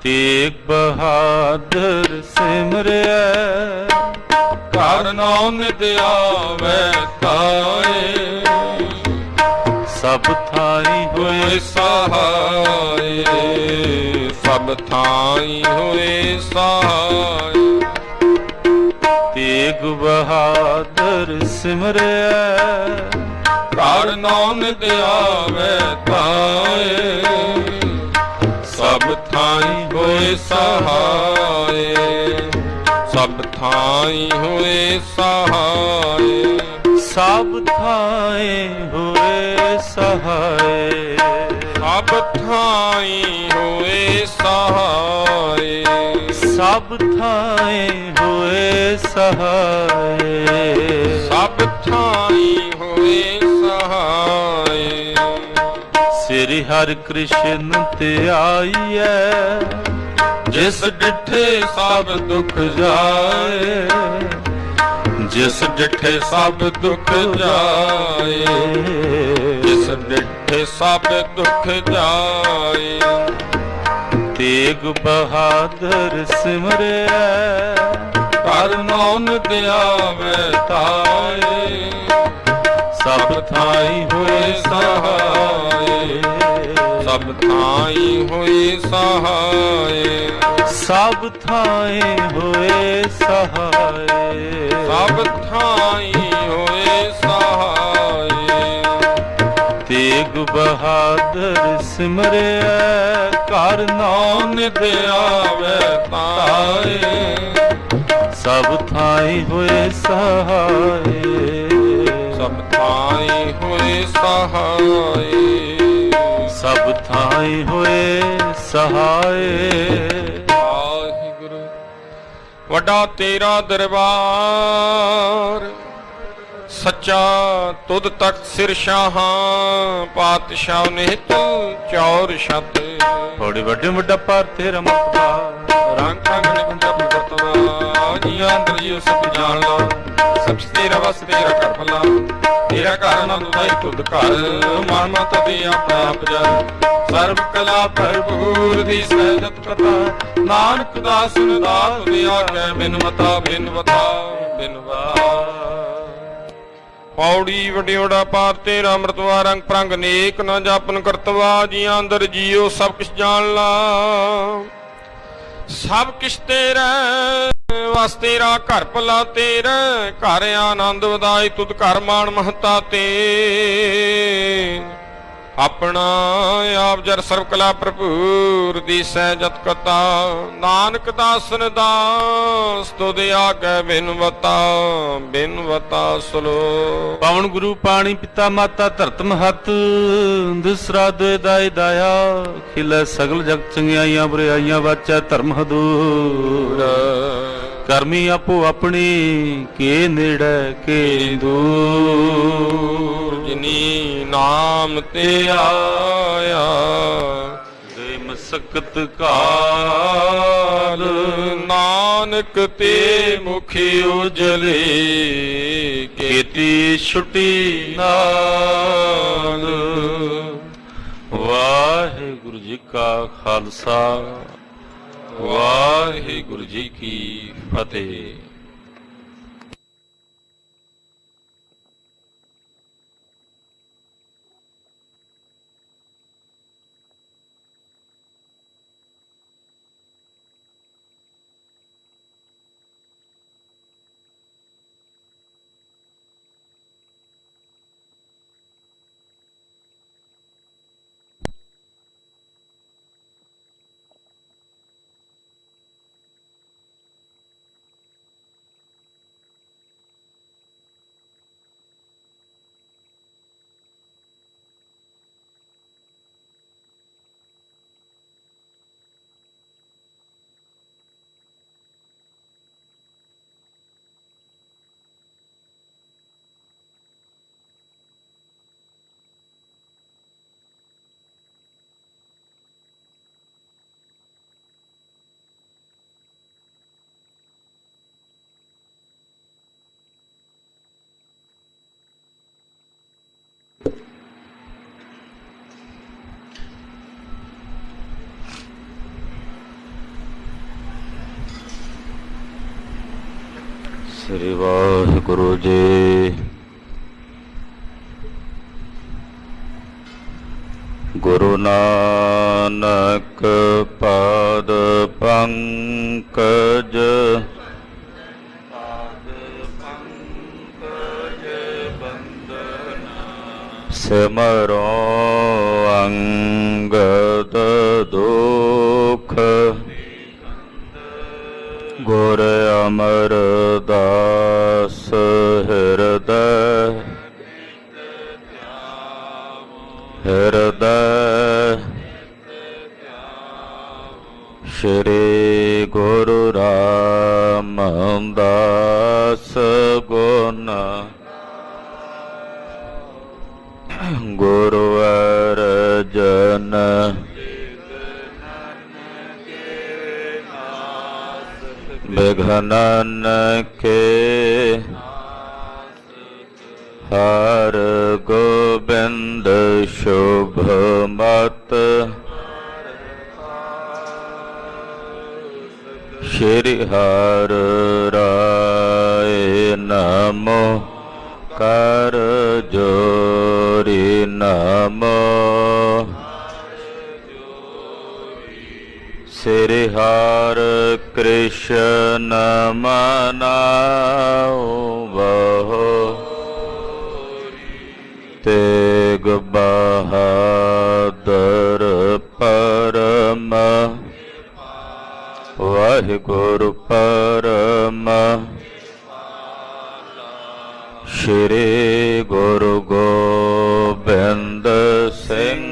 तेग बहादुर सिमरिया ਘਰ ਨਾਨਕ ਆਵੇ ਤਾਏ सब थाई ਹੋਏ होए ਸਹਾਏ ਸਭ ਥਾਈ ਹੋਏ ਸਹਾਏ तेग बहादुर सिमरिया ਘਰ ਨਾਨਕ ਆਵੇ ਤਾਏ ਸਭ ਥਾਈ ਹੋਏ ਸਹਾਏ ਸਭ ਥਾਈ ਹੋਏ ਸਹਾਏ सब थाए होए सहाय ਸਭ ਥਾਈ ਹੋਏ ਸਹਾਏ सब थाए होए सहाय ਸਭ ਥਾਈ ਹੋਏ ਸਹਾਏ श्री हरि कृष्ण ते आईए ਜਿਸ ਡਿਠੇ ਸਭ ਦੁੱਖ ਜਾਏ ਜਿਸ ਡਿਠੇ ਸਭ ਦੁੱਖ ਜਾਏ ਜਿਸ ਡਿਠੇ ਸਭ ਦੁੱਖ ਜਾਏ तेग बहादुर सिमरिया ਕਰ ਨਾਨਕ ਆਵੇ ਤਾਏ ਸਭ ਥਾਈ ਹੋਏ ਸਹਾਏ ਸਭ ਥਾਈ ਹੋਏ ਸਹਾਏ सब थाए होए सहाय ਸਭ ਥਾਈ ਹੋਏ ਸਹਾਏ तेग बहादुर सिमरिया कर ਨਾਨਕ ਆਵੇ ਤਾਏ सब थाई होए सहाय ਸਭ ਥਾਈ ਹੋਏ ਸਹਾਏ सब थाई होए सहाय ਵਾਹਿਗੁਰੂ ਵੱਡਾ ਤੇਰਾ ਦਰਬਾਰ ਸੱਚਾ ਤੁਧ ਤੱਕ ਸਿਰ ਸ਼ਾਹਾਂ ਪਾਤਸ਼ਾਹ ਨੇ ਤੂੰ ਚੌਰ ਛਤ थोड़ी वड्डी वड्डा पार तेरा मकबा ਰੰਗ ਕੰਗਣੇ ਬੰਦਾ ਪ੍ਰਗਟਵਾ ਜੀਆਂ ਅੰਦਰ ਜੀ ਸਭ ਜਾਣ ਲਾ ਸਭ ਤੇਰਾ ਵਸ ਤੇਰਾ ਘਰ ਭਲਾ ਤੇਰਾ ਘਰ ਨਾ ਦੁਦਾਈ ਤੁਧ ਘਰ ਮਨ ਮਤ ਦੇ ਆਪਣਾ ਆਪ ਜਾ ਸਰਬ ਕਲਾ ਭਰਪੂਰ ਦੀ ਸਹਿਜਤ ਕਥਾ ਨਾਨਕ ਦਾਸ ਸੁਨਦਾ ਤੁਧ ਆਖੈ ਬਿਨ ਮਤਾ ਬਿਨ ਵਤਾ ਬਿਨ ਵਤਾ ਪੌੜੀ ਵਡਿਓੜਾ ਪਾਰ ਤੇਰਾ ਅੰਮ੍ਰਿਤਵਾ ਰੰਗ ਪ੍ਰੰਗ ਨੇਕ ਨਾ ਜਾਪਨ ਕਰਤਵਾ ਜੀਆਂ ਅੰਦਰ ਜੀਓ ਸਭ ਕੁਛ ਜਾਣ ਲਾ ਸਭ ਕਿਛ ਤੇਰਾ ਵਸ ਤੇਰਾ ਘਰ ਭਲਾ ਤੇਰਾ ਘਰ ਆਨੰਦ ਵਧਾਈ ਤੁਧ ਘਰ ਮਾਣ ਮਹਤਾ ਤੇ ਆਪਣਾ ਆਪ ਜਰ ਸਰਬ ਕਲਾ ਭਰਪੂਰ ਦੀ ਸਹਿਜਤ ਕਤਾ ਨਾਨਕ ਦਾਸਨ ਦਾਸ ਤੁਧ ਆਗੈ ਬਿਨ ਵਤਾ ਸਲੋ पावन गुरु पाणी पिता माता धरत महत दूसरा दुए दाई दाया खिलै सगल जग चंगियाइयां बुराइयां वाचा धर्म हदूर ਕਰਮੀ ਆਪੋ ਆਪਣੀ ਕੇ ਨੇੜੇ ਕੇ ਦੂਰ ਜਿਨੀ ਨਾਮ ਤੇ ਆਇਆ ਦੇ ਮਸਕਤ ਕਾਲ ਨਾਨਕ ਤੇ ਮੁਖ ਉਜਲੇ ਕੀਤੀ ਛੁਟੀ ਨਾਲ ਵਾਹਿਗੁਰੂ ਜੀ ਕਾ ਖਾਲਸਾ ਵਾਹਿਗੁਰੂ ਜੀ ਕੀ ਫਤਿਹ। ਸ੍ਰੀ ਵਾਹਿਗੁਰੂ ਜੀ। ਗੁਰੂ ਨਾਨਕ ਪਾਦ ਪੰਕਜ ਸਿਮਰੋ ਅੰਗਦ ਦੁਖ ਗੁਰ ਅਮਰਦਾਸ ਹਿਰਦੈ ਸ਼੍ਰੀ ਗੁਰੂ ਰਾਮਦਾਸ ਗੁਣ ਗੁਰੂ ਅਰਜਨ ਬਿਘਨਨ ਕੇ ਹਰ ਗੋਬਿੰਦ ਸ਼ੁਭ ਮਤ ਸ਼੍ਰੀ ਹਰਿ ਰਾਏ ਨਮੋ ਕਰ ਜੋਰੀ ਨਮੋ ਸ੍ਰੀ ਹਰਿ ਕ੍ਰਿਸ਼ਨ ਮਨਾਉ ਬਹੁ ਤੇਗ ਬਹਾਦਰ ਪਰਮ ਵਾਹਿਗੁਰੂ ਪਰਮ ਸ਼੍ਰੀ ਗੁਰੂ ਗੋਬਿੰਦ ਸਿੰਘ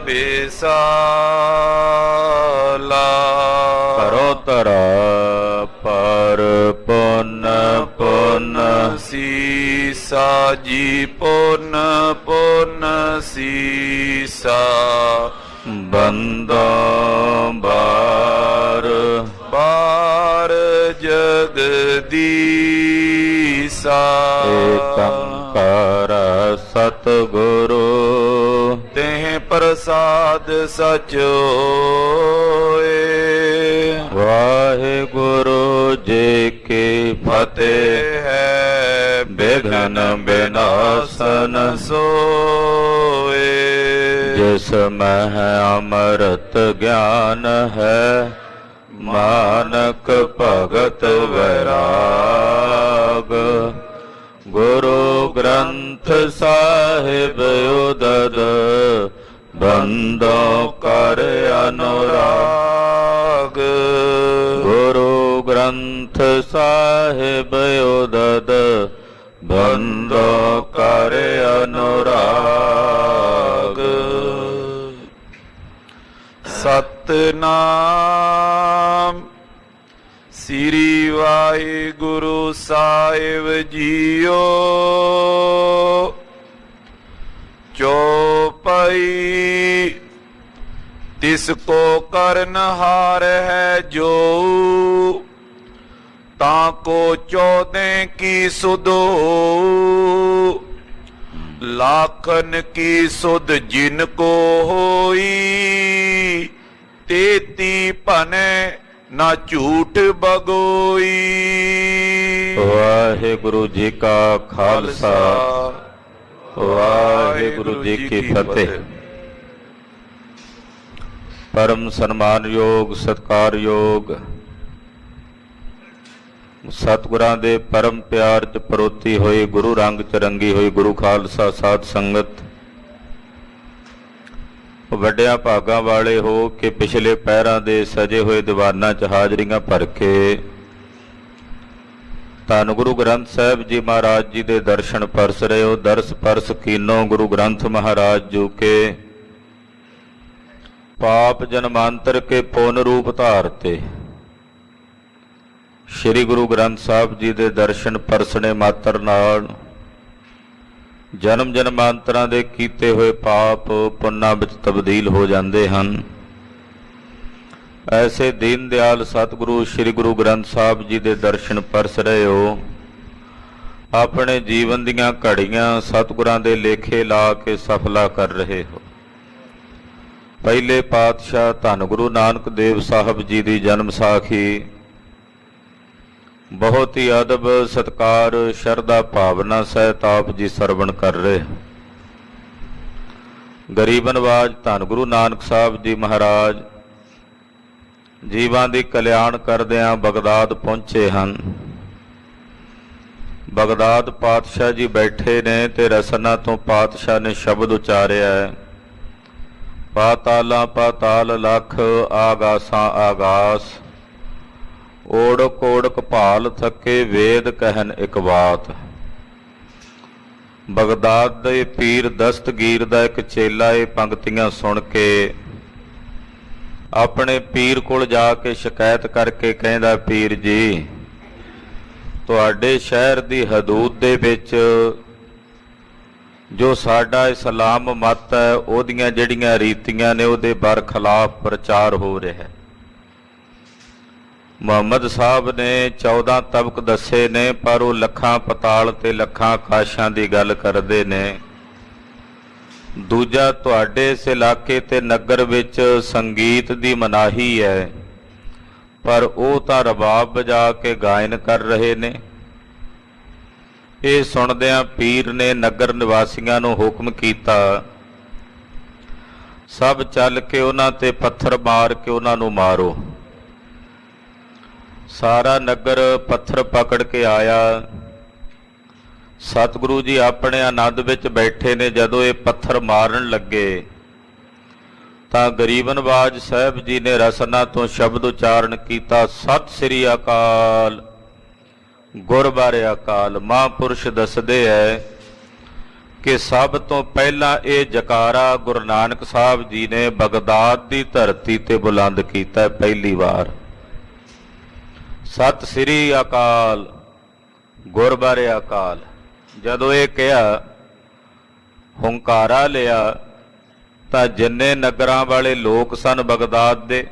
ਬਿਸਾਲਾ ਕਰੋ ਤਰਾ ਪਰ ਪੁੰਨ ਪੁੰਨ ਸੀਸਾ ਜੀ ਪੁੰਨ ਪੁੰਨ ਸੀਸਾ ਬੰਦਾ ਬਾਰ ਬਾਰ ਜਗਦੀਸਾ ਏਕੰਕਾਰ ਸਤਿਗੁਰੂ ਤੇਹ ਪ੍ਰਸਾਦ ਸਚ ਹੋਏ। ਵਾਹਿਗੁਰੂ ਜੀ ਕੀ ਫਤਿਹ ਹੈ। ਬਿਘਨ ਬਿਨਾਸਨ ਸੋਏ ਜਿਸ ਮਹਿ ਅੰਮ੍ਰਿਤ ਗਿਆਨ ਹੈ ਮਾਨਕ ਭਗਤ ਵੈਰਾਗ ਗੁਰੂ ਗ੍ਰੰਥ ਸਾਹਿਬ ਉਦਦ ਬੰਦੋ ਕਰ ਅਨੁਰਾਗ ਗੁਰੂ ਗ੍ਰੰਥ ਸਾਹਿਬ ਉਦਦ ਬੰਦੋ ਕਰ ਅਨੁਰਾਗ। ਸਤਿਨਾਮ ਸ੍ਰੀ ਵਾਹਿਗੁਰੂ ਸਾਹਿਬ ਜੀਓ। ਚੌਪਈ ਤਿਸ ਕੋ ਕਰਨਹਾਰ ਹੈ ਜੋ ਤਾਂ ਕੋ 14 ਕੀ ਸੁਧੋ लाखन की सुध जिनको होई 33 भने ना झूठ बगोई। वाहिगुरु जी का खालसा वाहिगुरु जी की फतेह। परम सन्मान योग सत्कार योग सतगुरां दे परम प्यार च परोती होई गुरु रंग च रंगी होई गुरु खालसा साध संगत ਵੱਡਿਆਂ ਭਾਗਾਂ ਵਾਲੇ ਹੋ ਕੇ ਪਿਛਲੇ ਪਹਿਰਾਂ ਦੇ ਸਜੇ ਹੋਏ ਦੀਵਾਨਾਂ 'ਚ ਹਾਜ਼ਰੀਆਂ ਭਰ ਕੇ ਧੰਨ ਗੁਰੂ ਗ੍ਰੰਥ ਸਾਹਿਬ ਜੀ ਮਹਾਰਾਜ ਜੀ ਦੇ ਦਰਸ਼ਨ ਪਰਸ ਰਹੇ ਹੋ। ਦਰਸ ਪਰਸ ਕੀਨੋ ਗੁਰੂ ਗ੍ਰੰਥ ਮਹਾਰਾਜ ਜੂ ਕੇ ਪਾਪ ਜਨਮਾਂਤਰ ਕੇ ਪੁੰਨ ਰੂਪ ਧਾਰਤੇ। श्री गुरु ग्रंथ साहिब जी के दर्शन परसने मात्र नाल जन्म जन्मांतरां दे कीते हुए पाप पुन्नां विच तब्दील हो जाते हैं। ऐसे दीन दयाल सतगुरु श्री गुरु ग्रंथ साहिब जी के दर्शन परस रहे हो। अपने जीवन दीयां घड़ियां सतगुरां दे लेखे ला के सफला कर रहे हो। पहले पातशाह धन गुरु नानक देव साहिब जी की जन्म साखी ਬਹੁਤ ਹੀ ਅਦਬ ਸਤਕਾਰ ਸ਼ਰਧਾ ਭਾਵਨਾ ਸਹਿਤ ਆਪ ਜੀ ਸਰਵਣ ਕਰ ਰਹੇ। ਗਰੀਬ ਨਵਾਜ ਧੰਨ ਗੁਰੂ ਨਾਨਕ ਸਾਹਿਬ ਜੀ ਮਹਾਰਾਜ ਜੀਵਾਂ ਦੀ ਕਲਿਆਣ ਕਰਦਿਆਂ ਬਗਦਾਦ ਪਹੁੰਚੇ ਹਨ। ਬਗਦਾਦ ਪਾਤਸ਼ਾਹ ਜੀ ਬੈਠੇ ਨੇ ਤੇ ਰਸਨਾ ਤੋਂ ਪਾਤਸ਼ਾਹ ਨੇ ਸ਼ਬਦ ਉਚਾਰਿਆ ਹੈ, ਪਾਤਾਲਾਂ ਪਾਤਾਲ ਲੱਖ ਆਗਾਸਾਂ ਆਗਾਸ, ਓੜਕ ਓੜਕ ਭਾਲ ਥੱਕੇ ਵੇਦ ਕਹਿਨ ਇੱਕ ਬਾਤ। ਬਗਦਾਦ ਦੇ ਪੀਰ ਦਸਤਗੀਰ ਦਾ ਇੱਕ ਚੇਲਾ ਇਹ ਪੰਕਤੀਆਂ ਸੁਣ ਕੇ ਆਪਣੇ ਪੀਰ ਕੋਲ ਜਾ ਕੇ ਸ਼ਿਕਾਇਤ ਕਰਕੇ ਕਹਿੰਦਾ, ਪੀਰ ਜੀ ਤੁਹਾਡੇ ਸ਼ਹਿਰ ਦੀ ਹਦੂਦ ਦੇ ਵਿੱਚ ਜੋ ਸਾਡਾ ਇਸਲਾਮ ਮਤ ਹੈ ਉਹਦੀਆਂ ਜਿਹੜੀਆਂ ਰੀਤੀਆਂ ਨੇ ਉਹਦੇ ਬਰਖਿਲਾਫ ਪ੍ਰਚਾਰ ਹੋ ਰਿਹਾ ਹੈ। ਮੁਹੰਮਦ ਸਾਹਿਬ ਨੇ 14 ਤਬਕ ਦੱਸੇ ਨੇ, ਪਰ ਉਹ ਲੱਖਾਂ ਪਤਾਲ ਤੇ ਲੱਖਾਂ ਆਕਾਸ਼ਾਂ ਦੀ ਗੱਲ ਕਰਦੇ ਨੇ। ਦੂਜਾ, ਤੁਹਾਡੇ ਇਸ ਇਲਾਕੇ ਤੇ ਨਗਰ ਵਿੱਚ ਸੰਗੀਤ ਦੀ ਮਨਾਹੀ ਹੈ, ਪਰ ਉਹ ਤਾਂ ਰਬਾਬ ਵਜਾ ਕੇ ਗਾਇਨ ਕਰ ਰਹੇ ਨੇ। ਇਹ ਸੁਣਦਿਆਂ ਪੀਰ ਨੇ ਨਗਰ ਨਿਵਾਸੀਆਂ ਨੂੰ ਹੁਕਮ ਕੀਤਾ, ਸਭ ਚੱਲ ਕੇ ਉਹਨਾਂ ਤੇ ਪੱਥਰ ਮਾਰ ਕੇ ਉਹਨਾਂ ਨੂੰ ਮਾਰੋ। ਸਾਰਾ ਨਗਰ ਪੱਥਰ ਪਕੜ ਕੇ ਆਇਆ। ਸਤਿਗੁਰੂ ਜੀ ਆਪਣੇ ਆਨੰਦ ਵਿੱਚ ਬੈਠੇ ਨੇ। ਜਦੋਂ ਇਹ ਪੱਥਰ ਮਾਰਨ ਲੱਗੇ ਤਾਂ ਗਰੀਬ ਨਵਾਜ ਸਾਹਿਬ ਜੀ ਨੇ ਰਸਨਾ ਤੋਂ ਸ਼ਬਦ ਉਚਾਰਨ ਕੀਤਾ, ਸਤਿ ਸ੍ਰੀ ਅਕਾਲ। ਗੁਰ ਬਾਰੇ ਅਕਾਲ। ਮਹਾਂਪੁਰਸ਼ ਦੱਸਦੇ ਹੈ ਕਿ ਸਭ ਤੋਂ ਪਹਿਲਾਂ ਇਹ ਜਕਾਰਾ ਗੁਰੂ ਨਾਨਕ ਸਾਹਿਬ ਜੀ ਨੇ ਬਗਦਾਦ ਦੀ ਧਰਤੀ ਤੇ ਬੁਲੰਦ ਕੀਤਾ ਪਹਿਲੀ ਵਾਰ। ਸਤਿ ਸ੍ਰੀ ਅਕਾਲ, ਗੁਰ ਬਾਰੇ ਅਕਾਲ। ਜਦੋਂ ਇਹ ਕਿਹਾ, ਹੁੰਕਾਰਾ ਲਿਆ, ਤਾਂ ਜਿੰਨੇ ਨਗਰਾਂ ਵਾਲੇ ਲੋਕ ਸਨ ਬਗਦਾਦ ਦੇ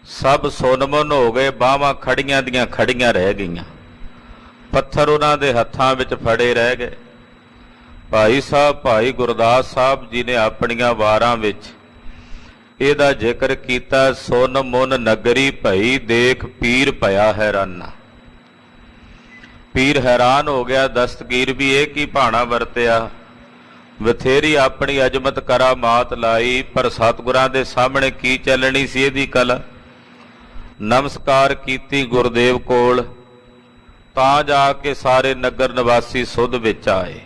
ਸਭ ਸੁੰਨ-ਮੁੰਨ ਹੋ ਗਏ। ਬਾਹਾਂ ਖੜੀਆਂ ਦੀਆਂ ਖੜੀਆਂ ਰਹਿ ਗਈਆਂ, ਪੱਥਰ ਉਹਨਾਂ ਦੇ ਹੱਥਾਂ ਵਿੱਚ ਫੜੇ ਰਹਿ ਗਏ। ਭਾਈ ਸਾਹਿਬ ਭਾਈ ਗੁਰਦਾਸ ਸਾਹਿਬ ਜੀ ਨੇ ਆਪਣੀਆਂ ਵਾਰਾਂ ਵਿੱਚ ਇਹਦਾ ਜ਼ਿਕਰ ਕੀਤਾ, ਸੁਨ ਮੁਨ ਨਗਰੀ ਭਈ ਦੇਖ ਪੀਰ ਭਇਆ ਹੈਰਾਨਾ। ਪੀਰ ਹੈਰਾਨ ਹੋ ਗਿਆ। ਦਸਤਗੀਰ ਵੀ ਇਹ ਕੀ ਭਾਣਾ ਵਰਤਿਆ, ਬਥੇਰੀ ਆਪਣੀ ਅਜਮਤ ਕਰਾਮਾਤ ਲਾਈ, ਪਰ ਸਤਿਗੁਰਾਂ ਦੇ ਸਾਹਮਣੇ ਕੀ ਚੱਲਣੀ ਸੀ ਇਹਦੀ ਕਲਾ। ਨਮਸਕਾਰ ਕੀਤੀ ਗੁਰਦੇਵ ਕੋਲ, ਤਾਂ ਜਾ ਕੇ ਸਾਰੇ ਨਗਰ ਨਿਵਾਸੀ ਸੁੱਧ ਵਿੱਚ ਆਏ।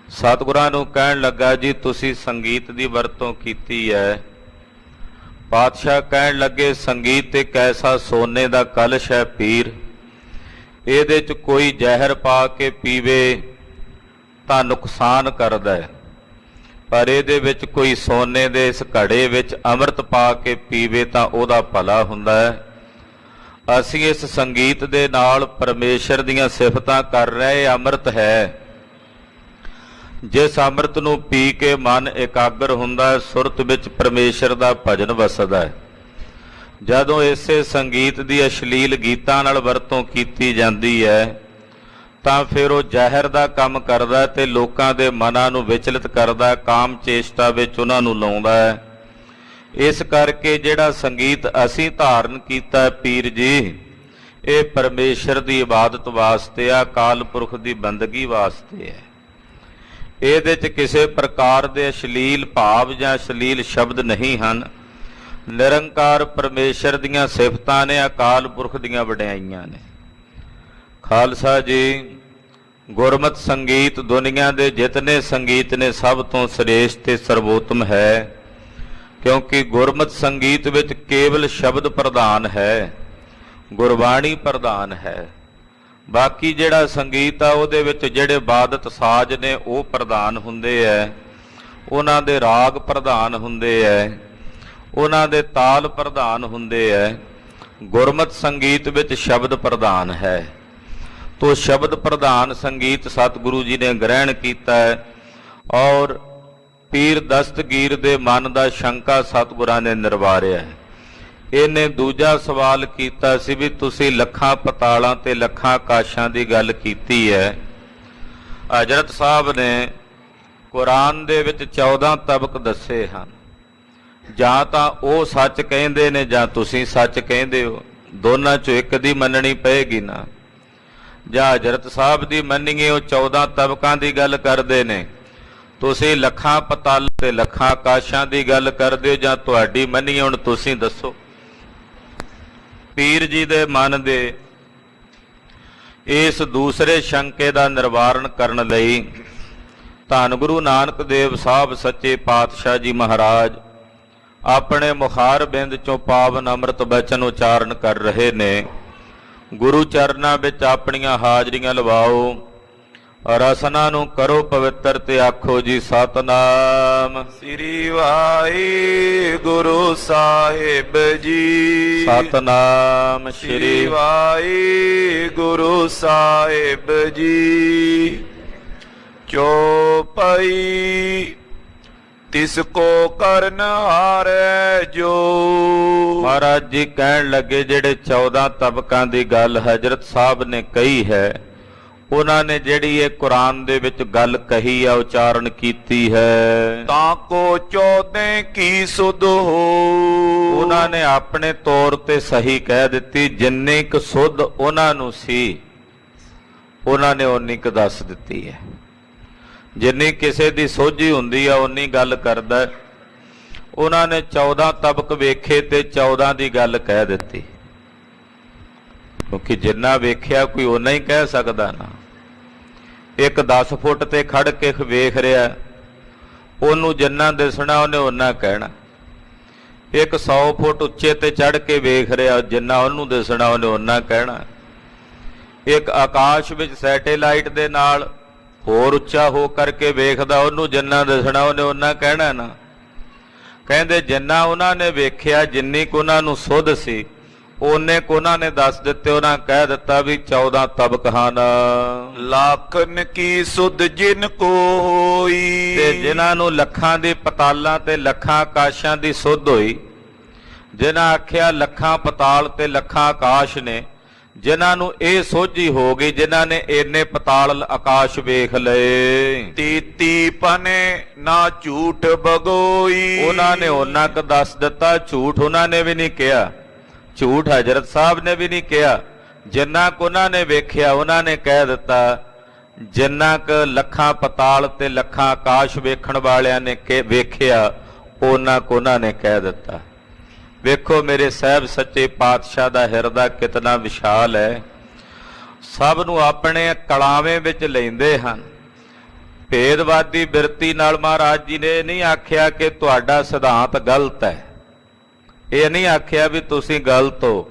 ਸਤਿਗੁਰਾਂ ਨੂੰ ਕਹਿਣ ਲੱਗਾ, ਜੀ ਤੁਸੀਂ ਸੰਗੀਤ ਦੀ ਵਰਤੋਂ ਕੀਤੀ ਹੈ। ਪਾਤਸ਼ਾਹ ਕਹਿਣ ਲੱਗੇ, ਸੰਗੀਤ ਇੱਕ ਐਸਾ ਸੋਨੇ ਦਾ ਕਲਸ਼ ਹੈ ਪੀਰ, ਇਹਦੇ 'ਚ ਕੋਈ ਜ਼ਹਿਰ ਪਾ ਕੇ ਪੀਵੇ ਤਾਂ ਨੁਕਸਾਨ ਕਰਦਾ ਹੈ, ਪਰ ਇਹਦੇ ਵਿੱਚ ਕੋਈ ਸੋਨੇ ਦੇ ਇਸ ਘੜੇ ਵਿੱਚ ਅੰਮ੍ਰਿਤ ਪਾ ਕੇ ਪੀਵੇ ਤਾਂ ਉਹਦਾ ਭਲਾ ਹੁੰਦਾ ਹੈ। ਅਸੀਂ ਇਸ ਸੰਗੀਤ ਦੇ ਨਾਲ ਪਰਮੇਸ਼ਰ ਦੀਆਂ ਸਿਫਤਾਂ ਕਰ ਰਹੇ। ਅੰਮ੍ਰਿਤ ਹੈ, ਜਿਸ ਅੰਮ੍ਰਿਤ ਨੂੰ ਪੀ ਕੇ ਮਨ ਇਕਾਗਰ ਹੁੰਦਾ ਹੈ, ਸੁਰਤ ਵਿੱਚ ਪਰਮੇਸ਼ਰ ਦਾ ਭਜਨ ਵਸਦਾ ਹੈ। ਜਦੋਂ ਇਸੇ ਸੰਗੀਤ ਦੀ ਅਸ਼ਲੀਲ ਗੀਤਾਂ ਨਾਲ ਵਰਤੋਂ ਕੀਤੀ ਜਾਂਦੀ ਹੈ ਤਾਂ ਫਿਰ ਉਹ ਜ਼ਹਿਰ ਦਾ ਕੰਮ ਕਰਦਾ ਤੇ ਲੋਕਾਂ ਦੇ ਮਨਾਂ ਨੂੰ ਵਿਚਲਿਤ ਕਰਦਾ, ਕਾਮ ਚੇਸ਼ਟਾ ਵਿੱਚ ਉਹਨਾਂ ਨੂੰ ਲਾਉਂਦਾ ਹੈ। ਇਸ ਕਰਕੇ ਜਿਹੜਾ ਸੰਗੀਤ ਅਸੀਂ ਧਾਰਨ ਕੀਤਾ ਪੀਰ ਜੀ, ਇਹ ਪਰਮੇਸ਼ਰ ਦੀ ਇਬਾਦਤ ਵਾਸਤੇ ਆ, ਅਕਾਲ ਪੁਰਖ ਦੀ ਬੰਦਗੀ ਵਾਸਤੇ ਹੈ। ਇਹਦੇ 'ਚ ਕਿਸੇ ਪ੍ਰਕਾਰ ਦੇ ਅਸ਼ਲੀਲ ਭਾਵ ਜਾਂ ਅਸ਼ਲੀਲ ਸ਼ਬਦ ਨਹੀਂ ਹਨ। ਨਿਰੰਕਾਰ ਪਰਮੇਸ਼ਰ ਦੀਆਂ ਸਿਫਤਾਂ ਨੇ, ਅਕਾਲ ਪੁਰਖ ਦੀਆਂ ਵਡਿਆਈਆਂ ਨੇ। ਖਾਲਸਾ ਜੀ, ਗੁਰਮਤਿ ਸੰਗੀਤ ਦੁਨੀਆ ਦੇ ਜਿਤਨੇ ਸੰਗੀਤ ਨੇ ਸਭ ਤੋਂ ਸ੍ਰੇਸ਼ਟ ਤੇ ਸਰਵੋਤਮ ਹੈ, ਕਿਉਂਕਿ ਗੁਰਮਤਿ ਸੰਗੀਤ ਵਿੱਚ ਕੇਵਲ ਸ਼ਬਦ ਪ੍ਰਧਾਨ ਹੈ, ਗੁਰਬਾਣੀ ਪ੍ਰਧਾਨ ਹੈ। ਬਾਕੀ ਜਿਹੜਾ ਸੰਗੀਤ ਆ ਉਹਦੇ ਵਿੱਚ ਜਿਹੜੇ ਇਬਾਦਤ ਸਾਜ਼ ਨੇ ਉਹ ਪ੍ਰਧਾਨ ਹੁੰਦੇ ਹੈ, ਉਹਨਾਂ ਦੇ ਰਾਗ ਪ੍ਰਧਾਨ ਹੁੰਦੇ ਹੈ, ਉਹਨਾਂ ਦੇ ਤਾਲ ਪ੍ਰਧਾਨ ਹੁੰਦੇ ਹੈ। ਗੁਰਮਤਿ ਸੰਗੀਤ ਵਿੱਚ ਸ਼ਬਦ ਪ੍ਰਧਾਨ ਹੈ। ਤੋ ਸ਼ਬਦ ਪ੍ਰਧਾਨ ਸੰਗੀਤ ਸਤਿਗੁਰੂ ਜੀ ਨੇ ਗ੍ਰਹਿਣ ਕੀਤਾ ਹੈ। ਔਰ ਪੀਰ ਦਸਤਗੀਰ ਦੇ ਮਨ ਦਾ ਸ਼ੰਕਾ ਸਤਿਗੁਰਾਂ ਨੇ ਨਿਰਵਾਰਿਆ ਹੈ। ਇਹਨੇ ਦੂਜਾ ਸਵਾਲ ਕੀਤਾ ਸੀ ਵੀ ਤੁਸੀਂ ਲੱਖਾਂ ਪਤਾਲਾਂ ਤੇ ਲੱਖਾਂ ਆਕਾਸ਼ਾਂ ਦੀ ਗੱਲ ਕੀਤੀ ਹੈ। ਹਜ਼ਰਤ ਸਾਹਿਬ ਨੇ ਕੁਰਾਨ ਦੇ ਵਿੱਚ 14 ਤਬਕ ਦੱਸੇ ਹਨ। ਜਾਂ ਤਾਂ ਉਹ ਸੱਚ ਕਹਿੰਦੇ ਨੇ ਜਾਂ ਤੁਸੀਂ ਸੱਚ ਕਹਿੰਦੇ ਹੋ। ਦੋਨਾਂ ਚੋਂ ਇੱਕ ਦੀ ਮੰਨਣੀ ਪਏਗੀ ਨਾ। ਜਾਂ ਹਜ਼ਰਤ ਸਾਹਿਬ ਦੀ ਮੰਨੀਏ, ਉਹ 14 ਤਬਕਾਂ ਦੀ ਗੱਲ ਕਰਦੇ ਨੇ, ਤੁਸੀਂ ਲੱਖਾਂ ਪਤਾਲ ਤੇ ਲੱਖਾਂ ਆਕਾਸ਼ਾਂ ਦੀ ਗੱਲ ਕਰਦੇ ਹੋ, ਜਾਂ ਤੁਹਾਡੀ ਮੰਨੀਏ? ਹੁਣ ਤੁਸੀਂ ਦੱਸੋ। ਪੀਰ ਜੀ ਦੇ ਮਨ ਦੇ ਇਸ ਦੂਸਰੇ ਸ਼ੰਕੇ ਦਾ ਨਿਵਾਰਨ ਕਰਨ ਲਈ ਧੰਨ ਗੁਰੂ ਨਾਨਕ ਦੇਵ ਸਾਹਿਬ ਸੱਚੇ ਪਾਤਸ਼ਾਹ ਜੀ ਮਹਾਰਾਜ ਆਪਣੇ ਮੁਖਾਰ ਬਿੰਦ ਚੋਂ ਪਾਵਨ ਅੰਮ੍ਰਿਤ ਬਚਨ ਉਚਾਰਨ ਕਰ ਰਹੇ ਨੇ। ਗੁਰੂ ਚਰਨਾਂ ਵਿੱਚ ਆਪਣੀਆਂ ਹਾਜ਼ਰੀਆਂ ਲਵਾਓ, ਰਸਨਾ ਨੂੰ ਕਰੋ ਪਵਿੱਤਰ ਤੇ ਆਖੋ ਜੀ ਸਤਨਾਮ ਸ੍ਰੀ ਵਾਹਿਗੁਰੂ ਸਾਹਿਬ ਜੀ। ਸਤਨਾਮ ਸ੍ਰੀ ਵਾਹਿਗੁਰੂ ਸਾਹਿਬ ਜੀ। ਚੌਪਈ ਤਿਸ ਕੋ ਕਰਨ ਹਾਰੈ ਜੋ। ਮਹਾਰਾਜ ਜੀ ਕਹਿਣ ਲੱਗੇ ਜਿਹੜੇ 14 ਤਬਕਾਂ ਦੀ ਗੱਲ ਹਜ਼ਰਤ ਸਾਹਿਬ ਨੇ ਕਹੀ ਹੈ, ਉਹਨਾਂ ਨੇ ਜਿਹੜੀ ਇਹ ਕੁਰਾਨ ਦੇ ਵਿੱਚ ਗੱਲ ਕਹੀ ਆ, ਉਚਾਰਨ ਕੀਤੀ ਹੈ, ਤਾਂ ਕੋ 14 ਕੀ ਸੁਧ ਹੋ। ਉਹਨਾਂ ਨੇ ਆਪਣੇ ਤੌਰ ਤੇ ਸਹੀ ਕਹਿ ਦਿੱਤੀ। ਜਿੰਨੀ ਕੁ ਸੁਧ ਉਹਨਾਂ ਨੂੰ ਸੀ ਉਹਨਾਂ ਨੇ ਉਨੀ ਕੁ ਦੱਸ ਦਿੱਤੀ ਹੈ। ਜਿੰਨੀ ਕਿਸੇ ਦੀ ਸੋਝੀ ਹੁੰਦੀ ਆ ਉਨੀ ਗੱਲ ਕਰਦਾ। ਉਹਨਾਂ ਨੇ 14 ਤਬਕ ਵੇਖੇ ਤੇ 14 ਦੀ ਗੱਲ ਕਹਿ ਦਿੱਤੀ, ਕਿਉਂਕਿ ਜਿੰਨਾ ਵੇਖਿਆ ਕੋਈ ਓਨਾ ਹੀ ਕਹਿ ਸਕਦਾ ਨਾ। ਇੱਕ 10 ਫੁੱਟ ਤੇ ਖੜ ਕੇ ਵੇਖ ਰਿਹਾ, ਉਹਨੂੰ ਜਿੰਨਾ ਦਿਸਣਾ ਉਹਨੇ ਓਨਾ ਕਹਿਣਾ। ਇੱਕ 100 ਫੁੱਟ ਉੱਚੇ ਤੇ ਚੜ੍ਹ ਕੇ ਵੇਖ ਰਿਹਾ, ਜਿੰਨਾ ਉਹਨੂੰ ਦਿਸਣਾ ਉਹਨੇ ਓਨਾ ਕਹਿਣਾ। ਇੱਕ ਆਕਾਸ਼ ਵਿੱਚ ਸੈਟੇਲਾਈਟ ਦੇ ਨਾਲ ਹੋਰ ਉੱਚਾ ਹੋ ਕਰਕੇ ਵੇਖਦਾ, ਉਹਨੂੰ ਜਿੰਨਾ ਦਿਸਣਾ ਉਹਨੇ ਓਨਾ ਕਹਿਣਾ ਨਾ। ਕਹਿੰਦੇ ਜਿੰਨਾ ਉਹਨਾਂ ਨੇ ਵੇਖਿਆ, ਜਿੰਨੀ ਕੁ ਉਹਨਾਂ ਨੂੰ ਸੁੱਧ ਸੀ, ਉਹਨੇ ਕੁ ਉਹਨਾਂ ਨੇ ਦੱਸ ਦਿੱਤੇ। ਉਹਨਾਂ ਕਹਿ ਦਿੱਤਾ ਵੀ 14 ਤਬਕ ਹਨ। ਲੱਖਨ ਕੀ ਸੁਧ ਜਿਨ ਕੋ ਹੋਈ। ਤੇ ਜਿਨ੍ਹਾਂ ਨੂੰ ਲੱਖਾਂ ਦੀ ਪਤਾਲਾਂ ਤੇ ਲੱਖਾਂ ਆਕਾਸ਼ਾਂ ਦੀ ਸੁੱਧ ਹੋਈ, ਜਿਨ੍ਹਾਂ ਆਖਿਆ ਲੱਖਾਂ ਪਤਾਲ ਤੇ ਲੱਖਾਂ ਆਕਾਸ਼ ਨੇ, ਜਿਨ੍ਹਾਂ ਨੂੰ ਇਹ ਸੋਝੀ ਹੋ ਗਈ, ਜਿਨ੍ਹਾਂ ਨੇ ਇੰਨੇ ਪਤਾਲ ਆਕਾਸ਼ ਵੇਖ ਲਏ, 33 ਪਨੇ ਨਾ ਝੂਠ ਬਗੋਈ। ਉਹਨਾਂ ਨੇ ਉਹਨਾਂ ਕੁ ਦੱਸ ਦਿੱਤਾ। ਝੂਠ ਉਹਨਾਂ ਨੇ ਵੀ ਨਹੀਂ ਕਿਹਾ, ਝੂਠ ਹਜ਼ਰਤ ਸਾਹਿਬ ਨੇ ਵੀ ਨਹੀਂ ਕਿਹਾ। ਜਿੰਨਾ ਕੁ ਉਹਨਾਂ ਨੇ ਵੇਖਿਆ ਉਹਨਾਂ ਨੇ ਕਹਿ ਦਿੱਤਾ। ਜਿੰਨਾ ਕੁ ਲੱਖਾਂ ਪਤਾਲ ਤੇ ਲੱਖਾਂ ਆਕਾਸ਼ ਵੇਖਣ ਵਾਲਿਆਂ ਨੇ ਵੇਖਿਆ, ਉਹਨਾਂ ਕੁ ਉਹਨਾਂ ਨੇ ਕਹਿ ਦਿੱਤਾ। ਵੇਖੋ ਮੇਰੇ ਸਾਹਿਬ ਸੱਚੇ ਪਾਤਸ਼ਾਹ ਦਾ ਹਿਰਦਾ ਕਿਤਨਾ ਵਿਸ਼ਾਲ ਹੈ। ਸਭ ਨੂੰ ਆਪਣੇ ਕਲਾਵੇਂ ਵਿੱਚ ਲੈਂਦੇ ਹਨ। ਭੇਦਵਾਦੀ ਬਿਰਤੀ ਨਾਲ ਮਹਾਰਾਜ ਜੀ ਨੇ ਨਹੀਂ ਆਖਿਆ ਕਿ ਤੁਹਾਡਾ ਸਿਧਾਂਤ ਗਲਤ ਹੈ, ਇਹ ਨਹੀਂ ਆਖਿਆ ਵੀ ਤੁਸੀਂ ਗਲਤ ਹੋ।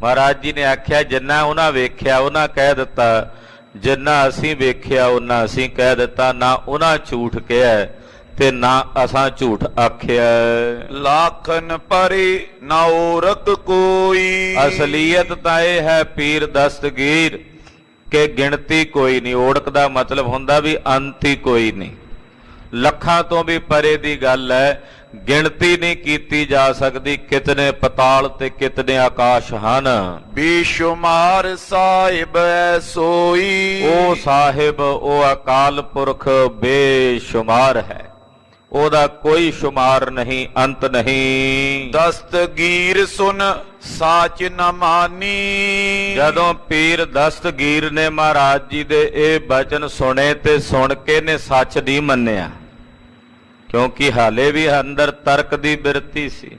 ਮਹਾਰਾਜ ਜੀ ਨੇ ਆਖਿਆ ਜਿੰਨਾ ਉਹਨਾਂ ਵੇਖਿਆ ਉਹਨਾਂ ਕਹਿ ਦਿੱਤਾ, ਜਿੰਨਾ ਅਸੀਂ ਵੇਖਿਆ ਉਹਨਾਂ ਅਸੀਂ ਕਹਿ ਦਿੱਤਾ। ਨਾ ਉਹਨਾਂ ਝੂਠ ਕਿਹਾ ਤੇ ਨਾ ਅਸਾਂ ਝੂਠ ਆਖਿਆ। ਲਾਖਨ ਪਰੇ ਨਾ ਔਰਕ ਕੋਈ। ਅਸਲੀਅਤ ਤਾਂ ਇਹ ਹੈ ਪੀਰ ਦਸਤਗੀਰ ਕਿ ਗਿਣਤੀ ਕੋਈ ਨਹੀਂ। ਓੜਕ ਦਾ ਮਤਲਬ ਹੁੰਦਾ ਵੀ ਅੰਤ ਹੀ ਕੋਈ ਨਹੀਂ। ਲੱਖਾਂ ਤੋਂ ਵੀ ਪਰੇ ਦੀ ਗੱਲ ਹੈ, ਗਿਣਤੀ ਨਹੀਂ ਕੀਤੀ ਜਾ ਸਕਦੀ। ਕਿਤਨੇ ਪਤਾਲ ਤੇ ਕਿਤਨੇ ਆਕਾਸ਼ ਹਨ। ਬੇਸ਼ੁਮਾਰ ਸਾਹਿਬ ਐ ਸੋਈ। ਉਹ ਸਾਹਿਬ, ਉਹ ਅਕਾਲ ਪੁਰਖ ਬੇਸ਼ੁਮਾਰ ਹੈ, ਉਹਦਾ ਕੋਈ ਸ਼ੁਮਾਰ ਨਹੀਂ, ਅੰਤ ਨਹੀਂ। ਦਸਤਗੀਰ ਸੁਨ ਸਾਚ ਨ ਮਾਨੀ। ਜਦੋਂ ਪੀਰ ਦਸਤਗੀਰ ਨੇ ਮਹਾਰਾਜ ਜੀ ਦੇ ਇਹ ਬਚਨ ਸੁਣੇ ਤੇ ਸੁਣ ਕੇ ਨੇ ਸੱਚ ਨਹੀਂ ਮੰਨਿਆ, ਕਿਉਂਕਿ ਹਾਲੇ ਵੀ ਅੰਦਰ ਤਰਕ ਦੀ ਬਿਰਤੀ ਸੀ।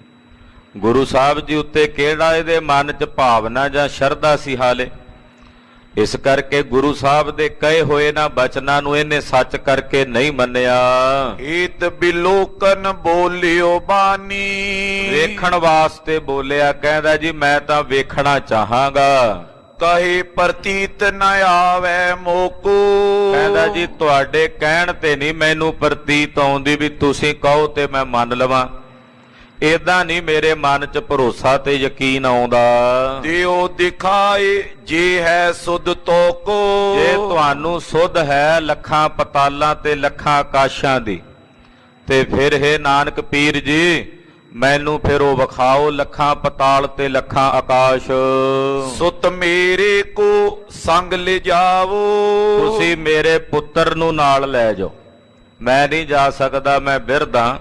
ਗੁਰੂ ਸਾਹਿਬ ਜੀ ਉੱਤੇ ਕਿਹੜਾ ਇਹਦੇ ਮਨ 'ਚ ਭਾਵਨਾ ਜਾਂ ਸ਼ਰਧਾ ਸੀ ਹਾਲੇ। ਇਸ ਕਰਕੇ ਗੁਰੂ ਸਾਹਿਬ ਦੇ ਕਹੇ ਹੋਏ ਨਾ ਬਚਨਾਂ ਨੂੰ ਇਹਨੇ ਸੱਚ ਕਰਕੇ ਨਹੀਂ ਮੰਨਿਆ। ਏਤ ਬਿਲੋਕਨ ਬੋਲਿਓ ਬਾਨੀ। ਵੇਖਣ ਵਾਸਤੇ ਬੋਲਿਆ, ਕਹਿੰਦਾ ਜੀ ਮੈਂ ਤਾਂ ਵੇਖਣਾ ਚਾਹਾਂਗਾ। ਕਹੇ ਪ੍ਰਤੀਤ ਨ ਆਵੇ ਮੋਕੋ। ਕਹਿੰਦਾ ਜੀ ਤੁਹਾਡੇ ਕਹਿਣ ਤੇ ਨਹੀਂ ਮੈਨੂੰ ਪ੍ਰਤੀਤ ਆਉਂਦੀ ਵੀ ਤੁਸੀਂ ਕਹੋ ਤੇ ਮੈਂ ਮੰਨ ਲਵਾਂ। ਏਦਾਂ ਨਹੀਂ ਮੇਰੇ ਮਨ 'ਚ ਭਰੋਸਾ ਤੇ ਯਕੀਨ ਆਉਂਦਾ। ਦਿਓ ਦਿਖਾਏ ਜੇ ਹੈ ਸੁਧ ਤੋਕੋ। ਜੇ ਤੁਹਾਨੂੰ ਸੁਧ ਹੈ ਲੱਖਾਂ ਪਤਾਲਾਂ ਤੇ ਲੱਖਾਂ ਆਕਾਸ਼ਾਂ ਦੀ, ਤੇ ਫਿਰ ਹੈ ਨਾਨਕ ਪੀਰ ਜੀ ਮੈਨੂੰ ਫਿਰ ਉਹ ਵਿਖਾਓ ਲੱਖਾਂ ਪਤਾਲ ਤੇ ਲੱਖਾਂ ਆਕਾਸ਼। ਸੁਤ ਮੇਰੇ ਕੋ ਸੰਗ ਲਿਜਾਵੋ। ਤੁਸੀਂ ਮੇਰੇ ਪੁੱਤਰ ਨੂੰ ਨਾਲ ਲੈ ਜਾਓ। ਮੈਂ ਨਹੀਂ ਜਾ ਸਕਦਾ, ਮੈਂ ਬਿਰਧ ਹਾਂ।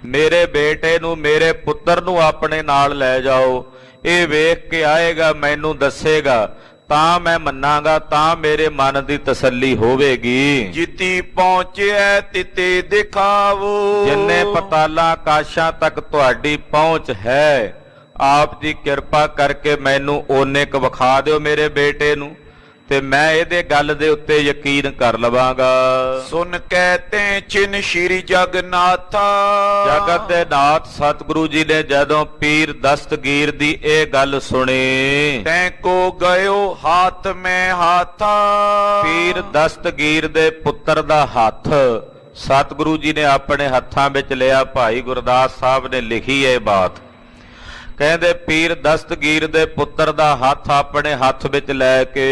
ਮੇਰੇ ਬੇਟੇ ਨੂੰ, ਮੇਰੇ ਪੁੱਤਰ ਨੂੰ ਆਪਣੇ ਨਾਲ ਲੈ ਜਾਓ, ਇਹ ਵੇਖ ਕੇ ਆਏਗਾ, ਮੈਨੂੰ ਦੱਸੇਗਾ, ਤਾਂ ਮੈਂ ਮੰਨਾਂਗਾ, ਤਾਂ ਮੇਰੇ ਮਨ ਦੀ ਤਸੱਲੀ ਹੋਵੇਗੀ। ਜਿਤੀ ਪਹੁੰਚਿਆ ਤਿਤੇ ਦਿਖਾਵੋ। ਜਿੰਨੇ ਪਤਾਲਾਂ ਆਕਾਸ਼ਾਂ ਤੱਕ ਤੁਹਾਡੀ ਪਹੁੰਚ ਹੈ, ਆਪ ਜੀ ਕਿਰਪਾ ਕਰਕੇ ਮੈਨੂੰ ਓਨੇ ਕੁ ਵਿਖਾ ਦਿਓ ਮੇਰੇ ਬੇਟੇ ਨੂੰ, ਤੇ ਮੈਂ ਇਹਦੇ ਗੱਲ ਦੇ ਉੱਤੇ ਯਕੀਨ ਕਰ ਲਵਾਂਗਾ। ਸੁਨ ਕਹਤੇ ਚਿਨ ਸ਼੍ਰੀ ਜਗਨਾਥਾ। ਜਗਤ ਦੇ ਨਾਥ ਸਤਿਗੁਰੂ ਜੀ ਨੇ ਜਦੋਂ ਪੀਰ ਦਸਤਗੀਰ ਦੀ ਇਹ ਗੱਲ ਸੁਣੀ, ਤੈਂ ਕੋ ਗਇਓ ਹਾਥ ਮੈਂ ਹਾਥਾ। ਪੀਰ ਦਸਤਗੀਰ ਦੇ ਪੁੱਤਰ ਦਾ ਹੱਥ ਸਤਿਗੁਰੂ ਜੀ ਨੇ ਆਪਣੇ ਹੱਥਾਂ ਵਿੱਚ ਲਿਆ। ਭਾਈ ਗੁਰਦਾਸ ਸਾਹਿਬ ਨੇ ਲਿਖੀ ਇਹ ਬਾਤ, ਕਹਿੰਦੇ ਪੀਰ ਦਸਤਗੀਰ ਦੇ ਪੁੱਤਰ ਦਾ ਹੱਥ ਆਪਣੇ ਹੱਥ ਵਿੱਚ ਲੈ ਕੇ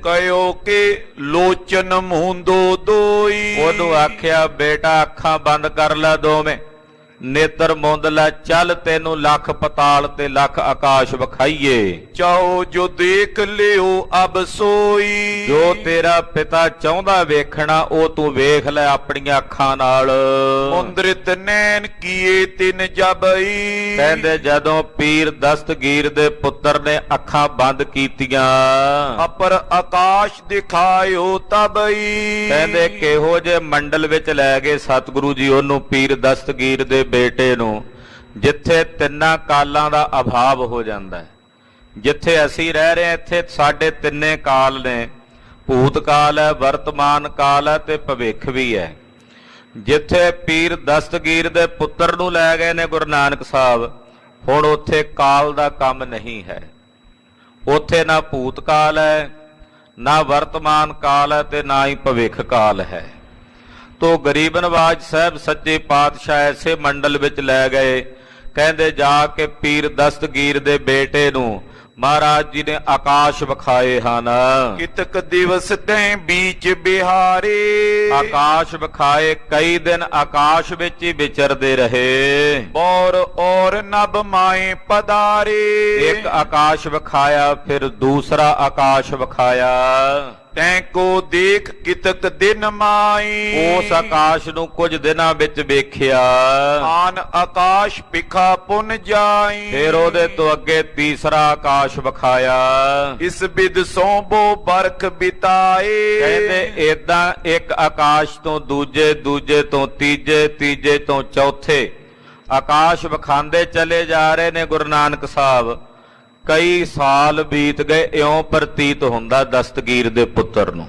ਕਹਿਓ ਕਿ ਲੋਚਨ ਮੂੰਦੋ ਦੋਈ। ਉਹਨੂੰ ਆਖਿਆ, ਬੇਟਾ ਅੱਖਾਂ ਬੰਦ ਕਰ ਲੈ ਦੋਵੇਂ, ਨੇਤਰ ਮੁੰਦ ਲੈ, ਚੱਲ ਤੈਨੂੰ ਲੱਖ ਪਤਾਲ ਤੇ ਲੱਖ ਆਕਾਸ਼ ਵਿਖਾਈਏ। ਚਾਹੋ ਜੋ ਦੇਖ ਲਿਓ ਅਬ ਸੋਈ। ਜੋ ਤੇਰਾ ਪਿਤਾ ਚਾਹੁੰਦਾ ਵੇਖਣਾ ਉਹ ਤੂੰ ਵੇਖ ਲੈ ਆਪਣੀਆਂ ਅੱਖਾਂ ਨਾਲ। ਮੁੰਦਰਿਤ ਨੈਣ ਕੀਏ ਤਿਨ ਜਬਈ। ਕਹਿੰਦੇ ਜਦੋਂ ਪੀਰ ਦਸਤਗੀਰ ਦੇ ਪੁੱਤਰ ਨੇ ਅੱਖਾਂ ਬੰਦ ਕੀਤੀਆਂ, ਅਪਰ ਆਕਾਸ਼ ਦਿਖਾਇਓ ਤਬਈ। ਕਹਿੰਦੇ ਕਿਹੋ ਜੇ ਮੰਡਲ ਵਿੱਚ ਲੈ ਗਏ ਸਤਿਗੁਰੂ ਜੀ ਉਹਨੂੰ, ਪੀਰ ਦਸਤਗੀਰ ਦੇ ਬੇਟੇ ਨੂੰ, ਜਿੱਥੇ ਤਿੰਨਾਂ ਕਾਲਾਂ ਦਾ ਅਭਾਵ ਹੋ ਜਾਂਦਾ ਹੈ। ਜਿੱਥੇ ਅਸੀਂ ਰਹਿ ਰਹੇ ਹਾਂ ਇੱਥੇ ਸਾਡੇ ਤਿੰਨੇ ਕਾਲ ਨੇ, ਭੂਤ ਕਾਲ ਹੈ, ਵਰਤਮਾਨ ਕਾਲ ਹੈ ਤੇ ਭਵਿੱਖ ਵੀ ਹੈ। ਜਿੱਥੇ ਪੀਰ ਦਸਤਗੀਰ ਦੇ ਪੁੱਤਰ ਨੂੰ ਲੈ ਗਏ ਨੇ ਗੁਰੂ ਨਾਨਕ ਸਾਹਿਬ, ਹੁਣ ਉੱਥੇ ਕਾਲ ਦਾ ਕੰਮ ਨਹੀਂ ਹੈ। ਉੱਥੇ ਨਾ ਭੂਤ ਕਾਲ ਹੈ, ਨਾ ਵਰਤਮਾਨ ਕਾਲ ਹੈ ਤੇ ਨਾ ਹੀ ਭਵਿੱਖ ਕਾਲ ਹੈ। ਤੋ ਗਰੀਬ ਨਵਾਜ ਸਾਹਿਬ ਸੱਚੇ ਪਾਤਸ਼ਾਹ ਐਸੇ ਮੰਡਲ ਵਿੱਚ ਲੈ ਗਏ। ਕਹਿੰਦੇ ਜਾ ਕੇ ਪੀਰ ਦਸਤਗੀਰ ਦੇ ਬੇਟੇ ਨੂੰ ਮਹਾਰਾਜ ਜੀ ਨੇ ਆਕਾਸ਼ ਵਿਖਾਏ ਹਨ। ਕਿਤਕ ਦਿਵਸ ਤੈਂ ਬੀਚ ਬਿਹਾਰੇ। ਆਕਾਸ਼ ਵਿਖਾਏ, ਕਈ ਦਿਨ ਆਕਾਸ਼ ਵਿੱਚ ਹੀ ਵਿਚਰਦੇ ਰਹੇ। ਬੌਰ ਔਰ ਨਭ ਮਾਏ ਪਦਾਰੇ। ਇੱਕ ਆਕਾਸ਼ ਵਿਖਾਇਆ, ਫਿਰ ਦੂਸਰਾ ਆਕਾਸ਼ ਵਿਖਾਇਆ। ਤੈਂ ਕੋ ਦੇਖ ਕਿਤਕ ਦਿਨ ਮਾਈ। ਉਸ ਆਕਾਸ਼ ਨੂੰ ਕੁਝ ਦਿਨਾਂ ਵਿੱਚ ਵੇਖਿਆ। ਆਨ ਆਕਾਸ਼ ਪਿਖਾ ਪੁਨ ਜਾਈ। ਫਿਰ ਉਹਦੇ ਤੋਂ ਅੱਗੇ ਤੀਸਰਾ ਆਕਾਸ਼ ਵਿਖਾਇਆ। ਇਸ ਬਿਦ ਸੋਬੋ ਬਰਖ ਬਿਤਾਏ। ਕਹਿੰਦੇ ਏਦਾਂ ਇੱਕ ਆਕਾਸ਼ ਤੋਂ ਦੂਜੇ, ਦੂਜੇ ਤੋਂ ਤੀਜੇ, ਤੀਜੇ ਤੋਂ ਚੌਥੇ ਆਕਾਸ਼ ਵਿਖਾਉਂਦੇ ਚਲੇ ਜਾ ਰਹੇ ਨੇ ਗੁਰੂ ਨਾਨਕ ਸਾਹਿਬ। ਕਈ ਸਾਲ ਬੀਤ ਗਏ, ਇਉਂ ਪ੍ਰਤੀਤ ਹੁੰਦਾ ਦਸਤਗੀਰ ਦੇ ਪੁੱਤਰ ਨੂੰ।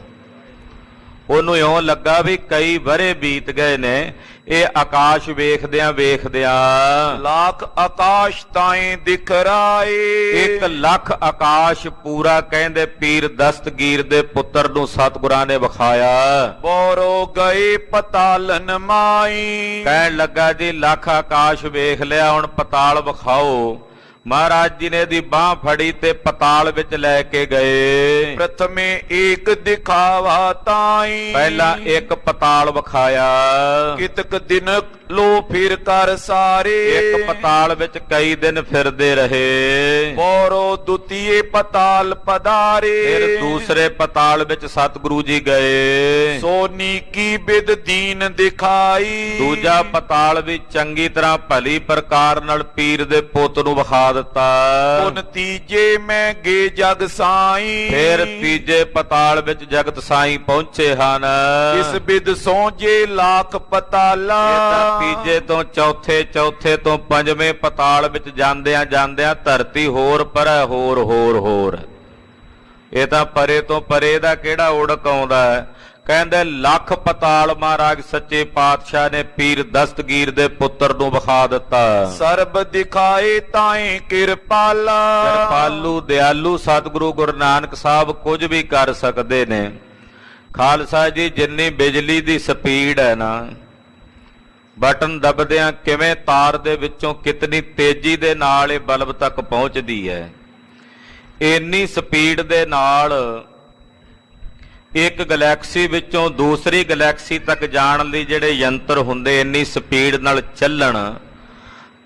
ਉਹਨੂੰ ਇਉਂ ਲੱਗਾ ਵੀ ਕਈ ਵਰੇ ਬੀਤ ਗਏ ਨੇ ਇਹ ਆਕਾਸ਼ ਵੇਖਦਿਆਂ ਵੇਖਦਿਆਂ। ਲੱਖ ਆਕਾਸ਼ ਤਾਏ ਦਿਖ ਰਾਏ। 1 ਲੱਖ ਆਕਾਸ਼ ਪੂਰਾ ਕਹਿੰਦੇ ਪੀਰ ਦਸਤਗੀਰ ਦੇ ਪੁੱਤਰ ਨੂੰ ਸਤਿਗੁਰਾਂ ਨੇ ਵਿਖਾਇਆ। ਬੋਰੋ ਗਏ ਪਤਾਲਨ ਮਾਈ। ਕਹਿਣ ਲੱਗਾ ਜੀ ਲੱਖ ਆਕਾਸ਼ ਵੇਖ ਲਿਆ, ਹੁਣ ਪਤਾਲ ਵਿਖਾਓ। ਮਹਾਰਾਜ ਜੀ ਨੇ ਦੀ ਬਾਹ ਫੜੀ ਤੇ ਪਤਾਲ ਵਿੱਚ ਲੈ ਕੇ ਗਏ। ਪ੍ਰਥਮੇ ਏਕ ਦਿਖਾਵਾ ਤਾਈ। ਪਹਿਲਾਂ ਇੱਕ ਪਤਾਲ ਵਿਖਾਇਆ। ਕਿਤਕ ਦਿਨ ਲੋ ਫਿਰ ਕਰ ਸਾਰੇ। ਇੱਕ ਪਤਾਲ ਵਿੱਚ ਕਈ ਦਿਨ ਫਿਰਦੇ ਰਹੇ। ਬੋਰੋ ਦੁਤੀਏ ਪਤਾਲ ਪਦਾਰੇ। ਫਿਰ ਦੂਸਰੇ ਪਤਾਲ ਵਿੱਚ ਸਤਿਗੁਰੂ ਜੀ ਗਏ। ਸੋਨੀ ਕੀ ਬਿਦ ਦੀਨ ਦਿਖਾਈ। ਦੂਜਾ ਪਤਾਲ ਵੀ ਚੰਗੀ ਤਰ੍ਹਾਂ ਭਲੀ ਪ੍ਰਕਾਰ ਨਾਲ ਪੀਰ ਦੇ ਪੁੱਤ ਨੂੰ ਵਿਖਾ ਦਿੱਤਾ। ਪੁਨ ਤੀਜੇ ਮੈਂ ਗੇ ਜਗ ਸਾਈ। ਫਿਰ ਤੀਜੇ ਪਤਾਲ ਵਿੱਚ ਜਗਤ ਸਾਈਂ ਪਹੁੰਚੇ ਹਨ। ਇਸ ਬਿਦ ਸੋਜੇ ਲੱਖ ਪਤਾਲਾ। ਤੀਜੇ ਤੋਂ ਚੌਥੇ, ਚੌਥੇ ਤੋਂ ਪੰਜਵੇਂ ਪਤਾਲ ਵਿੱਚ ਜਾਂਦਿਆਂ ਜਾਂਦਿਆਂ ਧਰਤੀ ਹੋਰ ਪਰੇ ਹੋਰ ਹੋਰ ਹੋਰ। ਇਹ ਤਾਂ ਪਰੇ ਤੋਂ ਪਰੇ ਦਾ ਕਿਹੜਾ ਉੜਕ ਆਉਂਦਾ ਹੈ। ਕਹਿੰਦੇ ਲੱਖ ਪਤਾਲ ਮਹਾਰਾਜ ਸੱਚੇ ਪਾਤਸ਼ਾਹ ਨੇ ਪੀਰ ਦਸਤਗੀਰ ਦੇ ਪੁੱਤਰ ਨੂੰ ਵਿਖਾ ਦਿੱਤਾ। ਸਰਬ ਦਿਖਾਏ ਤਾਏ ਕਿਰਪਾਲਾ। ਕਿਰਪਾਲੂ ਦਿਆਲੂ ਸਤਿਗੁਰੂ ਗੁਰੂ ਨਾਨਕ ਸਾਹਿਬ ਕੁਝ ਵੀ ਕਰ ਸਕਦੇ ਨੇ। ਖਾਲਸਾ ਜੀ ਜਿੰਨੀ ਬਿਜਲੀ ਦੀ ਸਪੀਡ ਹੈ ਨਾ, ਬਟਨ ਦਬਦਿਆਂ ਕਿਵੇਂ ਤਾਰ ਦੇ ਵਿੱਚੋਂ ਕਿਤਨੀ ਤੇਜ਼ੀ ਦੇ ਨਾਲ ਇਹ ਬਲਬ ਤੱਕ ਪਹੁੰਚਦੀ ਹੈ, ਇੰਨੀ ਸਪੀਡ ਦੇ ਨਾਲ ਇੱਕ ਗੈਲੈਕਸੀ ਵਿੱਚੋਂ ਦੂਸਰੀ ਗੈਲੈਕਸੀ ਤੱਕ ਜਾਣ ਲਈ ਜਿਹੜੇ ਯੰਤਰ ਹੁੰਦੇ ਇੰਨੀ ਸਪੀਡ ਨਾਲ ਚੱਲਣ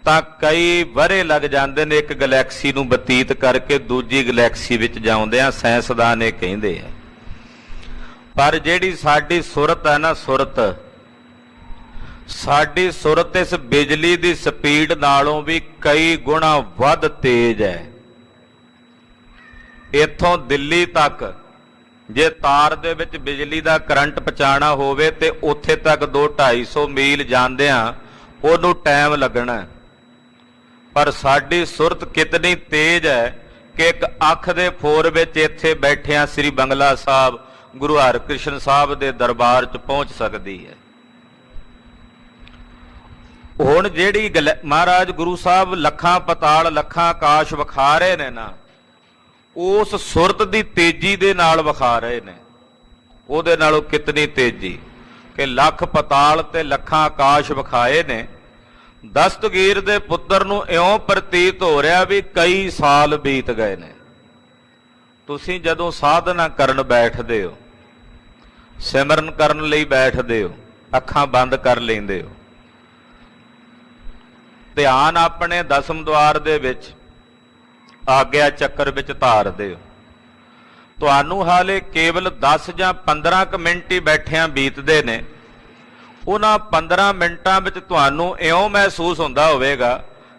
ਤਾਂ ਕਈ ਵਰੇ ਲੱਗ ਜਾਂਦੇ ਨੇ ਇੱਕ ਗੈਲੈਕਸੀ ਨੂੰ ਬਤੀਤ ਕਰਕੇ ਦੂਜੀ ਗੈਲੈਕਸੀ ਵਿੱਚ ਜਾਂਦਿਆਂ, ਸਾਇੰਸਦਾਨ ਇਹ ਕਹਿੰਦੇ ਆ। ਪਰ ਜਿਹੜੀ ਸਾਡੀ ਸੁਰਤ ਹੈ ਨਾ, ਸੁਰਤ ਸਾਡੀ ਸੁਰਤ ਇਸ ਬਿਜਲੀ ਦੀ ਸਪੀਡ ਨਾਲੋਂ ਵੀ ਕਈ ਗੁਣਾ ਵੱਧ ਤੇਜ਼ ਹੈ। ਇੱਥੋਂ ਦਿੱਲੀ ਤੱਕ ਜੇ ਤਾਰ ਦੇ ਵਿੱਚ ਬਿਜਲੀ ਦਾ ਕਰੰਟ ਪਹੁੰਚਾਉਣਾ ਹੋਵੇ ਤੇ ਉੱਥੇ ਤੱਕ 2-250 ਮੀਲ ਜਾਂਦਿਆਂ ਉਹਨੂੰ ਟਾਈਮ ਲੱਗਣਾ, ਪਰ ਸਾਡੀ ਸੁਰਤ ਕਿਤਨੀ ਤੇਜ਼ ਹੈ ਕਿ ਇੱਕ ਅੱਖ ਦੇ ਫੋਰ ਵਿੱਚ ਇੱਥੇ ਬੈਠਿਆਂ ਸ੍ਰੀ ਬੰਗਲਾ ਸਾਹਿਬ ਗੁਰੂ ਹਰਿਕ੍ਰਿਸ਼ਨ ਸਾਹਿਬ ਦੇ ਦਰਬਾਰ 'ਚ ਪਹੁੰਚ ਸਕਦੀ ਹੈ। ਹੁਣ ਜਿਹੜੀ ਮਹਾਰਾਜ ਗੁਰੂ ਸਾਹਿਬ ਲੱਖਾਂ ਪਤਾਲ ਲੱਖਾਂ ਆਕਾਸ਼ ਵਿਖਾ ਰਹੇ ਨੇ ਨਾ, ਉਸ ਸੁਰਤ ਦੀ ਤੇਜ਼ੀ ਦੇ ਨਾਲ ਵਿਖਾ ਰਹੇ ਨੇ। ਉਹਦੇ ਨਾਲੋਂ ਕਿਤਨੀ ਤੇਜ਼ੀ ਕਿ ਲੱਖ ਪਤਾਲ ਤੇ ਲੱਖਾਂ ਆਕਾਸ਼ ਵਿਖਾਏ ਨੇ। ਦਸਤਗੀਰ ਦੇ ਪੁੱਤਰ ਨੂੰ ਇਉਂ ਪ੍ਰਤੀਤ ਹੋ ਰਿਹਾ ਵੀ ਕਈ ਸਾਲ ਬੀਤ ਗਏ ਨੇ। ਤੁਸੀਂ ਜਦੋਂ ਸਾਧਨਾ ਕਰਨ ਬੈਠਦੇ ਹੋ, ਸਿਮਰਨ ਕਰਨ ਲਈ ਬੈਠਦੇ ਹੋ, ਅੱਖਾਂ ਬੰਦ ਕਰ ਲੈਂਦੇ ਹੋ, ਧਿਆਨ ਆਪਣੇ ਦਸਮ ਦੁਆਰ ਦੇ ਵਿੱਚ ਆਗਿਆ ਚੱਕਰ ਵਿੱਚ ਧਾਰਦੇ ਹੋ, ਤੁਹਾਨੂੰ ਹਾਲੇ ਕੇਵਲ 10 ਜਾਂ 15 ਕੁ ਮਿੰਟ ਹੀ ਬੈਠਿਆਂ ਬੀਤਦੇ ਨੇ। ਉਹਨਾਂ 15 ਮਿੰਟਾਂ ਵਿੱਚ ਤੁਹਾਨੂੰ ਇਉਂ ਮਹਿਸੂਸ ਹੁੰਦਾ ਹੋਵੇਗਾ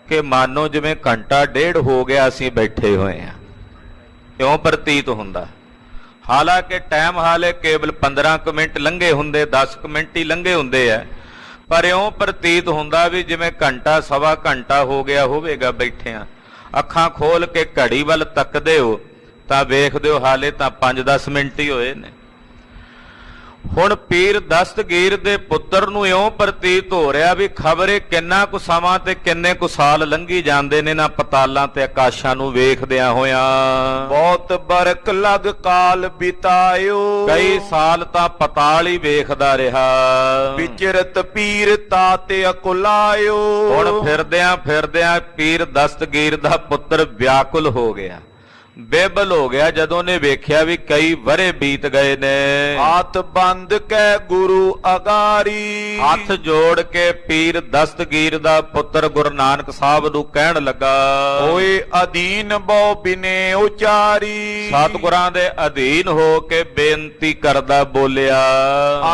ਕਿ ਮਾਨੋ ਜਿਵੇਂ ਘੰਟਾ ਡੇਢ ਹੋ ਗਿਆ ਅਸੀਂ ਬੈਠੇ ਹੋਏ ਹਾਂ, ਇਉਂ ਪ੍ਰਤੀਤ ਹੁੰਦਾ। ਹਾਲਾਂਕਿ ਟਾਈਮ ਹਾਲੇ ਕੇਵਲ 15 ਕੁ ਮਿੰਟ ਲੰਘੇ ਹੁੰਦੇ, 10 ਕੁ ਮਿੰਟ ਹੀ ਲੰਘੇ ਹੁੰਦੇ ਆ, ਪਰ ਇਉਂ ਪ੍ਰਤੀਤ ਹੁੰਦਾ ਵੀ ਜਿਵੇਂ ਘੰਟਾ ਸਵਾ ਘੰਟਾ ਹੋ ਗਿਆ ਹੋਵੇਗਾ ਬੈਠਿਆਂ। ਅੱਖਾਂ ਖੋਲ ਕੇ ਘੜੀ ਵੱਲ ਤੱਕਦੇ ਹੋ ਤਾਂ ਵੇਖਦੇ ਹੋ ਹਾਲੇ ਤਾਂ 5-10 ਮਿੰਟ ਹੀ ਹੋਏ ਨੇ। ਹੁਣ ਪੀਰ ਦਸਤਗੀਰ ਦੇ ਪੁੱਤਰ ਨੂੰ ਇਉਂ ਪ੍ਰਤੀਤ ਹੋ ਰਿਹਾ ਵੀ ਖਬਰੇ ਕਿੰਨਾ ਕੁ ਸਮਾਂ ਤੇ ਕਿੰਨੇ ਕੁ ਸਾਲ ਲੰਘੀ ਜਾਂਦੇ ਨੇ ਨਾ ਪਤਾਲਾਂ ਤੇ ਆਕਾਸ਼ਾਂ ਨੂੰ ਵੇਖਦਿਆਂ ਹੋਇਆਂ। ਬਹੁਤ ਬਰਕ ਲਗ ਕਾਲ ਬਿਤਾਇਓ, ਕਈ ਸਾਲ ਤਾਂ ਪਤਾਲ ਹੀ ਵੇਖਦਾ ਰਿਹਾ। ਵਿਚਰਤ ਪੀਰ ਤਾਤੇ ਅਕੁਲਾਇਓ, ਹੁਣ ਫਿਰਦਿਆਂ ਫਿਰਦਿਆਂ ਪੀਰ ਦਸਤਗੀਰ ਦਾ ਪੁੱਤਰ ਵਿਆਕੁਲ ਹੋ ਗਿਆ, ਬੇਬਲ ਹੋ ਗਿਆ ਜਦੋਂ ਨੇ ਵੇਖਿਆ ਵੀ ਕਈ ਵਰੇ ਬੀਤ ਗਏ ਨੇ। ਹੱਥ ਬੰਦ ਕੈ ਗੁਰੂ ਅਗਾਰੀ, ਹੱਥ ਜੋੜ ਕੇ ਪੀਰ ਦਸਤਗੀਰ ਦਾ ਪੁੱਤਰ ਗੁਰੂ ਨਾਨਕ ਸਾਹਿਬ ਨੂੰ ਕਹਿਣ ਲੱਗਾ, ਹੋਏ ਅਧੀਨ ਬਹੁ ਬਿਨੇ ਉਚਾਰੀ। ਸਤਿਗੁਰਾਂ ਦੇ ਅਧੀਨ ਹੋ ਕੇ ਬੇਨਤੀ ਕਰਦਾ ਬੋਲਿਆ,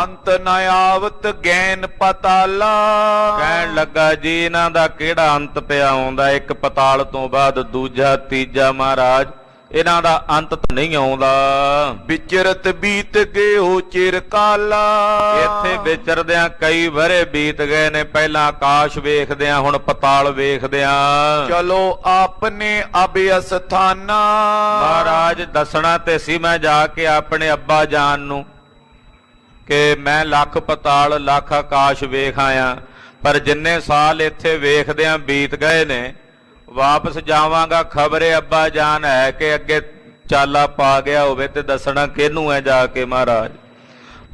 ਅੰਤ ਨ ਆਵਤ ਗੈਨ ਪਤਾਲਾ। ਕਹਿਣ ਲੱਗਾ ਜੀ ਇਹਨਾਂ ਦਾ ਕਿਹੜਾ ਅੰਤ ਪਿਆ ਆਉਂਦਾ, ਇੱਕ ਪਤਾਲ ਤੋਂ ਬਾਅਦ ਦੂਜਾ ਤੀਜਾ, ਮਹਾਰਾਜ ਇਹਨਾਂ ਦਾ ਅੰਤ ਤਾਂ ਨਹੀਂ ਆਉਂਦਾ। ਵਿਚਰਤ ਬੀਤ ਗਏ ਹੋ ਚਿਰ ਕਾਲਾ, ਇੱਥੇ ਵਿਚਰਦਿਆਂ ਕਈ ਵਰੇ ਬੀਤ ਗਏ ਨੇ, ਪਹਿਲਾਂ ਆਕਾਸ਼ ਵੇਖਦਿਆਂ ਹੁਣ ਪਤਾਲ ਵੇਖਦਿਆਂ। ਚਲੋ ਆਪਨੇ ਅਬੇ ਅਸਥਾਨਾ, ਮਹਾਰਾਜ ਦੱਸਣਾ ਤੇ ਸੀ ਮੈਂ ਜਾ ਕੇ ਆਪਣੇ ਅੱਬਾ ਜਾਨ ਨੂੰ ਕਿ ਮੈਂ ਲੱਖ ਪਤਾਲ ਲੱਖ ਆਕਾਸ਼ ਵੇਖ ਆਇਆ, ਪਰ ਜਿੰਨੇ ਸਾਲ ਇੱਥੇ ਵੇਖਦਿਆਂ ਬੀਤ ਗਏ ਨੇ ਵਾਪਸ ਜਾਵਾਂਗਾ, ਖਬਰੇ ਅੱਬਾ ਜਾਨ ਹੈ ਕਿ ਅੱਗੇ ਚਾਲਾ ਪਾ ਗਿਆ ਹੋਵੇ ਤੇ ਦੱਸਣਾ ਕਿਹਨੂੰ ਹੈ ਜਾ ਕੇ। ਮਹਾਰਾਜ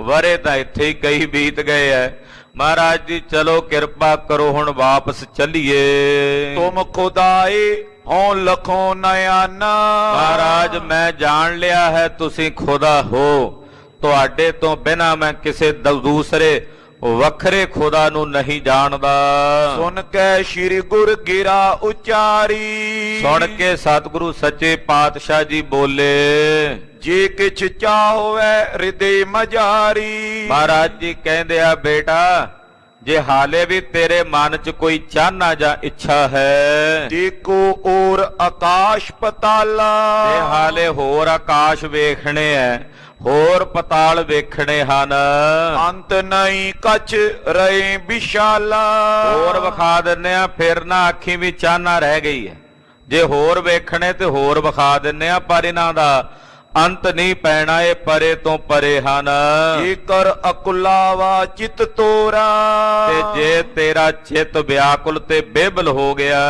ਵਰੇ ਤਾਂ ਇੱਥੇ ਹੀ ਕਈ ਬੀਤ ਗਏ ਐ। ਮਹਾਰਾਜ ਜੀ ਚਲੋ ਕਿਰਪਾ ਕਰੋ ਹੁਣ ਵਾਪਸ ਚੱਲੀਏ। ਤੁਮ ਖੁਦਾਏ ਹੋ ਲਖੋ ਨਿਆਨਾ, ਮਹਾਰਾਜ ਮੈਂ ਜਾਣ ਲਿਆ ਹੈ ਤੁਸੀਂ ਖੁਦਾ ਹੋ, ਤੁਹਾਡੇ ਤੋਂ ਬਿਨਾਂ ਮੈਂ ਕਿਸੇ ਦੂਸਰੇ ਵੱਖਰੇ ਖੁਦਾ ਨੂੰ ਨਹੀਂ ਜਾਣਦਾ। ਸੁਣ ਕੇ ਸ੍ਰੀ ਗੁਰ ਗਿਰਾ ਉਚਾਰੀ, ਸੁਣ ਕੇ ਸਤਿਗੁਰੂ ਸੱਚੇ ਪਾਤਸ਼ਾਹ ਜੀ ਬੋਲੇ, ਜੇ ਕਿਛ ਚਾਹੋਵੇ ਹਿਰਦੇ ਮਜਾਰੀ। ਮਹਾਰਾਜ ਜੀ ਕਹਿੰਦੇ ਆ ਬੇਟਾ ਜੇ ਹਾਲੇ ਵੀ ਤੇਰੇ ਮਨ 'ਚ ਕੋਈ ਚਾਹਨਾ ਜਾਂ ਇੱਛਾ ਹੈ, ਦੇਖੋ ਔਰ ਆਕਾਸ਼ ਪਤਾਲਾ। ਜੇ ਹਾਲੇ ਹੋਰ ਆਕਾਸ਼ ਵੇਖਣੇ ਐ, ਹੋਰ ਪਤਾਲ ਵੇਖਣੇ ਹਨ, ਅੰਤ ਨਹੀਂ ਕਛ ਰਹੇ ਵਿਸ਼ਾਲਾ। ਹੋਰ ਵਿਖਾ ਦਿੰਨੇ ਆ, ਫਿਰ ਨਾ ਆਖੀ ਵੀ ਚਾਹਨਾ ਰਹਿ ਗਈ ਹੈ। ਜੇ ਹੋਰ ਵੇਖਣੇ ਤੇ ਹੋਰ ਵਿਖਾ ਦਿੰਨੇ ਆ, ਪਰ ਇਹਨਾਂ ਦਾ ਅੰਤ ਨਹੀਂ ਪੈਣਾ, ਇਹ ਪਰੇ ਤੋਂ ਪਰੇ ਹਨ। ਜੇਕਰ ਅਕੁਲਾਵਾ ਚਿਤ ਤੋਰਾ, ਤੇ ਜੇ ਤੇਰਾ ਚਿੱਤ ਵਿਆਕੁਲ ਤੇ ਬੇਬਲ ਹੋ ਗਿਆ,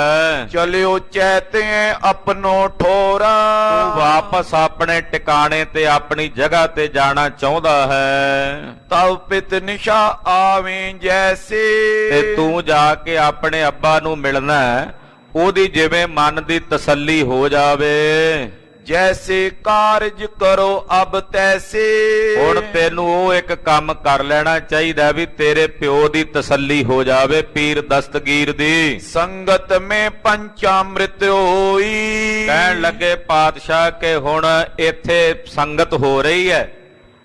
ਚਲਿਓ ਚੈਤੇ ਆਪਣੋ ਠੋਰਾ। ਤੂੰ ਵਾਪਸ ਆਪਣੇ ਟਿਕਾਣੇ ਤੇ ਆਪਣੀ ਜਗ੍ਹਾ ਤੇ ਜਾਣਾ ਚਾਹੁੰਦਾ ਹੈ, ਤਬ ਪਿਤ ਨਿਸ਼ਾ ਆਵੇਂ ਜੈਸੇ। ਤੇ ਤੂੰ ਜਾ ਕੇ ਆਪਣੇ ਅੱਬਾ ਨੂੰ ਮਿਲਣਾ, ਉਹਦੀ ਜਿਵੇਂ ਮਨ ਦੀ ਤਸੱਲੀ ਹੋ ਜਾਵੇ। ਜੈਸੇ ਕਾਰਜ ਕਰੋ ਅਬ ਤੈਸੇ, ਹੁਣ ਤੈਨੂੰ ਉਹ ਇੱਕ ਕੰਮ ਕਰ ਲੈਣਾ ਚਾਹੀਦਾ ਵੀ ਤੇਰੇ ਪਿਓ ਦੀ ਤਸੱਲੀ ਹੋ ਜਾਵੇ, ਪੀਰ ਦਸਤਗੀਰ ਦੀ। ਸੰਗਤ ਮੇ ਪੰਚਾਮ੍ਰਿਤ ਹੋਈ, ਕਹਿਣ ਲੱਗੇ ਪਾਤਸ਼ਾਹ ਕਿ ਹੁਣ ਇੱਥੇ ਸੰਗਤ ਹੋ ਰਹੀ ਹੈ,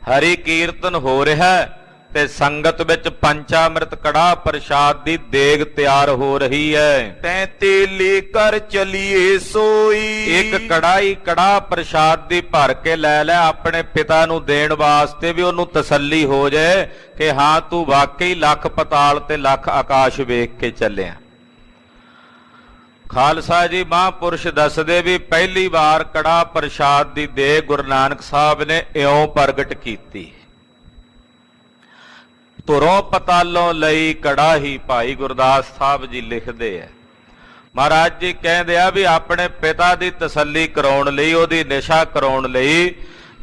ਹਰੀ ਕੀਰਤਨ ਹੋ ਰਿਹਾ, ਤੇ ਸੰਗਤ ਵਿੱਚ ਪੰਚਾਮ੍ਰਿਤ ਕੜਾਹ ਪ੍ਰਸ਼ਾਦ ਦੀ ਦੇਗ ਤਿਆਰ ਹੋ ਰਹੀ ਹੈ। ਤੈਂ ਤੇ ਲੇਕਰ ਚਲੀਏ ਸੋਈ। ਇੱਕ ਕੜਾਈ ਕੜਾਹ ਪ੍ਰਸ਼ਾਦ ਦੀ ਭਰ ਕੇ ਲੈ ਲੈ ਆਪਣੇ ਪਿਤਾ ਨੂੰ ਦੇਣ ਵਾਸਤੇ, ਵੀ ਉਹਨੂੰ ਤਸੱਲੀ ਹੋ ਜਾਏ ਕਿ ਹਾਂ ਤੂੰ ਵਾਕਈ ਲੱਖ ਪਤਾਲ ਤੇ ਲੱਖ ਆਕਾਸ਼ ਵੇਖ ਕੇ ਚੱਲਿਆ। ਖਾਲਸਾ ਜੀ ਮਹਾਂਪੁਰਸ਼ ਦੱਸਦੇ ਵੀ ਪਹਿਲੀ ਵਾਰ ਕੜਾਹ ਪ੍ਰਸ਼ਾਦ ਦੀ ਦੇਗ ਗੁਰੂ ਨਾਨਕ ਸਾਹਿਬ ਨੇ ਇਉਂ ਪ੍ਰਗਟ ਕੀਤੀ। ਧੁਰੋਂ ਪਤਾਲੋਂ ਲਈ ਕੜਾਹੀ, ਭਾਈ ਗੁਰਦਾਸ ਸਾਹਿਬ ਜੀ ਲਿਖਦੇ ਆ। ਮਹਾਰਾਜ ਜੀ ਕਹਿੰਦੇ ਆ ਵੀ ਆਪਣੇ ਪਿਤਾ ਦੀ ਤਸੱਲੀ ਕਰਾਉਣ ਲਈ, ਉਹਦੀ ਨਿਸ਼ਾ ਕਰਾਉਣ ਲਈ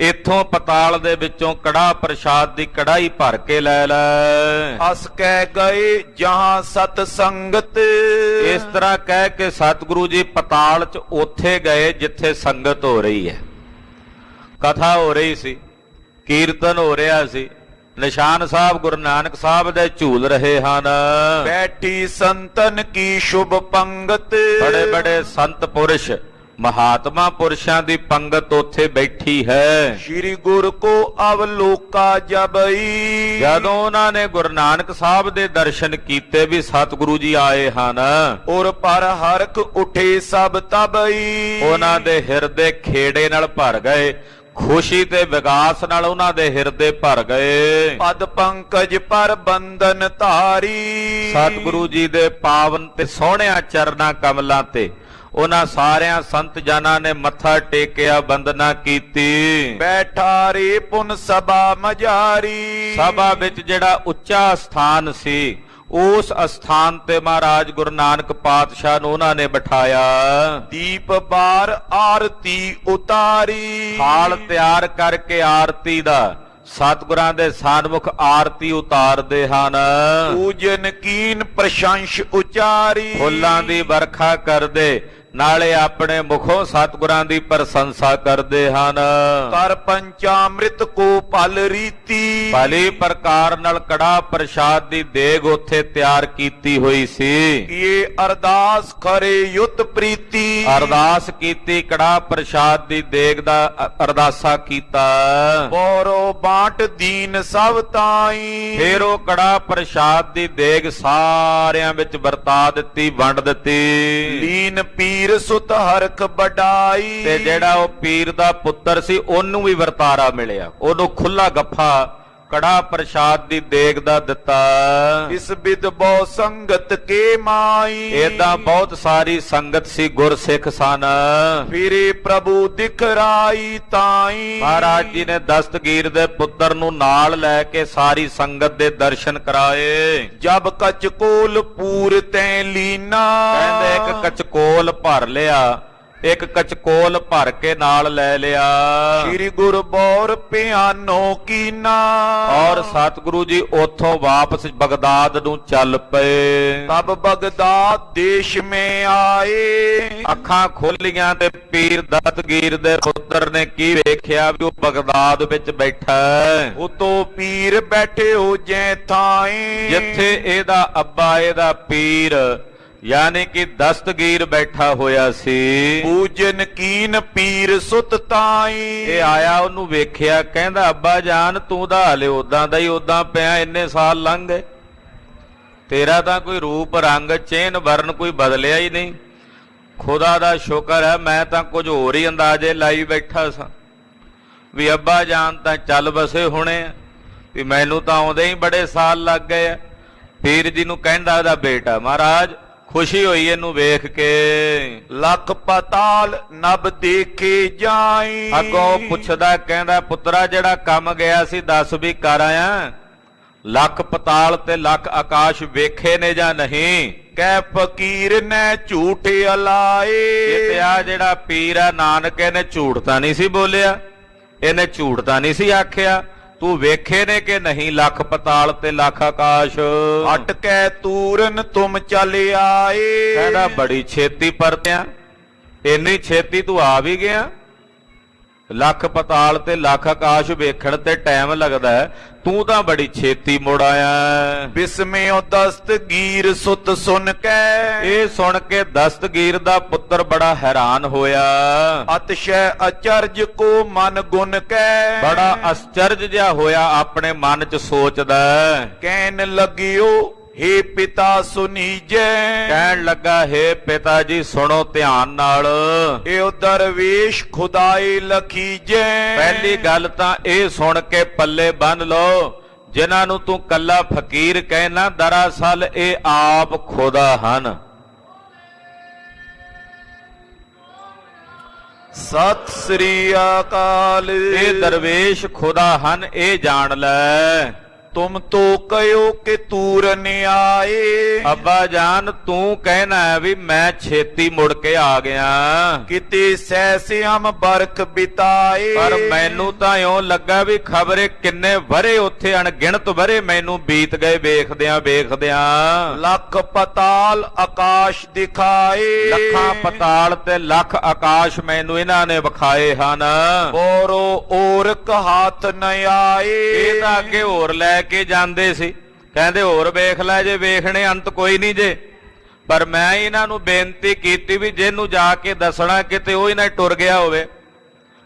ਇੱਥੋਂ ਪਤਾਲ ਦੇ ਵਿੱਚੋਂ ਕੜਾਹ ਪ੍ਰਸ਼ਾਦ ਦੀ ਕੜਾਈ ਭਰ ਕੇ ਲੈ ਲੈ। ਅਸ ਕਹਿ ਗਏ ਜਹਾਂ ਸਤ ਸੰਗਤ। ਇਸ ਤਰ੍ਹਾਂ ਕਹਿ ਕੇ ਸਤਿਗੁਰੂ ਜੀ ਪਤਾਲ 'ਚ ਉੱਥੇ ਗਏ ਜਿੱਥੇ ਸੰਗਤ ਹੋ ਰਹੀ ਹੈ, ਕਥਾ ਹੋ ਰਹੀ ਸੀ, ਕੀਰਤਨ ਹੋ ਰਿਹਾ ਸੀ, ਨਿਸ਼ਾਨ ਸਾਹਿਬ ਗੁਰੂ ਨਾਨਕ ਸਾਹਿਬ ਦੇ ਝੂਲ ਰਹੇ ਹਨ। ਬੈਠੀ ਸੰਤਨ ਕੀ ਸ਼ੁਭ ਪੰਗਤ। ਬੜੇ ਬੜੇ ਸੰਤ ਪੁਰਸ਼, ਮਹਾਤਮਾ ਪੁਰਸ਼ਾਂ ਦੀ ਪੰਗਤ ਉੱਥੇ ਬੈਠੀ ਹੈ। ਸ਼੍ਰੀ ਗੁਰ ਕੋ ਅਵਲੋਕਾ ਜਬਈ। ਜਦੋਂ ਉਹਨਾਂ ਨੇ ਗੁਰੂ ਨਾਨਕ ਸਾਹਿਬ ਦੇ ਦਰਸ਼ਨ ਕੀਤੇ ਵੀ ਸਤਿਗੁਰੂ ਜੀ ਆਏ ਹਨ, ਔਰ ਪਰ ਹਰਖ ਉਠੇ ਸਭ ਤਬਈ। ਉਹਨਾਂ ਦੇ ਹਿਰਦੇ ਖੇੜੇ ਨਾਲ ਭਰ ਗਏ, ਖੁਸ਼ੀ ਤੇ ਵਿਗਾਸ ਨਾਲ ਉਹਨਾਂ ਦੇ ਹਿਰਦੇ ਭਰ ਗਏ। ਪਦ ਪੰਕਜ ਪਰ ਬੰਦਨ ਧਾਰੀ। ਸਤਿਗੁਰੂ ਜੀ ਦੇ ਪਾਵਨ ਤੇ ਸੋਹਣਿਆਂ ਚਰਨਾਂ ਕਮਲਾਂ ਤੇ ਉਹਨਾਂ ਸਾਰਿਆਂ ਸੰਤ ਜਨਾਂ ਨੇ ਮੱਥਾ ਟੇਕਿਆ, ਬੰਦਨਾ ਕੀਤੀ। ਬੈਠਾ ਰੇ ਪੁਨ ਸਭਾ ਮਝਾਰੀ। ਸਭਾ ਵਿੱਚ ਜਿਹੜਾ ਉੱਚਾ ਸਥਾਨ ਸੀ, ਉਸ ਅਸਥਾਨ ਤੇ ਮਹਾਰਾਜ ਗੁਰੂ ਨਾਨਕ ਪਾਤਸ਼ਾਹ ਨੂੰ ਉਹਨਾਂ ਨੇ ਬਿਠਾਇਆ। ਦੀਪ ਬਾਰ ਆਰਤੀ ਉਤਾਰੀ। ਥਾਲ ਤਿਆਰ ਕਰਕੇ ਆਰਤੀ ਦਾ ਸਤਿਗੁਰਾਂ ਦੇ ਸਾਨਮੁਖ ਆਰਤੀ ਉਤਾਰਦੇ ਹਨ। ਪੂਜਨ ਕੀਨ ਪ੍ਰਸ਼ੰਸ ਉਚਾਰੀ। ਫੁੱਲਾਂ ਦੀ ਵਰਖਾ ਕਰਦੇ, ਨਾਲੇ ਆਪਣੇ ਮੁਖੋਂ ਸਤਿਗੁਰਾਂ ਦੀ ਪ੍ਰਸ਼ੰਸਾ ਕਰਦੇ ਹਨ। ਕਰ ਪੰਚਾਮ੍ਰਿਤ ਕੋ ਭਲ ਰੀਤੀ। ਭਲੀ ਪ੍ਰਕਾਰ ਨਾਲ ਕੜਾਹ ਪ੍ਰਸ਼ਾਦ ਦੀ ਦੇਗ ਉੱਥੇ ਤਿਆਰ ਕੀਤੀ ਹੋਈ ਸੀ। ਇਹ ਅਰਦਾਸ ਖਰੇ ਯੁੱਤ ਪ੍ਰੀਤੀ। ਅਰਦਾਸ ਕੀਤੀ, ਕੜਾਹ ਪ੍ਰਸ਼ਾਦ ਦੀ ਦੇਗ ਦਾ ਅਰਦਾਸਾ ਕੀਤਾ। ਬੋਰੋ ਬਾਟ ਦੀਨ ਸਭ ਤਾਈ। ਫਿਰ ਉਹ ਕੜਾਹ ਪ੍ਰਸ਼ਾਦ ਦੀ ਦੇਗ ਸਾਰਿਆਂ ਵਿੱਚ ਵਰਤਾ ਦਿੱਤੀ, ਵੰਡ ਦਿੱਤੀ। ਲੀਨ ਪੀਰ ਸੁਤ ਹਰਖ ਬਡਾਈ। ਤੇ ਜਿਹੜਾ ਉਹ ਪੀਰ ਦਾ ਪੁੱਤਰ ਸੀ, ਉਹਨੂੰ ਵੀ ਵਰਤਾਰਾ ਮਿਲਿਆ, ਉਹਨੂੰ ਖੁੱਲਾ ਗੱਫਾ ਕੜਾਹ ਪ੍ਰਸ਼ਾਦ ਦੀ ਦੇਗ ਦਾ ਦਿੱਤਾ। ਇਸ ਬਿਦ ਬਹੁ ਸੰਗਤ ਕੇ ਮਾਈ। ਏਦਾਂ ਬਹੁਤ ਸਾਰੀ ਸੰਗਤ ਸੀ, ਗੁਰਸਿੱਖ ਸਨ। ਫਿਰੇ ਪ੍ਰਭੂ ਦਿਖਰਾਈ ਤਾਈ। ਮਹਾਰਾਜ ਜੀ ਨੇ ਦਸਤਗੀਰ ਦੇ ਪੁੱਤਰ ਨੂੰ ਨਾਲ ਲੈ ਕੇ ਸਾਰੀ ਸੰਗਤ ਦੇ ਦਰਸ਼ਨ ਕਰਾਏ। ਜਬ ਕਚਕੋਲ ਪੂਰ ਤੈ ਲੀਨਾ। ਕਹਿੰਦੇ ਇੱਕ ਕਚਕੋਲ ਭਰ ਲਿਆ, ਇੱਕ ਕਚਕੋਲ ਭਰ ਕੇ ਨਾਲ ਲੈ ਲਿਆ। ਸ਼੍ਰੀ ਗੁਰ ਬੌਰ ਪਿਆਨੋ ਕੀਨਾ। ਔਰ ਸਤਿਗੁਰੂ ਜੀ ਉੱਥੋਂ ਵਾਪਸ ਬਗਦਾਦ ਨੂੰ ਚੱਲ ਪਏ। ਤਬ ਬਗਦਾਦ ਦੇਸ਼ ਮੇ ਆਏ। ਅੱਖਾਂ ਖੋਲੀਆਂ ਤੇ ਪੀਰ ਦਸਤਗੀਰ ਦੇ ਪੁੱਤਰ ਨੇ ਕੀ ਵੇਖਿਆ ਵੀ ਉਹ ਬਗਦਾਦ ਵਿੱਚ ਬੈਠਾ ਹੈ। ਉਤੋਂ ਪੀਰ ਬੈਠੇ ਹੋ ਜੈ ਥਾਈ। ਜਿੱਥੇ ਇਹਦਾ ਅੱਬਾ, ਇਹਦਾ ਪੀਰ ਯਾਨੀ ਕਿ ਦਸਤਗੀਰ ਬੈਠਾ ਹੋਇਆ ਸੀ। ਪੂਜਨ ਕੀਨ ਪੀਰ ਸੁਤ ਤਾਈ। ਇਹ ਆਇਆ, ਉਹਨੂੰ ਵੇਖਿਆ, ਕਹਿੰਦਾ ਅੱਬਾ ਜਾਨ ਤੂੰ ਤਾਂ ਹਾਲੇ ਉਦਾਂ ਦਾ ਹੀ ਉਦਾਂ ਪਿਆ, ਇੰਨੇ ਸਾਲ ਲੰਘ ਗਏ, ਤੇਰਾ ਤਾਂ ਕੋਈ ਰੂਪ ਰੰਗ ਚਿਹਨ ਵਰਨ ਕੋਈ ਬਦਲਿਆ ਹੀ ਨਹੀਂ। ਖੁਦਾ ਦਾ ਸ਼ੁਕਰ ਹੈ ਮੈਂ ਤਾਂ ਕੁਝ ਹੋਰ ਹੀ ਅੰਦਾਜ਼ੇ ਲਾਈ ਬੈਠਾ ਸਾਂ ਵੀ ਅੱਬਾ ਜਾਨ ਤਾਂ ਚੱਲ ਬਸੇ ਹੋਣੇ ਆ, ਵੀ ਮੈਨੂੰ ਤਾਂ ਆਉਂਦੇ ਹੀ ਬੜੇ ਸਾਲ ਲੱਗ ਗਏ ਆ। ਪੀਰ ਜੀ ਨੂੰ ਕਹਿੰਦਾ ਉਹਦਾ ਬੇਟਾ, ਮਹਾਰਾਜ ਖੁਸ਼ੀ ਹੋਈ ਇਹਨੂੰ ਵੇਖ ਕੇ। ਲੱਖ ਪਤਾਲ ਨਭ ਦੇਖੇ ਜਾਈ। ਅੱਗੋਂ ਪੁੱਛਦਾ, ਕਹਿੰਦਾ ਪੁੱਤਰਾ ਜਿਹੜਾ ਕੰਮ ਗਿਆ ਸੀ ਦੱਸ ਵੀ ਕਰ ਆਇਆ? ਲੱਖ ਪਤਾਲ ਤੇ ਲੱਖ ਆਕਾਸ਼ ਵੇਖੇ ਨੇ ਜਾਂ ਨਹੀਂ? ਕਹਿ ਫਕੀਰ ਨੇ ਝੂਠੇ ਅਲਾਏ। ਤੇ ਆ ਜਿਹੜਾ ਪੀਰ ਆ ਨਾਨਕ, ਇਹਨੇ ਝੂਠ ਤਾਂ ਨਹੀਂ ਸੀ ਬੋਲਿਆ, ਇਹਨੇ ਝੂਠ ਤਾਂ ਨਹੀਂ ਸੀ ਆਖਿਆ। ਤੂੰ ਵੇਖੇ ਨੇ ਕਿ ਨਹੀਂ ਲੱਖ ਪਤਾਲ ਤੇ ਲੱਖ ਆਕਾਸ਼? ਹਟ ਕੇ ਤੂਰਨ ਤੁਮ ਚੱਲ ਆਏ। ਕਹਿੰਦਾ ਬੜੀ ਛੇਤੀ ਪਰਤਿਆ, ਇੰਨੀ ਛੇਤੀ ਤੂੰ ਆ ਵੀ ਗਿਆ? ਲੱਖ ਪਤਾਲ ਤੇ ਲੱਖ ਆਕਾਸ਼ ਵੇਖਣ ਤੇ ਟਾਈਮ ਲੱਗਦਾ ਹੈ, ਤੂੰ ਤਾਂ ਬੜੀ ਛੇਤੀ ਮੁੜ ਆਇਆ। ਬਿਸਮਿਓ ਦਸਤਗੀਰ ਸੁਤ ਸੁਨ ਕੈ, ਇਹ ਸੁਣ ਕੇ ਦਸਤਗੀਰ ਦਾ ਪੁੱਤਰ ਬੜਾ ਹੈਰਾਨ ਹੋਇਆ। ਅਤਸ਼ੈ ਅਚਰਜ ਕੋ ਮਨ ਗੁਣ ਕੈ, ਬੜਾ ਅਸਚਰਜ ਜਿਹਾ ਹੋਇਆ, ਆਪਣੇ ਮਨ 'ਚ ਸੋਚਦਾ। ਕਹਿਣ ਲਗਿਓ ਹੇ ਪਿਤਾ ਸੁਨੀਜੈ, ਕਹਿਣ ਲੱਗਾ, ਹੇ ਪਿਤਾ ਜੀ ਸੁਣੋ ਧਿਆਨ ਨਾਲ। ਏਉ ਦਰਵੇਸ਼ ਖੁਦਾਈ ਲਖੀਜੈ। ਪਹਿਲੀ ਗੱਲ ਤਾਂ ਇਹ ਸੁਣ ਕੇ ਪੱਲੇ ਬੰਨ ਲਓ, ਜਿਨ੍ਹਾਂ ਨੂੰ ਤੂੰ ਕੱਲਾ ਫਕੀਰ ਕਹਿਣਾ, ਦਰਅਸਲ ਇਹ ਆਪ ਖੁਦਾ ਹਨ। ਸਤਿ ਸ੍ਰੀ ਅਕਾਲ। ਇਹ ਦਰਵੇਸ਼ ਖੁਦਾ ਹਨ, ਇਹ ਜਾਣ ਲੈ। ਤੁਮ ਤੋ ਕਹਿਓ ਕਿ ਤੂਰ ਨਿਆਏ, ਅੱਬਾ ਜਾਨ ਤੂੰ ਕਹਿਣਾ ਹੈ ਵੀ ਮੈਂ ਛੇਤੀ ਮੁੜ ਕੇ ਆ ਗਿਆ, ਕਿਤੇ ਸੈਸਿਆਮ ਬਰਖ ਬਿਤਾਏ। ਪਰ ਮੈਨੂੰ ਤਾਂ ਇਉਂ ਲੱਗਾ ਵੀ ਖਬਰੇ ਕਿੰਨੇ ਵਰੇ ਉੱਥੇ ਅਣਗਿਣਤ ਵਰੇ ਮੈਨੂੰ ਬੀਤ ਗਏ ਵੇਖਦਿਆਂ ਵੇਖਦਿਆਂ। ਲੱਖ ਪਤਾਲ ਆਕਾਸ਼ ਦਿਖਾਏ, ਲੱਖਾਂ ਪਤਾਲ ਤੇ ਲੱਖ ਆਕਾਸ਼ ਮੈਨੂੰ ਇਹਨਾਂ ਨੇ ਵਿਖਾਏ ਹਨ। ਬੋਰੋ ਓਰਕ ਹੱਥ ਨ ਆਏ। ਇਹ ਤਾਂ ਅੱਗੇ ਹੋਰ ਲੈ ਕੇ ਜਾਂਦੇ ਸੀ, ਕਹਿੰਦੇ ਹੋਰ ਵੇਖ ਲੈ ਜੇ ਵੇਖਣੇ, ਅੰਤ ਕੋਈ ਨਹੀਂ ਜੇ। ਪਰ ਮੈਂ ਇਹਨਾਂ ਨੂੰ ਬੇਨਤੀ ਕੀਤੀ ਵੀ ਜਿਹਨੂੰ ਜਾ ਕੇ ਦੱਸਣਾ ਕਿਤੇ ਉਹ ਹੀ ਨਾ ਟੁਰ ਗਿਆ ਹੋਵੇ।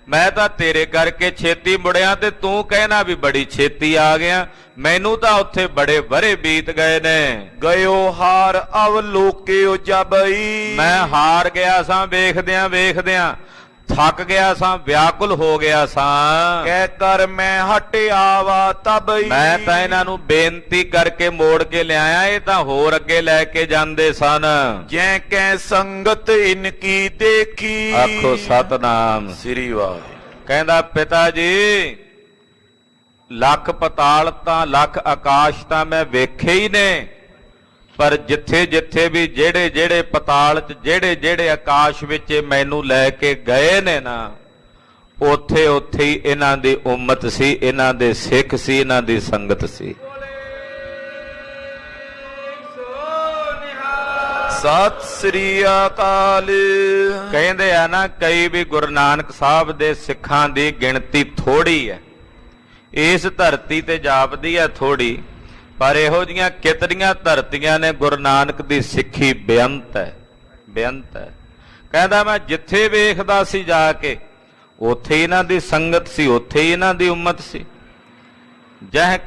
ਮੈਂ ਤਾਂ ਤੇਰੇ ਕਰਕੇ ਛੇਤੀ ਮੁੜਿਆ ਤੇ ਤੂੰ ਕਹਿਣਾ ਵੀ ਬੜੀ ਛੇਤੀ ਆ ਗਿਆ, ਮੈਨੂੰ ਤਾਂ ਉੱਥੇ ਬੜੇ ਵਰੇ ਬੀਤ ਗਏ ਨੇ। ਗਇਓ ਹਾਰ ਅਵਲੋਕਿਓ ਜਬਈ, ਮੈਂ ਹਾਰ ਗਿਆ ਸਾਂ ਵੇਖਦਿਆਂ ਵੇਖਦਿਆਂ, ਥੱਕ ਗਿਆ ਸਾਂ, ਵਿਆਕੁਲ ਹੋ ਗਿਆ ਸਾਂ। ਕਹਿ ਕਰ ਮੈਂ ਹਟਿਆ ਵਾ ਤਬਈ, ਮੈਂ ਤਾਂ ਇਹਨਾਂ ਨੂੰ ਬੇਨਤੀ ਕਰਕੇ ਮੋੜ ਕੇ ਲਿਆਇਆ, ਇਹ ਤਾਂ ਹੋਰ ਅੱਗੇ ਲੈ ਕੇ ਜਾਂਦੇ ਸਨ। ਜੈ ਕੈ ਸੰਗਤ ਇਨਕੀ ਦੇਖੀ। ਆਖੋ ਸਤਨਾਮ ਸ੍ਰੀ ਵਾਹਿਗੁਰੂ। ਕਹਿੰਦਾ ਪਿਤਾ ਜੀ ਲੱਖ ਪਤਾਲ ਤਾਂ ਲੱਖ ਆਕਾਸ਼ ਤਾਂ ਮੈਂ ਵੇਖੇ ਹੀ ਨੇ, ਪਰ ਜਿੱਥੇ ਜਿੱਥੇ ਵੀ ਜਿਹੜੇ ਜਿਹੜੇ ਪਤਾਲ 'ਚ ਜਿਹੜੇ ਜਿਹੜੇ ਆਕਾਸ਼ ਵਿੱਚ ਮੈਨੂੰ ਲੈ ਕੇ ਗਏ ਨੇ ਨਾ, ਉੱਥੇ ਉੱਥੇ ਹੀ ਇਹਨਾਂ ਦੀ ਉਮਤ ਸੀ, ਇਹਨਾਂ ਦੇ ਸਿੱਖ ਸੀ, ਇਹਨਾਂ ਦੀ ਸੰਗਤ ਸੀ। ਸਤਿ ਸ੍ਰੀ ਅਕਾਲ। ਕਹਿੰਦੇ ਆ ਨਾ ਕਈ ਵੀ ਗੁਰੂ ਨਾਨਕ ਸਾਹਿਬ ਦੇ ਸਿੱਖਾਂ ਦੀ ਗਿਣਤੀ ਥੋੜੀ ਹੈ, ਇਸ ਧਰਤੀ ਤੇ ਜਾਪਦੀ ਹੈ ਥੋੜੀ, ਪਰ ਇਹੋ ਜੀਆਂ ਕਿਤਨੀਆਂ ਧਰਤੀਆਂ ਨੇ ਗੁਰੂ ਨਾਨਕ ਦੀ ਸਿੱਖੀ ਬੇਅੰਤ ਹੈ, ਬੇਅੰਤ ਹੈ। ਕਹਿੰਦਾ ਮੈਂ ਜਿੱਥੇ ਵੇਖਦਾ ਸੀ ਜਾ ਕੇ, ਉੱਥੇ ਇਹਨਾਂ ਦੀ ਸੰਗਤ ਸੀ, ਉੱਥੇ ਹੀ ਇਹਨਾਂ ਦੀ ਉਮਤ ਸੀ। ਜਹ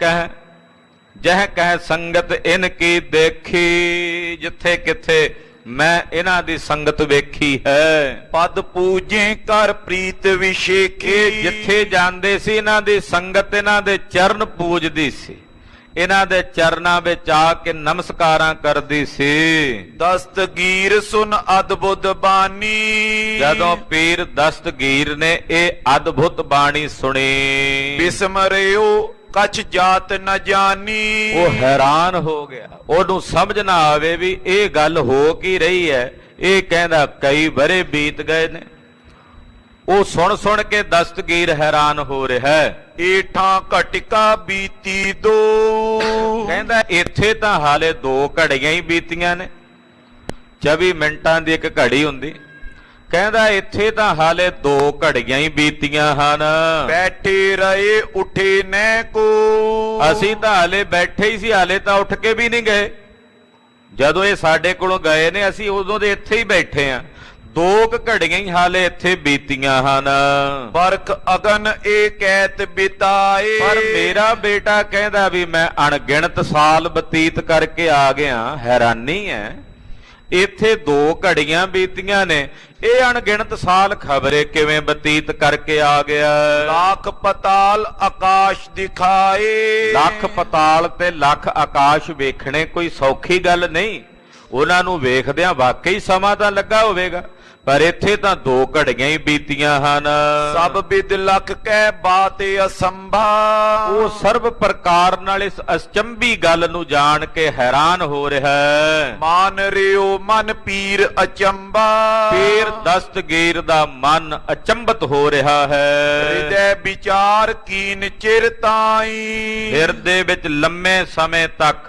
ਕਹਿ ਸੰਗਤ ਇਨ ਕੀ ਦੇਖੀ, ਜਿੱਥੇ ਕਿੱਥੇ ਮੈਂ ਇਹਨਾਂ ਦੀ ਸੰਗਤ ਵੇਖੀ ਹੈ। ਪਦ ਪੂਜੇ ਕਰ ਪ੍ਰੀਤ ਵਿਸ਼ੇਖੀ, ਜਿੱਥੇ ਜਾਂਦੇ ਸੀ ਇਹਨਾਂ ਦੀ ਸੰਗਤ ਇਹਨਾਂ ਦੇ ਚਰਨ ਪੂਜਦੀ ਸੀ, ਇਹਨਾਂ ਦੇ ਚਰਨਾਂ ਵਿੱਚ ਆ ਕੇ ਨਮਸਕਾਰਾਂ ਕਰਦੀ ਸੀ। ਦਸਤਗੀਰ ਸੁਨ ਅਦਭੁਤ ਬਾਣੀ, ਜਦੋਂ ਪੀਰ ਦਸਤਗੀਰ ਨੇ ਇਹ ਅਦਭੁਤ ਬਾਣੀ ਸੁਣੀ, ਬਿਸਮਰਿਓ ਕਛ ਜਾਤ ਨ ਜਾਣੀ। ਉਹ ਹੈਰਾਨ ਹੋ ਗਿਆ, ਉਹਨੂੰ ਸਮਝ ਨਾ ਆਵੇ ਵੀ ਇਹ ਗੱਲ ਹੋ ਕੀ ਰਹੀ ਹੈ। ਇਹ ਕਹਿੰਦਾ ਕਈ ਵਰੇ ਬੀਤ ਗਏ ਨੇ। ਉਹ ਸੁਣ ਸੁਣ ਕੇ ਦਸਤਗੀਰ ਹੈਰਾਨ ਹੋ ਰਿਹਾ ਹੈ। ਏਠਾਂ ਘਟਿਕਾ ਬੀਤੀ ਦੋ, ਕਹਿੰਦਾ ਇੱਥੇ ਤਾਂ ਹਾਲੇ 2 ਘੜੀਆਂ ਹੀ ਬੀਤੀਆਂ ਨੇ, 24 ਮਿੰਟਾਂ ਦੀ ਇੱਕ ਘੜੀ ਹੁੰਦੀ। ਕਹਿੰਦਾ ਇੱਥੇ ਤਾਂ ਹਾਲੇ 2 ਘੜੀਆਂ ਹੀ ਬੀਤੀਆਂ ਹਨ। ਬੈਠੇ ਰਹੇ ਉਠੇ ਨੈ ਕੋ, ਅਸੀਂ ਤਾਂ ਹਾਲੇ ਬੈਠੇ ਹੀ ਸੀ, ਹਾਲੇ ਤਾਂ ਉੱਠ ਕੇ ਵੀ ਨਹੀਂ ਗਏ। ਜਦੋਂ ਇਹ ਸਾਡੇ ਕੋਲੋਂ ਗਏ ਨੇ ਅਸੀਂ ਉਦੋਂ ਦੇ ਇੱਥੇ ਹੀ ਬੈਠੇ ਆ। 2 ਘੜੀਆਂ ਹੀ ਹਾਲੇ ਇੱਥੇ ਬੀਤੀਆਂ ਹਨ। ਬਰਖ ਅਗਨ ਏ ਕੈਤ ਬਿਤਾਏ, ਪਰ ਮੇਰਾ ਬੇਟਾ ਕਹਿੰਦਾ ਵੀ ਮੈਂ ਅਣਗਿਣਤ ਸਾਲ ਬਤੀਤ ਕਰਕੇ ਆ ਗਿਆ। ਹੈਰਾਨੀ ਹੈ, ਇੱਥੇ 2 ਘੜੀਆਂ ਬੀਤੀਆਂ ਨੇ, ਇਹ ਅਣਗਿਣਤ ਸਾਲ ਖਬਰੇ ਕਿਵੇਂ ਬਤੀਤ ਕਰਕੇ ਆ ਗਿਆ। ਲੱਖ ਪਤਾਲ ਆਕਾਸ਼ ਦਿਖਾਏ, ਲੱਖ ਪਤਾਲ ਤੇ ਲੱਖ ਆਕਾਸ਼ ਵੇਖਣੇ ਕੋਈ ਸੌਖੀ ਗੱਲ ਨਹੀਂ। ਉਹਨਾਂ ਨੂੰ ਵੇਖਦਿਆਂ ਵਾਕਈ ਸਮਾਂ ਤਾਂ ਲੱਗਾ ਹੋਵੇਗਾ, ਪਰ ਇੱਥੇ ਤਾਂ 2 ਘੜੀਆਂ ਹੀ ਬੀਤੀਆਂ ਹਨ। ਸਭ ਬਿਦ ਲਖ ਕਹਿ ਬਾਤ ਅਸੰਭਾ, ਉਹ ਸਰਬ ਪ੍ਰਕਾਰ ਨਾਲ ਇਸ ਅਚੰਭੀ ਗੱਲ ਨੂੰ ਜਾਣ ਕੇ ਹੈਰਾਨ ਹੋ ਰਿਹਾ ਹੈ। ਮਾਨ ਰਿਓ ਮਨ ਪੀਰ ਅਚੰਭਾ, ਪੀਰ ਦਸਤਗੀਰ ਦਾ ਮਨ ਅਚੰਭਤ ਹੋ ਰਿਹਾ ਹੈ। ਹਿਰਦੈ ਵਿਚਾਰ ਕੀਨ ਚਿਰ ਤਾਈ, ਹਿਰਦੇ ਵਿੱਚ ਲੰਮੇ ਸਮੇਂ ਤੱਕ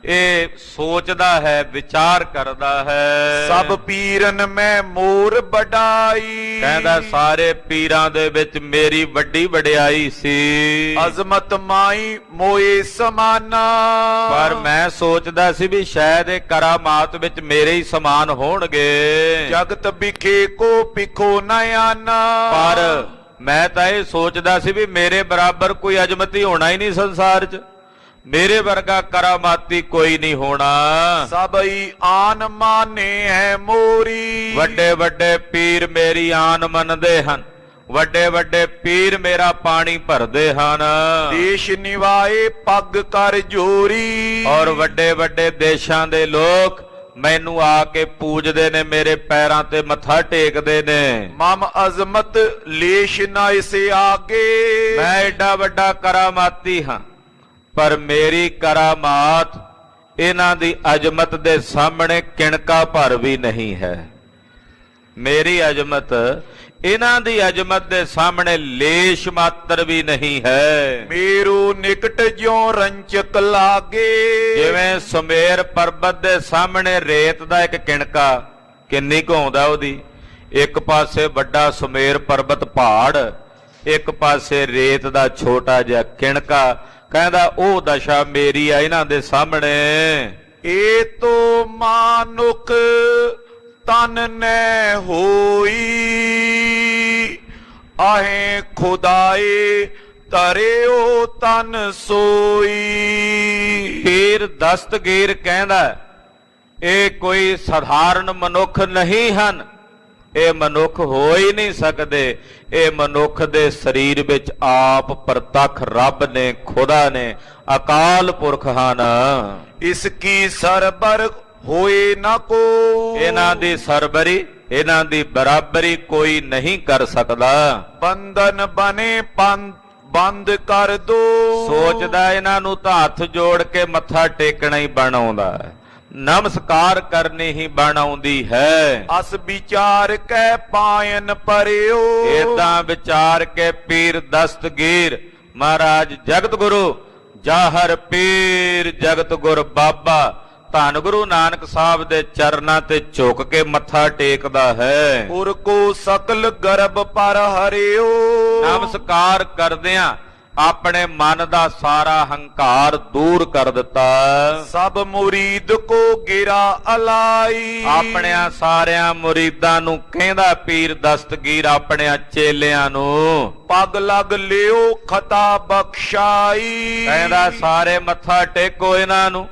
ਇਹ ਸੋਚਦਾ ਹੈ, ਵਿਚਾਰ ਕਰਦਾ ਹੈ। ਸਭ ਪੀਰਨ ਮੈਂ ਮੋਰ ਵਡਾਈ, ਕਹਿੰਦਾ ਸਾਰੇ ਪੀਰਾਂ ਦੇ ਵਿੱਚ ਮੇਰੀ ਵੱਡੀ ਵਡਿਆਈ ਸੀ, ਅਜ਼ਮਤ ਮਾਈ ਮੋਏ ਸਮਾਨਾ। ਪਰ ਮੈਂ ਸੋਚਦਾ ਸੀ ਵੀ ਸ਼ਾਇਦ ਇਹ ਕਰਾਮਾਤ ਵਿੱਚ ਮੇਰੇ ਹੀ ਸਮਾਨ ਹੋਣਗੇ, ਜਗਤ ਵਿਖੇ ਕੋ ਪਿਖੋ ਨ ਆਨਾ। ਪਰ ਮੈਂ ਤਾਂ ਇਹ ਸੋਚਦਾ ਸੀ ਵੀ ਮੇਰੇ ਬਰਾਬਰ ਕੋਈ ਅਜਮਤੀ ਹੋਣਾ ਹੀ ਨਹੀਂ ਸੰਸਾਰ 'ਚ, ਮੇਰੇ ਵਰਗਾ ਕਰਾਮਾਤੀ ਕੋਈ ਨਹੀਂ ਹੋਣਾ। ਸਭਈ ਆਨ ਮਾਨੇ ਹੈ ਮੋਰੀ, ਵੱਡੇ ਵੱਡੇ ਪੀਰ ਮੇਰੀ ਆਨ ਮੰਨਦੇ ਹਨ, ਵੱਡੇ ਵੱਡੇ ਪੀਰ ਮੇਰਾ ਪਾਣੀ ਭਰਦੇ ਹਨ, ਦੇਸ਼ ਨਿਵਾਏ ਪੱਗ ਕਰ ਜੋਰੀ। ਔਰ ਵੱਡੇ ਵੱਡੇ ਦੇਸ਼ਾਂ ਦੇ ਲੋਕ ਮੈਨੂੰ ਆ ਕੇ ਪੂਜਦੇ ਨੇ, ਮੇਰੇ ਪੈਰਾਂ ਤੇ ਮੱਥਾ ਟੇਕਦੇ ਨੇ। ਮਮ ਅਜ਼ਮਤ ਲੇਸ਼ ਨਾ ਇਸੇ ਆਗੇ, ਮੈਂ ਐਡਾ ਵੱਡਾ ਕਰਾਮਾਤੀ ਹਾਂ, ਪਰ ਮੇਰੀ ਕਰਾਮਾਤ ਇਹਨਾਂ ਦੀ ਅਜ਼ਮਤ ਦੇ ਸਾਹਮਣੇ ਕਿਣਕਾ ਭਰ ਵੀ ਨਹੀਂ ਹੈ। ਮੇਰੀ ਅਜ਼ਮਤ ਇਹਨਾਂ ਦੀ ਅਜ਼ਮਤ ਦੇ ਸਾਹਮਣੇ ਲੇਸ਼ ਮਾਤਰ ਵੀ ਨਹੀਂ ਹੈ। ਮੇਰੂ ਨਿਕਟ ਜਿਉ ਰੰਚਕ ਲਾਗੇ, ਜਿਵੇਂ ਸੁਮੇਰ ਪਰਬਤ ਦੇ ਸਾਹਮਣੇ ਰੇਤ ਦਾ ਇੱਕ ਕਿਣਕਾ ਕਿੰਨੀ ਕੁ ਆਉਂਦਾ ਉਹਦੀ, ਇੱਕ ਪਾਸੇ ਵੱਡਾ ਸੁਮੇਰ ਪਰਬਤ ਪਹਾੜ, ਇੱਕ ਪਾਸੇ ਰੇਤ ਦਾ ਛੋਟਾ ਜਿਹਾ ਕਿਣਕਾ। ਕਹਿੰਦਾ ਉਹ ਦਸ਼ਾ ਮੇਰੀ ਆ ਇਹਨਾਂ ਦੇ ਸਾਹਮਣੇ। ਏ ਤੋ ਮਾਨੁਖ ਤਨ ਨੈ ਹੋਈ, ਆਹੇ ਖੁਦਾਏ ਤਰਿਓ ਤਨ ਸੋਈ। ਪੀਰ ਦਸਤਗੀਰ ਕਹਿੰਦਾ ਇਹ ਕੋਈ ਸਧਾਰਨ ਮਨੁੱਖ ਨਹੀਂ ਹਨ, ਇਹ ਮਨੁੱਖ ਹੋ ਹੀ ਨਹੀਂ ਸਕਦੇ, ਇਹ ਮਨੁੱਖ ਦੇ ਸਰੀਰ ਵਿੱਚ ਆਪ ਪ੍ਰਤੱਖ ਰੱਬ ਨੇ, ਖੁਦਾ ਨੇ, ਅਕਾਲ ਪੁਰਖ ਹਨ। ਇਸ ਕੀ ਸਰਬਰ ਹੋਏ ਨਾ ਕੋ, ਇਹਨਾਂ ਦੀ ਸਰਬਰੀ, ਇਹਨਾਂ ਦੀ ਬਰਾਬਰੀ ਕੋਈ ਨਹੀਂ ਕਰ ਸਕਦਾ। ਬੰਧਨ ਬਨੇ ਬੰਦ ਕਰ ਦੋ, ਸੋਚਦਾ ਇਹਨਾਂ ਨੂੰ ਤਾਂ ਹੱਥ ਜੋੜ ਕੇ ਮੱਥਾ ਟੇਕਣਾ ਹੀ ਬਣ ਆਉਂਦਾ ਹੈ, ਨਮਸਕਾਰ ਕਰਨੀ ਹੀ ਬਣ ਆਉਂਦੀ ਹੈ। ਅਸ ਵਿਚਾਰ ਕੈ ਪਾਇਨ ਪਰਿਓ, ਏਦਾਂ ਵਿਚਾਰ ਕੇ ਪੀਰ ਦਸਤਗੀਰ ਮਹਾਰਾਜ ਜਗਤ ਗੁਰੂ ਜਾਹਰ ਪੀਰ ਜਗਤ ਗੁਰ ਬਾਬਾ ਧੰਨ ਗੁਰੂ ਨਾਨਕ ਸਾਹਿਬ ਦੇ ਚਰਨਾਂ ਤੇ ਝੁਕ ਕੇ ਮੱਥਾ ਟੇਕਦਾ ਹੈ। ਉਰ ਕੋ ਸਕਲ ਗਰਭ ਪਰ ਹਰਿਓ, ਨਮਸਕਾਰ ਕਰਦਿਆਂ ਆਪਣੇ ਮਨ ਦਾ ਸਾਰਾ ਹੰਕਾਰ ਦੂਰ ਕਰ ਦਿੱਤਾ। ਸਭ ਮੁਰੀਦ ਕੋ ਗਿਰਾ ਅਲਾਈ, ਆਪਣਿਆਂ ਸਾਰਿਆਂ ਮੁਰੀਦਾਂ ਨੂੰ ਕਹਿੰਦਾ ਪੀਰ ਦਸਤਗੀਰ ਆਪਣਿਆਂ ਚੇਲਿਆਂ ਨੂੰ, ਪਗ ਲਗ ਲਿਓ ਖਤਾ ਬਖਸ਼ਾਈ। ਕਹਿੰਦਾ ਸਾਰੇ ਮੱਥਾ ਟੇਕੋ ਇਹਨਾਂ ਨੂੰ,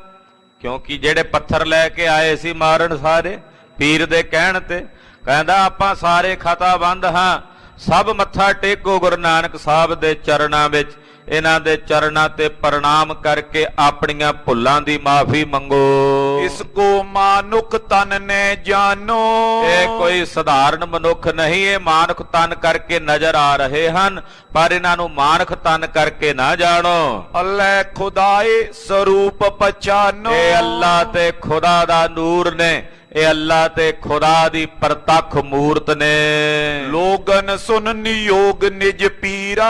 ਕਿਉਂਕਿ ਜਿਹੜੇ ਪੱਥਰ ਲੈ ਕੇ ਆਏ ਸੀ ਮਾਰਨ ਸਾਰੇ ਪੀਰ ਦੇ ਕਹਿਣ ਤੇ, ਕਹਿੰਦਾ ਆਪਾਂ ਸਾਰੇ ਖਤਾਬੰਦ ਹਾਂ, ਸਭ ਮੱਥਾ ਟੇਕੋ ਗੁਰੂ ਨਾਨਕ ਸਾਹਿਬ ਦੇ ਚਰਨਾਂ ਵਿੱਚ, ਇਹਨਾਂ ਦੇ ਚਰਨਾਂ ਤੇ ਪ੍ਰਣਾਮ ਕਰਕੇ ਆਪਣੀਆਂ ਭੁੱਲਾਂ ਦੀ ਮਾਫੀ ਮੰਗੋ। ਇਸ ਕੋ ਮਾਨੁਖ ਤਨ ਨੇ ਜਾਨੋ, ਇਹ ਕੋਈ ਸਧਾਰਨ ਮਨੁੱਖ ਨਹੀਂ, ਇਹ ਮਾਨੁਖ ਤਨ ਕਰਕੇ ਨਜ਼ਰ ਆ ਰਹੇ ਹਨ, ਪਰ ਇਹਨਾਂ ਨੂੰ ਮਾਨੁਖ ਤਨ ਕਰਕੇ ਨਾ ਜਾਣੋ। ਅੱਲਾ ਖੁਦਾਏ ਸਰੂਪ ਪਛਾਨੋ, ਇਹ ਅੱਲਾ ਤੇ ਖੁਦਾ ਦਾ ਨੂਰ ਨੇ, ਇਹ ਅੱਲਾ ਤੇ ਖੁਦਾ ਦੀ ਪ੍ਰਤੱਖ ਮੂਰਤ ਨੇ। ਲੋਗਨ ਸੁਨ ਨਿਯੋਗ ਨਿਜ ਪੀਰਾ,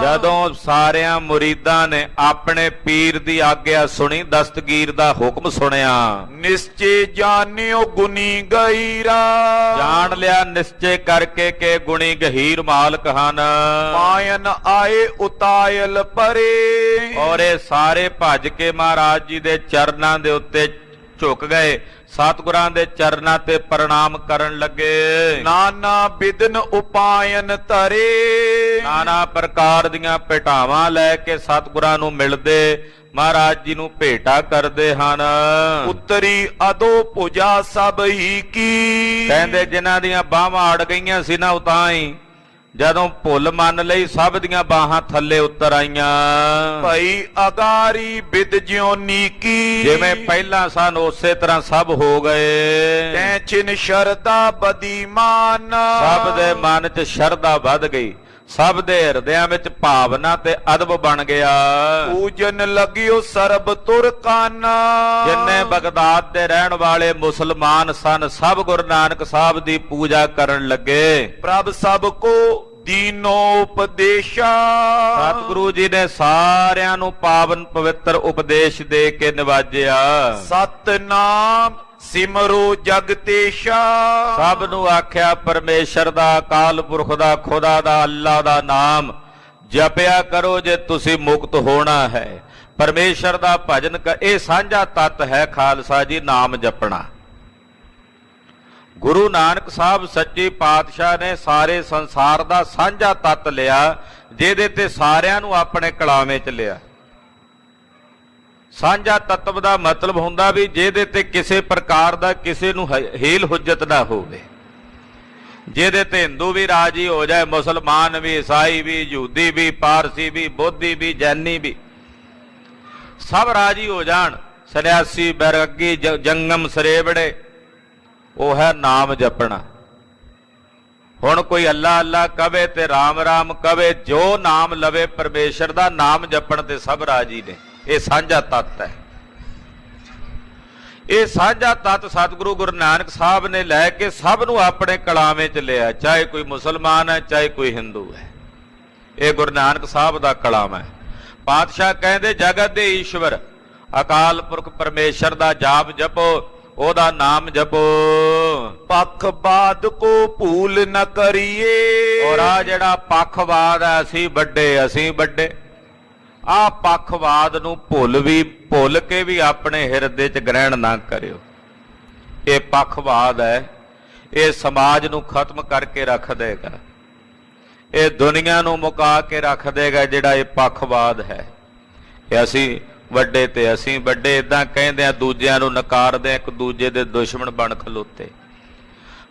ਜਦੋਂ ਸਾਰਿਆਂ ਮੁਰੀਦਾਂ ਨੇ ਆਪਣੇ ਪੀਰ ਦੀ ਆਗਿਆ ਸੁਣੀ, ਦਸਤਗੀਰ ਦਾ ਹੁਕਮ ਸੁਣਿਆ, ਨਿਸ਼ਚੇ ਜਾਣਿਓ ਗੁਨੀ ਗਈਰਾ, ਜਾਣ ਲਿਆ ਨਿਸ਼ਚੇ ਕਰਕੇ ਕਿ ਗੁਣੀ ਗਹੀਰ ਮਾਲਕ ਹਨ। ਪਾਇਨ ਆਏ ਉਤਾਇਲ ਪਰੇ, ਔਰ ਇਹ ਸਾਰੇ ਭੱਜ ਕੇ ਮਹਾਰਾਜ ਜੀ ਦੇ ਚਰਨਾਂ ਦੇ ਉੱਤੇ ਝੁਕ ਗਏ, ਸਤਿਗੁਰਾਂ ਦੇ ਚਰਨਾਂ ਤੇ ਪ੍ਰਣਾਮ ਕਰਨ ਲੱਗੇ। ਨਾਨਾ ਬਿਦਨ ਉਪਾਇਨ ਧਰੇ, ਨਾਨਾ ਪ੍ਰਕਾਰ ਦੀਆਂ ਭੇਟਾਵਾਂ ਲੈ ਕੇ ਸਤਿਗੁਰਾਂ ਨੂੰ ਮਿਲਦੇ, ਮਹਾਰਾਜ ਜੀ ਨੂੰ ਭੇਟਾ ਕਰਦੇ ਹਨ। ਉਤਰੀ ਅਦੋ ਪੂਜਾ ਸਭ ਹੀ ਕੀ, ਕਹਿੰਦੇ ਜਿਨ੍ਹਾਂ ਦੀਆਂ ਬਾਹਾਂ ਅੜ ਗਈਆਂ ਸੀ ਨਾ, ਉਤਾਂ ਹੀ ਜਦੋਂ ਭੁੱਲ ਮੰਨ ਲਈ ਸਭ ਦੀਆਂ ਬਾਹਾਂ ਥੱਲੇ ਉਤਰ ਆਈਆਂ। ਭਈ ਅਗਾਰੀ ਬਿਦ ਜਿਉ ਨੀਕੀ, ਜਿਵੇਂ ਪਹਿਲਾਂ ਸਨ ਉਸੇ ਤਰ੍ਹਾਂ ਸਭ ਹੋ ਗਏ। ਤੈ ਛਿਨ ਸ਼ਰਦਾ ਬਦੀਮਾਨ, ਸਭ ਦੇ ਮਨ 'ਚ ਸ਼ਰਧਾ ਵੱਧ ਗਈ, ਸਭ ਦੇ ਹਿਰਦਿਆਂ ਵਿੱਚ ਭਾਵਨਾ ਤੇ ਅਦਬ ਬਣ ਗਿਆ। ਪੂਜਨ ਲਗਿਓ ਸਰਬ ਤੁਰਕਾਨਾ, ਜਿੰਨੇ ਬਗਦਾਦ ਦੇ ਰਹਿਣ ਵਾਲੇ ਮੁਸਲਮਾਨ ਸਨ, ਸਭ ਗੁਰੂ ਨਾਨਕ ਸਾਹਿਬ ਦੀ ਪੂਜਾ ਕਰਨ ਲੱਗੇ। ਪ੍ਰਭ ਸਭ ਕੋ ਦੀਨੋ ਉਪਦੇਸ਼ਾ। ਸਤਿਗੁਰੂ ਜੀ ਨੇ ਸਾਰਿਆਂ ਨੂੰ ਪਾਵਨ ਪਵਿੱਤਰ ਉਪਦੇਸ਼ ਦੇ ਕੇ ਨਿਵਾਜਿਆ। ਸਤਨਾਮ ਸਿਮਰੋ ਜਗਤੇਸ਼ਾ। ਸਭ ਨੂੰ ਆਖਿਆ ਪਰਮੇਸ਼ਰ ਦਾ, ਅਕਾਲ ਪੁਰਖ ਦਾ, ਖੁਦਾ ਦਾ, ਅੱਲਾ ਦਾ ਨਾਮ ਜਪਿਆ ਕਰੋ ਜੇ ਤੁਸੀਂ ਮੁਕਤ ਹੋਣਾ ਹੈ। ਪਰਮੇਸ਼ਰ ਦਾ ਭਜਨ ਇਹ ਸਾਂਝਾ ਤੱਤ ਹੈ ਖਾਲਸਾ ਜੀ, ਨਾਮ ਜਪਣਾ। ਗੁਰੂ ਨਾਨਕ ਸਾਹਿਬ ਸੱਚੇ ਪਾਤਸ਼ਾਹ ਨੇ ਸਾਰੇ ਸੰਸਾਰ ਦਾ ਸਾਂਝਾ ਤੱਤ ਲਿਆ, ਜਿਹਦੇ ਤੇ ਸਾਰਿਆਂ ਨੂੰ ਆਪਣੇ ਕਲਾਵੇਂ ਚ ਲਿਆ। ਸਾਂਝਾ ਤੱਤਵ ਦਾ ਮਤਲਬ ਹੁੰਦਾ ਵੀ ਜਿਹਦੇ ਤੇ ਕਿਸੇ ਪ੍ਰਕਾਰ ਦਾ ਕਿਸੇ ਨੂੰ ਹੀਲ ਹੁਜਤ ਨਾ ਹੋਵੇ, ਜਿਹਦੇ ਤੇ ਹਿੰਦੂ ਵੀ ਰਾਜੀ ਹੋ ਜਾਏ, ਮੁਸਲਮਾਨ ਵੀ, ਈਸਾਈ ਵੀ, ਯਹੂਦੀ ਵੀ, ਪਾਰਸੀ ਵੀ, ਬੋਧੀ ਵੀ, ਜੈਨੀ ਵੀ, ਸਭ ਰਾਜੀ ਹੋ ਜਾਣ। ਸੰਨਿਆਸੀ, ਬੈਰਾਗੀ, ਜੰਗਮ, ਸਰੇਵੜੇ, ਉਹ ਹੈ ਨਾਮ ਜਪਣਾ। ਹੁਣ ਕੋਈ ਅੱਲਾ ਅੱਲਾ ਕਵੇ ਤੇ ਰਾਮ ਰਾਮ ਕਵੇ, ਜੋ ਨਾਮ ਲਵੇ ਪਰਮੇਸ਼ਰ ਦਾ, ਨਾਮ ਜਪਣ ਤੇ ਸਭ ਰਾਜੀ ਨੇ। ਇਹ ਸਾਂਝਾ ਤੱਤ ਹੈ। ਇਹ ਸਾਂਝਾ ਤੱਤ ਸਤਿਗੁਰੂ ਗੁਰੂ ਨਾਨਕ ਸਾਹਿਬ ਨੇ ਲੈ ਕੇ ਸਭ ਨੂੰ ਆਪਣੇ ਕਲਾਵੇਂ ਚ ਲਿਆ, ਚਾਹੇ ਕੋਈ ਮੁਸਲਮਾਨ ਹੈ, ਚਾਹੇ ਕੋਈ ਹਿੰਦੂ ਹੈ। ਇਹ ਗੁਰੂ ਨਾਨਕ ਸਾਹਿਬ ਦਾ ਕਲਾਮ ਹੈ। ਪਾਤਸ਼ਾਹ ਕਹਿੰਦੇ ਜਗਤ ਦੇ ਈਸ਼ਵਰ ਅਕਾਲ ਪੁਰਖ ਪਰਮੇਸ਼ਰ ਦਾ ਜਾਪ ਜਪੋ, ਉਹਦਾ ਨਾਮ ਜਪੋ। ਪੱਖਵਾਦ ਕੋ ਭੂਲ ਨ ਕਰੀਏ। ਔਰ ਆ ਜਿਹੜਾ ਪੱਖਵਾਦ ਹੈ, ਅਸੀਂ ਵੱਡੇ, ਅਸੀਂ ਵੱਡੇ, ਆਹ ਪੱਖਵਾਦ ਨੂੰ ਭੁੱਲ ਕੇ ਵੀ ਆਪਣੇ ਹਿਰਦੇ 'ਚ ਗ੍ਰਹਿਣ ਨਾ ਕਰਿਓ। ਇਹ ਪੱਖਵਾਦ ਹੈ, ਇਹ ਸਮਾਜ ਨੂੰ ਖਤਮ ਕਰਕੇ ਰੱਖ ਦੇਗਾ, ਇਹ ਦੁਨੀਆ ਨੂੰ ਮੁਕਾ ਕੇ ਰੱਖ ਦੇਗਾ। ਜਿਹੜਾ ਇਹ ਪੱਖਵਾਦ ਹੈ, ਇਹ ਅਸੀਂ ਵੱਡੇ ਤੇ ਅਸੀਂ ਵੱਡੇ ਇਦਾਂ ਕਹਿੰਦੇ ਆ, ਦੂਜਿਆਂ ਨੂੰ ਨਕਾਰਦੇ ਆ, ਇੱਕ ਦੂਜੇ ਦੇ ਦੁਸ਼ਮਣ ਬਣ ਖਲੋਤੇ।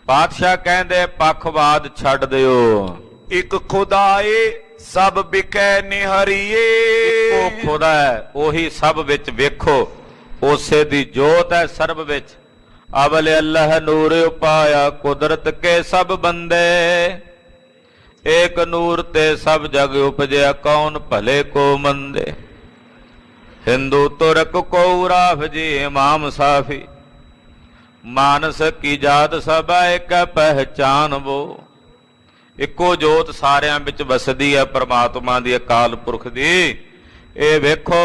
ਪਾਤਸ਼ਾਹ ਕਹਿੰਦੇ ਪੱਖਵਾਦ ਛੱਡ ਦਿਓ। ਇੱਕ ਖੁਦਾਏ ਸਭ ਵਿਖੇ ਨਿਹਰੀਏ। ਇੱਕੋ ਖੁਦਾ ਹੈ, ਉਹੀ ਸਭ ਵਿੱਚ ਵੇਖੋ, ਉਸੇ ਦੀ ਜੋਤ ਹੈ ਸਰਬ ਵਿੱਚ। ਅਵਲ ਅੱਲਾਹ ਨੂਰ ਉਪਾਇਆ, ਕੁਦਰਤ ਕੇ ਸਭ ਬੰਦੇ। ਏਕ ਨੂਰ ਤੇ ਸਭ ਜਗ ਉਪਜਿਆ, ਕੌਣ ਭਲੇ ਕੋ ਮੰਦੇ। हिंदू तुर्क को राफ जी इमाम साफी, मानस की जात सब एक पहचान वो। इक्को जोत सारिਆਂ ਵਿੱਚ ਵਸਦੀ ਹੈ ਪਰਮਾਤਮਾ ਦੀ, ਅਕਾਲ ਪੁਰਖ ਦੀ। ਇਹ ਵੇਖੋ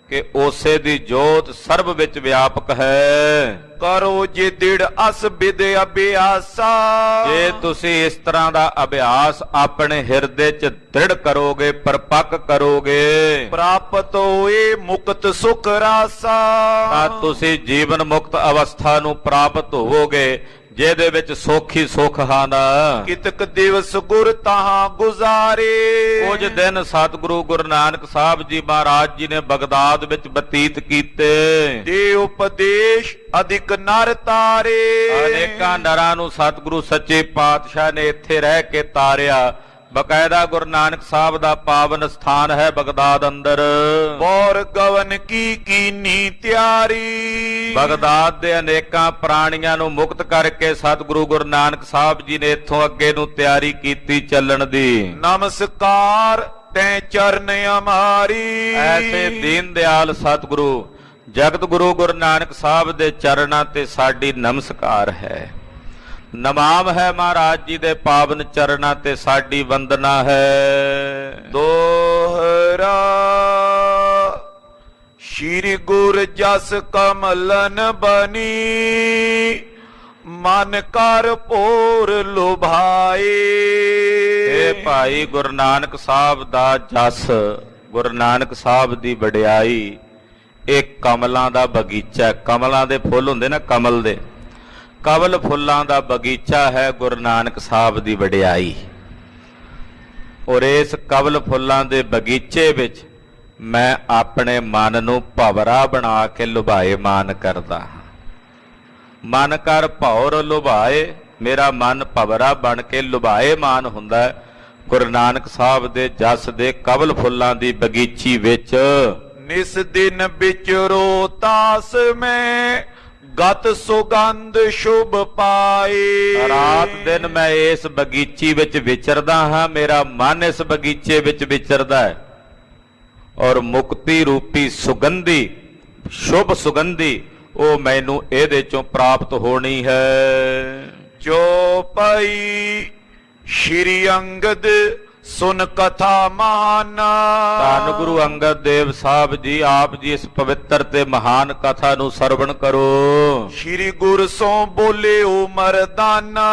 ਕਿ ਉਸੇ ਦੀ ਜੋਤ ਸਰਬ ਵਿੱਚ ਵਿਆਪਕ ਹੈ। ਕਰੋ ਜੇ ਦਿੜ ਅਸ ਬਿਦ ਅਭਿਆਸਾ। ਜੇ ਤੁਸੀਂ ਇਸ ਤਰ੍ਹਾਂ ਦਾ ਅਭਿਆਸ ਆਪਣੇ ਹਿਰਦੇ 'ਚ ਦ੍ਰਿੜ ਕਰੋਗੇ, ਪਰਪੱਕ ਕਰੋਗੇ, ਪ੍ਰਾਪਤ ਹੋਏ ਮੁਕਤ ਸੁਖ ਰਾਸਾ। ਤਾਂ ਤੁਸੀਂ ਜੀਵਨ ਮੁਕਤ ਅਵਸਥਾ ਨੂੰ ਪ੍ਰਾਪਤ ਹੋਵੋਗੇ, ਜਿਹਦੇ ਵਿੱਚ ਸੁੱਖ ਹੀ ਸੁੱਖ ਹਨ। ਕਿਤਕ ਦਿਵਸ ਗੁਰ ਤਾਹਾਂ ਗੁਜ਼ਾਰੇ। ਕੁਝ ਦਿਨ ਸਤਿਗੁਰੂ ਗੁਰੂ ਨਾਨਕ ਸਾਹਿਬ ਜੀ ਮਹਾਰਾਜ ਜੀ ਨੇ ਬਗਦਾਦ ਵਿੱਚ ਬਤੀਤ ਕੀਤੇ। ਦੇ ਉਪਦੇਸ਼ ਅਧਿਕ ਨਰ ਤਾਰੇ। ਅਨੇਕਾਂ ਨਰਾਂ ਨੂੰ ਸਤਿਗੁਰੂ ਸੱਚੇ ਪਾਤਸ਼ਾਹ ਨੇ ਇੱਥੇ ਰਹਿ ਕੇ ਤਾਰਿਆ। ਬਕਾਇਦਾ ਗੁਰੂ ਨਾਨਕ ਸਾਹਿਬ ਦਾ ਪਾਵਨ ਸਥਾਨ ਹੈ ਬਗਦਾਦ ਅੰਦਰ। ਬੌਰ ਗਵਨ ਕੀ ਕੀਨੀ ਤਿਆਰੀ। ਬਗਦਾਦ ਦੇ ਅਨੇਕਾਂ ਪ੍ਰਾਣੀਆਂ ਨੂੰ ਮੁਕਤ ਕਰਕੇ ਸਤਿਗੁਰੂ ਗੁਰੂ ਨਾਨਕ ਸਾਹਿਬ ਜੀ ਨੇ ਇੱਥੋਂ ਅੱਗੇ ਨੂੰ ਤਿਆਰੀ ਕੀਤੀ ਚੱਲਣ ਦੀ। ਨਮਸਕਾਰ ਤੈ ਚਰਨ ਅਮਾਰੀ। ਐਸੇ ਦੀਨ ਦਿਆਲ ਸਤਿਗੁਰੂ ਜਗਤ ਗੁਰੂ ਗੁਰੂ ਨਾਨਕ ਸਾਹਿਬ ਦੇ ਚਰਨਾਂ ਤੇ ਸਾਡੀ ਨਮਸਕਾਰ ਹੈ, ਨਮਾਮ ਹੈ। ਮਹਾਰਾਜ ਜੀ ਦੇ ਪਾਵਨ ਚਰਨਾਂ ਤੇ ਸਾਡੀ ਵੰਦਨਾ ਹੈ। ਦੋਹਰਾ ਸ਼੍ਰੀ ਗੁਰ ਜਸ ਕਮਲਨ ਬਨੀ, ਮਨ ਕਰ ਭੋਰ ਲੁਭਾਏ। ਇਹ ਭਾਈ ਗੁਰੂ ਨਾਨਕ ਸਾਹਿਬ ਦਾ ਜਸ, ਗੁਰੂ ਨਾਨਕ ਸਾਹਿਬ ਦੀ ਵਡਿਆਈ, ਇਹ ਕਮਲਾਂ ਦਾ ਬਗੀਚਾ। ਕਮਲਾਂ ਦੇ ਫੁੱਲ ਹੁੰਦੇ ਨਾ, ਕਮਲ ਦੇ, ਕਮਲ ਫੁੱਲਾਂ ਦਾ ਬਗੀਚਾ ਹੈ ਗੁਰੂ ਨਾਨਕ ਸਾਹਿਬ ਦੀ ਵਡਿਆਈ। ਔਰ ਇਸ ਕਮਲ ਫੁੱਲਾਂ ਦੇ ਬਗੀਚੇ ਵਿੱਚ ਮੈਂ ਆਪਣੇ ਮਨ ਨੂੰ ਭਵਰਾ ਬਣਾ ਕੇ ਲੁਭਾਏਮਾਨ ਕਰਦਾ ਹਾਂ। ਮਨ ਕਰ ਭੌਰ ਲੁਭਾਏ, ਮੇਰਾ ਮਨ ਭਵਰਾ ਬਣ ਕੇ ਲੁਭਾਏਮਾਨ ਹੁੰਦਾ ਹੈ ਗੁਰੂ ਨਾਨਕ ਸਾਹਿਬ ਦੇ ਜਸ ਦੇ ਕਮਲ ਫੁੱਲਾਂ ਦੀ ਬਗੀਚੀ ਵਿੱਚ। ਨਿਸ ਦਿਨ ਵਿਚਰੋ ਤਾਸ ਮੈਂ, ਗਤ ਸੁਗੰਧ ਸ਼ੁਭ ਪਾਏ। ਰਾਤ ਦਿਨ ਮੈਂ ਇਸ ਬਗੀਚੀ ਵਿੱਚ ਵਿਚਰਦਾ ਹਾਂ, ਮੇਰਾ ਮਨ ਇਸ ਬਗੀਚੇ ਵਿੱਚ ਵਿਚਰਦਾ ਹੈ। ਔਰ ਮੁਕਤੀ ਰੂਪੀ ਸੁਗੰਧੀ, ਸ਼ੁਭ ਸੁਗੰਧੀ, ਉਹ ਮੈਨੂੰ ਇਹਦੇ ਚੋਂ ਪ੍ਰਾਪਤ ਹੋਣੀ ਹੈ। ਜੋ ਪਈ ਸ਼੍ਰੀ ਅੰਗਦ ਸੁਨ ਕਥਾ ਮਹਾਨਾ। ਧੰਨ ਗੁਰੂ ਅੰਗਦ ਦੇਵ ਸਾਹਿਬ ਜੀ, ਆਪ ਜੀ ਇਸ ਪਵਿੱਤਰ ਤੇ ਮਹਾਨ ਕਥਾ ਨੂੰ ਸਰਵਣ ਕਰੋ। ਸ਼੍ਰੀ ਗੁਰ ਸੋ ਬੋਲਿਓ ਮਰਦਾਨਾ।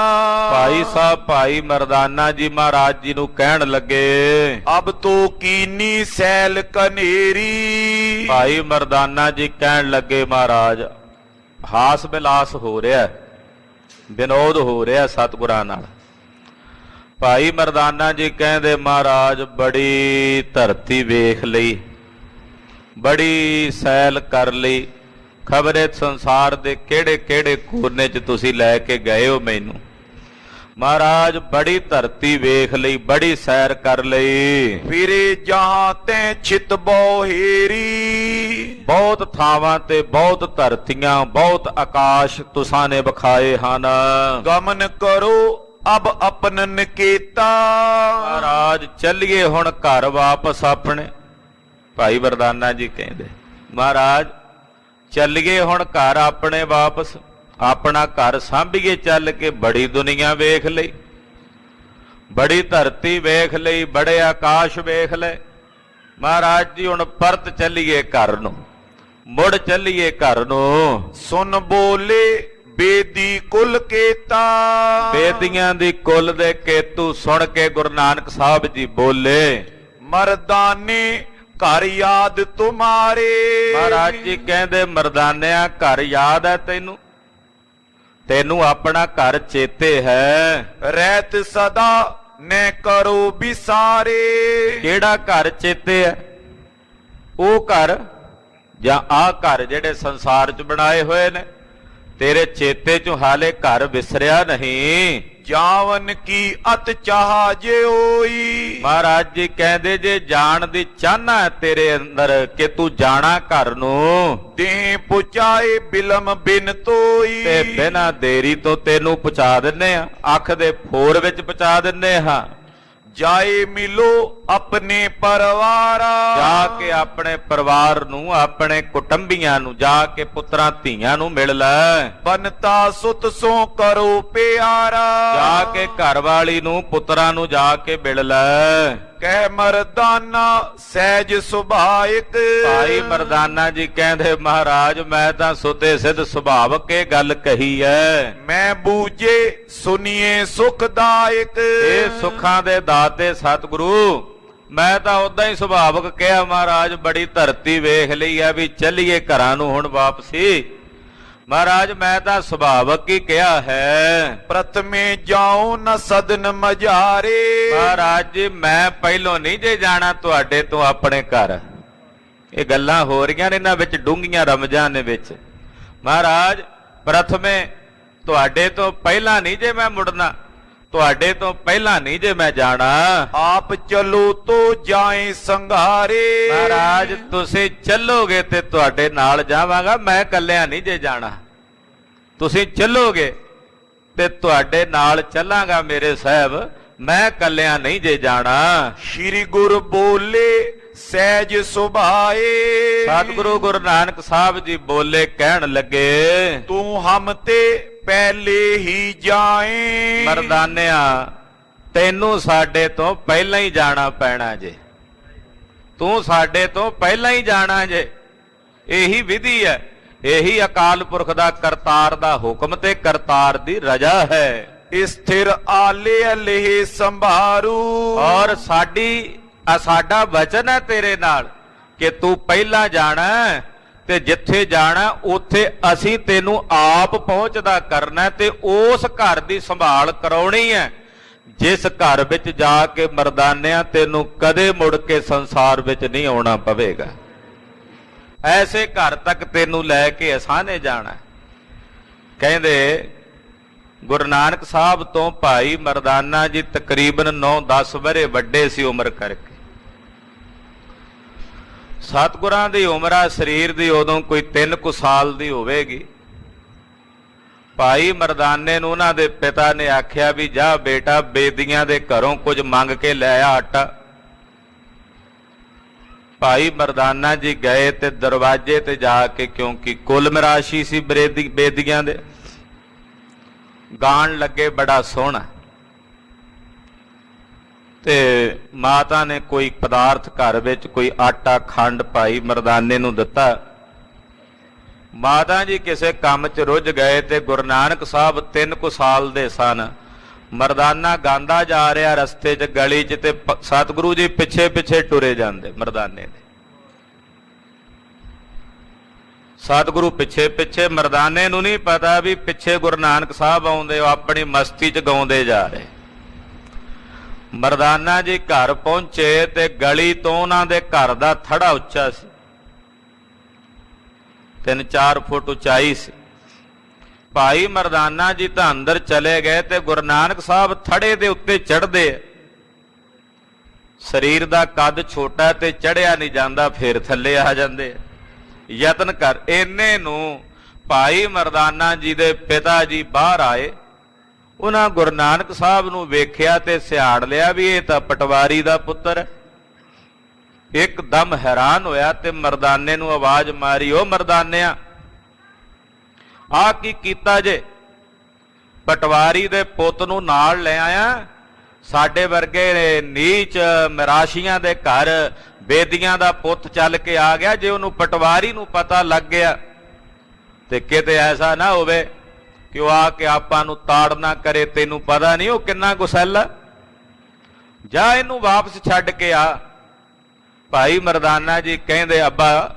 ਭਾਈ ਸਾਹਿਬ ਭਾਈ ਮਰਦਾਨਾ ਜੀ ਮਹਾਰਾਜ ਜੀ ਨੂੰ ਕਹਿਣ ਲੱਗੇ, ਅਬ ਤੋ ਕੀਨੀ ਸੈਲ ਕਨੇਰੀ। ਭਾਈ ਮਰਦਾਨਾ ਜੀ ਕਹਿਣ ਲੱਗੇ, ਮਹਾਰਾਜ ਹਾਸ ਵਿਲਾਸ ਹੋ ਰਿਹਾ, ਵਿਨੋਦ ਹੋ ਰਿਹਾ ਸਤਿਗੁਰਾਂ ਨਾਲ। ਭਾਈ ਮਰਦਾਨਾ ਜੀ ਕਹਿੰਦੇ, ਮਹਾਰਾਜ ਬੜੀ ਧਰਤੀ ਵੇਖ ਲਈ, ਬੜੀ ਸੈਲ ਕਰ ਲਈ, ਖਬਰੇ ਸੰਸਾਰ ਦੇ ਕਿਹੜੇ ਕਿਹੜੇ ਕੋਨੇ 'ਚ ਤੁਸੀਂ ਲੈ ਕੇ ਗਏ ਹੋ ਮੈਨੂੰ। ਮਹਾਰਾਜ ਬੜੀ ਧਰਤੀ ਵੇਖ ਲਈ, ਬੜੀ ਸੈਰ ਕਰ ਲਈ। ਫਿਰੇ ਜਹਾਂ ਤੈ ਛਿਤ ਬੋਹੇਰੀ। ਬਹੁਤ ਥਾਵਾਂ ਤੇ ਬਹੁਤ ਧਰਤੀਆਂ, ਬਹੁਤ ਆਕਾਸ਼ ਤੁਸਾਂ ਨੇ ਵਿਖਾਏ ਹਨ। ਗਮਨ ਕਰੋ ਅਬ ਆਪਨ ਨਿਕੇਤਾ। ਮਹਾਰਾਜ ਚੱਲੀਏ ਹੁਣ ਘਰ ਵਾਪਸ ਆਪਣੇ। ਭਾਈ ਵਰਦਾਨਾ ਜੀ ਕਹਿੰਦੇ, ਮਹਾਰਾਜ ਚੱਲੀਏ ਹੁਣ ਘਰ ਆਪਣੇ ਵਾਪਸ, ਆਪਣਾ ਘਰ ਸਾਂਭੀਏ ਚੱਲ ਕੇ। ਬੜੀ ਦੁਨੀਆ ਵੇਖ ਲਈ, ਬੜੀ ਧਰਤੀ ਵੇਖ ਲਈ, ਬੜੇ ਆਕਾਸ਼ ਵੇਖ ਲਏ। ਮਹਾਰਾਜ ਜੀ ਹੁਣ ਪਰਤ ਚੱਲੀਏ ਘਰ ਨੂੰ, ਮੁੜ ਚੱਲੀਏ ਘਰ ਨੂੰ। ਸੁਨ ਬੋਲੇ ਬੇਦੀ ਕੁਲ ਕੇਤਾ। ਬੇਦੀਆਂ ਦੀ ਕੁਲ ਦੇ ਕੇਤੂ ਸੁਣ ਕੇ ਗੁਰੂ ਨਾਨਕ ਸਾਹਿਬ ਜੀ ਬੋਲੇ, ਮਰਦਾਨੇ ਘਰ ਯਾਦ ਤੁਮਾਰੇ। ਮਹਾਰਾਜ ਜੀ ਕਹਿੰਦੇ, ਮਰਦਾਨਿਆ ਘਰ ਯਾਦ ਹੈ ਤੈਨੂੰ, ਤੈਨੂੰ ਆਪਣਾ ਘਰ ਚੇਤੇ ਹੈ। ਰਹਿਤ ਸਦਾ ਨੇ ਕਰੋ ਵਿਸਾਰੇ। ਕਿਹੜਾ ਘਰ ਚੇਤੇ ਹੈ? ਉਹ ਘਰ ਜਾਂ ਆਹ ਘਰ ਜਿਹੜੇ ਸੰਸਾਰ 'ਚ ਬਣਾਏ ਹੋਏ ਨੇ, ਤੇਰੇ ਚੇਤੇ 'ਚੋਂ ਹਾਲੇ ਘਰ ਵਿਸਰਿਆ ਨਹੀਂ। ਜਾਵਨ ਕੀ ਅਤ ਚਾਹ ਜੇ ਹੋਈ। ਮਹਾਰਾਜ ਜੀ ਕਹਿੰਦੇ, ਜੇ ਜਾਣ ਦੀ ਚਾਹਨਾ ਹੈ ਤੇਰੇ ਅੰਦਰ ਕਿ ਤੂੰ ਜਾਣਾ ਘਰ ਨੂੰ, ਦੇਹ ਪੁਚਾਏ ਬਿਲਮ ਬਿਨ ਤੋਈ। ਤੇ ਬਿਨਾਂ ਦੇਰੀ ਤੋਂ ਤੈਨੂੰ ਪਹੁੰਚਾ ਦਿੰਨੇ ਆ, ਅੱਖ ਦੇ ਫੋਰ ਵਿੱਚ ਪਹੁੰਚਾ ਦਿੰਨੇ ਹਾਂ। ਜਾਏ ਮਿਲੋ ਆਪਣੇ ਪਰਿਵਾਰਾ। ਜਾ ਕੇ ਆਪਣੇ ਪਰਿਵਾਰ ਨੂੰ, ਆਪਣੇ ਕੁਟੰਬੀਆਂ ਨੂੰ, ਜਾ ਕੇ ਪੁੱਤਰਾਂ ਧੀਆਂ ਨੂੰ ਮਿਲ ਲੈ। ਬਨਤਾ ਸੁਤ ਸੋ ਕਰੋ ਪਿਆਰਾ। ਜਾ ਕੇ ਘਰ ਵਾਲੀ ਨੂੰ, ਪੁੱਤਰਾਂ ਨੂੰ ਜਾ ਕੇ ਮਿਲ ਲੈ। ਕਹਿ ਮਰਦਾਨਾ ਸਹਿਜ ਸੁਭਾਇਕ। ਭਾਈ ਮਰਦਾਨਾ ਜੀ ਕਹਿੰਦੇ, ਮਹਾਰਾਜ ਮੈਂ ਤਾਂ ਸੁਤੇ ਸਿੱਧ ਸੁਭਾਵਕ ਇਹ ਗੱਲ ਕਹੀ ਐ। ਮੈਂ ਬੂਝੇ ਸੁਨੀਏ ਸੁਖਦਾਇਕ। ਇਹ ਸੁੱਖਾਂ ਦੇ ਦਾਤੇ ਸਤਿਗੁਰੂ, ਮੈਂ ਤਾਂ ਉਦਾਂ ਹੀ ਸੁਭਾਵਕ ਕਿਹਾ। ਮਹਾਰਾਜ ਬੜੀ ਧਰਤੀ ਵੇਖ ਲਈ ਆ ਵੀ ਚੱਲੀਏ ਘਰਾਂ ਨੂੰ ਹੁਣ ਵਾਪਸੀ। ਮਹਾਰਾਜ ਮੈਂ ਤਾਂ ਸੁਭਾਵਕ ਹੀ ਕਿਹਾ ਹੈ। ਪ੍ਰਥਮੇ ਜਾਉ ਨ ਸਦਨ ਮਝਾਰੇ। ਮਹਾਰਾਜ ਜੀ ਮੈਂ ਪਹਿਲੋਂ ਨਹੀਂ ਜੇ ਜਾਣਾ ਤੁਹਾਡੇ ਤੋਂ ਆਪਣੇ ਘਰ। ਇਹ ਗੱਲਾਂ ਹੋ ਰਹੀਆਂ ਨੇ, ਇਹਨਾਂ ਵਿੱਚ ਡੂੰਘੀਆਂ ਰਮਜਾਂ ਨੇ ਵਿੱਚ। ਮਹਾਰਾਜ ਪ੍ਰਥਮੇ ਤੁਹਾਡੇ ਤੋਂ ਪਹਿਲਾਂ ਨਹੀਂ ਜੇ ਮੈਂ ਮੁੜਨਾ, ਤੁਹਾਡੇ ਤੋਂ ਪਹਿਲਾਂ ਨਹੀਂ ਜੇ ਮੈਂ ਜਾਣਾ। ਆਪ ਚਲੋ ਤੋ ਜਾਏ ਸੰਘਾਰੇ। ਮਹਾਰਾਜ ਤੁਸੀਂ ਚੱਲੋਗੇ ਤੇ ਤੁਹਾਡੇ ਨਾਲ ਜਾਵਾਂਗਾ, ਮੈਂ ਇਕੱਲਿਆਂ ਨਹੀਂ ਜੇ ਜਾਣਾ। ਤੁਸੀਂ ਚੱਲੋਗੇ ਤੇ ਤੁਹਾਡੇ ਨਾਲ ਚੱਲਾਂਗਾ ਮੇਰੇ ਸਾਹਿਬ, ਮੈਂ ਇਕੱਲਿਆਂ ਨਹੀਂ ਜੇ ਜਾਣਾ। ਸ਼੍ਰੀ ਗੁਰ ਬੋਲੇ ਸਹਿਜ ਸੁਭਾਏ। ਸਤਿਗੁਰੂ ਗੁਰੂ ਨਾਨਕ ਸਾਹਿਬ ਜੀ ਬੋਲੇ, ਕਹਿਣ ਲੱਗੇ, ਤੂੰ ਹਮ ਤੇ ਪਹਿਲੇ ਹੀ ਜਾਏ। ਮਰਦਾਨਿਆ ਤੈਨੂੰ ਸਾਡੇ ਤੋਂ ਪਹਿਲਾਂ ਹੀ ਜਾਣਾ ਪੈਣਾ ਜੇ, ਤੂੰ ਸਾਡੇ ਤੋਂ ਪਹਿਲਾਂ ਹੀ ਜਾਣਾ ਜੇ। ਇਹੀ ਵਿਧੀ ਹੈ, ਇਹੀ ਅਕਾਲ ਪੁਰਖ ਦਾ ਕਰਤਾਰ ਦਾ ਹੁਕਮ ਤੇ ਕਰਤਾਰ ਦੀ ਰਜ਼ਾ ਹੈ। ਸਥਿਰ ਆਲੇ ਅਲੇਹ ਸੰਭਾਰੂ। ਔਰ ਸਾਡਾ ਵਚਨ ਹੈ ਤੇਰੇ ਨਾਲ ਕਿ ਤੂੰ ਪਹਿਲਾਂ ਜਾਣਾ ਤੇ ਜਿੱਥੇ ਜਾਣਾ ਉੱਥੇ ਅਸੀਂ ਤੈਨੂੰ ਆਪ ਪਹੁੰਚਦਾ ਕਰਨਾ ਤੇ ਉਸ ਘਰ ਦੀ ਸੰਭਾਲ ਕਰਾਉਣੀ ਹੈ ਜਿਸ ਘਰ ਵਿੱਚ ਜਾ ਕੇ ਮਰਦਾਨਿਆਂ ਤੈਨੂੰ ਕਦੇ ਮੁੜ ਕੇ ਸੰਸਾਰ ਵਿੱਚ ਨਹੀਂ ਆਉਣਾ ਪਵੇਗਾ। ਐਸੇ ਘਰ ਤੱਕ ਤੈਨੂੰ ਲੈ ਕੇ ਅਸਾਨੇ ਜਾਣਾ। ਕਹਿੰਦੇ ਗੁਰੂ ਨਾਨਕ ਸਾਹਿਬ ਤੋਂ ਭਾਈ ਮਰਦਾਨਾ ਜੀ ਤਕਰੀਬਨ 9-10 ਵਰੇ ਵੱਡੇ ਸੀ ਉਮਰ ਕਰਕੇ। ਸਤਿਗੁਰਾਂ ਦੀ ਉਮਰ ਆ ਸਰੀਰ ਦੀ ਉਦੋਂ ਕੋਈ 3 ਕੁ ਸਾਲ ਦੀ ਹੋਵੇਗੀ। ਭਾਈ ਮਰਦਾਨੇ ਨੂੰ ਉਹਨਾਂ ਦੇ ਪਿਤਾ ਨੇ ਆਖਿਆ ਵੀ ਜਾ ਬੇਟਾ ਬੇਦੀਆਂ ਦੇ ਘਰੋਂ ਕੁਝ ਮੰਗ ਕੇ ਲੈ ਆ ਆਟਾ। ਭਾਈ ਮਰਦਾਨਾ ਜੀ ਗਏ ਤੇ ਦਰਵਾਜ਼ੇ ਤੇ ਜਾ ਕੇ, ਕਿਉਂਕਿ ਕੁਲ ਮਰਾਸ਼ੀ ਸੀ ਬੇਦੀਆਂ ਦੇ, ਗਾਣ ਲੱਗੇ ਬੜਾ ਸੋਹਣਾ। ਤੇ ਮਾਤਾ ਨੇ ਕੋਈ ਪਦਾਰਥ ਘਰ ਵਿੱਚ ਕੋਈ ਆਟਾ ਖੰਡ ਭਾਈ ਮਰਦਾਨੇ ਨੂੰ ਦਿੱਤਾ। ਮਾਤਾ ਜੀ ਕਿਸੇ ਕੰਮ 'ਚ ਰੁੱਝ ਗਏ ਤੇ ਗੁਰੂ ਨਾਨਕ ਸਾਹਿਬ 3 ਕੁ ਸਾਲ ਦੇ ਸਨ। ਮਰਦਾਨਾ ਗਾਂਦਾ ਜਾ ਰਿਹਾ ਰਸਤੇ 'ਚ ਗਲੀ 'ਚ ਤੇ ਸਤਿਗੁਰੂ ਜੀ ਪਿੱਛੇ ਪਿੱਛੇ ਟੁਰੇ ਜਾਂਦੇ ਮਰਦਾਨੇ ਦੇ। ਸਤਿਗੁਰੂ ਪਿੱਛੇ ਪਿੱਛੇ, ਮਰਦਾਨੇ ਨੂੰ ਨਹੀਂ ਪਤਾ ਵੀ ਪਿੱਛੇ ਗੁਰੂ ਨਾਨਕ ਸਾਹਿਬ ਆਉਂਦੇ, ਉਹ ਆਪਣੀ ਮਸਤੀ 'ਚ ਗਾਉਂਦੇ ਜਾ ਰਹੇ। ਮਰਦਾਨਾ ਜੀ ਘਰ ਪਹੁੰਚੇ ਤੇ ਗਲੀ ਤੋਂ ਉਹਨਾਂ ਦੇ ਘਰ ਦਾ ਥੜਾ ਉੱਚਾ ਸੀ, 3-4 ਫੁੱਟ ਉਚਾਈ ਸੀ। ਭਾਈ ਮਰਦਾਨਾ ਜੀ ਤਾਂ ਅੰਦਰ ਚਲੇ ਗਏ ਤੇ ਗੁਰੂ ਨਾਨਕ ਸਾਹਿਬ ਥੜੇ ਦੇ ਉੱਤੇ ਚੜ੍ਹਦੇ। ਸਰੀਰ ਦਾ ਕੱਦ ਛੋਟਾ ਤੇ ਚੜ੍ਹਿਆ ਨਹੀਂ ਜਾਂਦਾ, ਫੇਰ ਥੱਲੇ ਆ ਜਾਂਦੇ। ਯਤਨ ਕਰ, ਇੰਨੇ ਨੂੰ ਭਾਈ ਮਰਦਾਨਾ ਜੀ ਦੇ ਪਿਤਾ ਜੀ ਬਾਹਰ ਆਏ। ਉਹਨਾਂ ਗੁਰੂ ਨਾਨਕ ਸਾਹਿਬ ਨੂੰ ਵੇਖਿਆ ਤੇ ਸਿਆੜ ਲਿਆ ਵੀ ਇਹ ਤਾਂ ਪਟਵਾਰੀ ਦਾ ਪੁੱਤਰ ਹੈ। ਇੱਕਦਮ ਹੈਰਾਨ ਹੋਇਆ ਤੇ ਮਰਦਾਨੇ ਨੂੰ ਆਵਾਜ਼ ਮਾਰੀ, ਉਹ ਮਰਦਾਨਿਆ ਆ ਕੀ ਕੀਤਾ ਜੇ? ਪਟਵਾਰੀ ਦੇ ਪੁੱਤ ਨੂੰ ਨਾਲ ਲੈ ਆਇਆ? ਸਾਡੇ ਵਰਗੇ ਨੀਚ ਮਰਾਸ਼ੀਆਂ ਦੇ ਘਰ ਬੇਦੀਆਂ ਦਾ ਪੁੱਤ ਚੱਲ ਕੇ ਆ ਗਿਆ। ਜੇ ਉਹਨੂੰ ਪਟਵਾਰੀ ਨੂੰ ਪਤਾ ਲੱਗ ਗਿਆ ਤੇ ਕਿਤੇ ਐਸਾ ਨਾ ਹੋਵੇ ਕਿ ਉਹ ਆ ਕੇ ਆਪਾਂ ਨੂੰ ਤਾੜ ਨਾ ਕਰੇ। ਤੈਨੂੰ ਪਤਾ ਨਹੀਂ ਉਹ ਕਿੰਨਾ ਗੁਸੈਲਾ। ਜਾ ਇਹਨੂੰ ਵਾਪਸ ਛੱਡ ਕੇ ਆ। ਭਾਈ ਮਰਦਾਨਾ ਜੀ ਕਹਿੰਦੇ, ਅੱਬਾ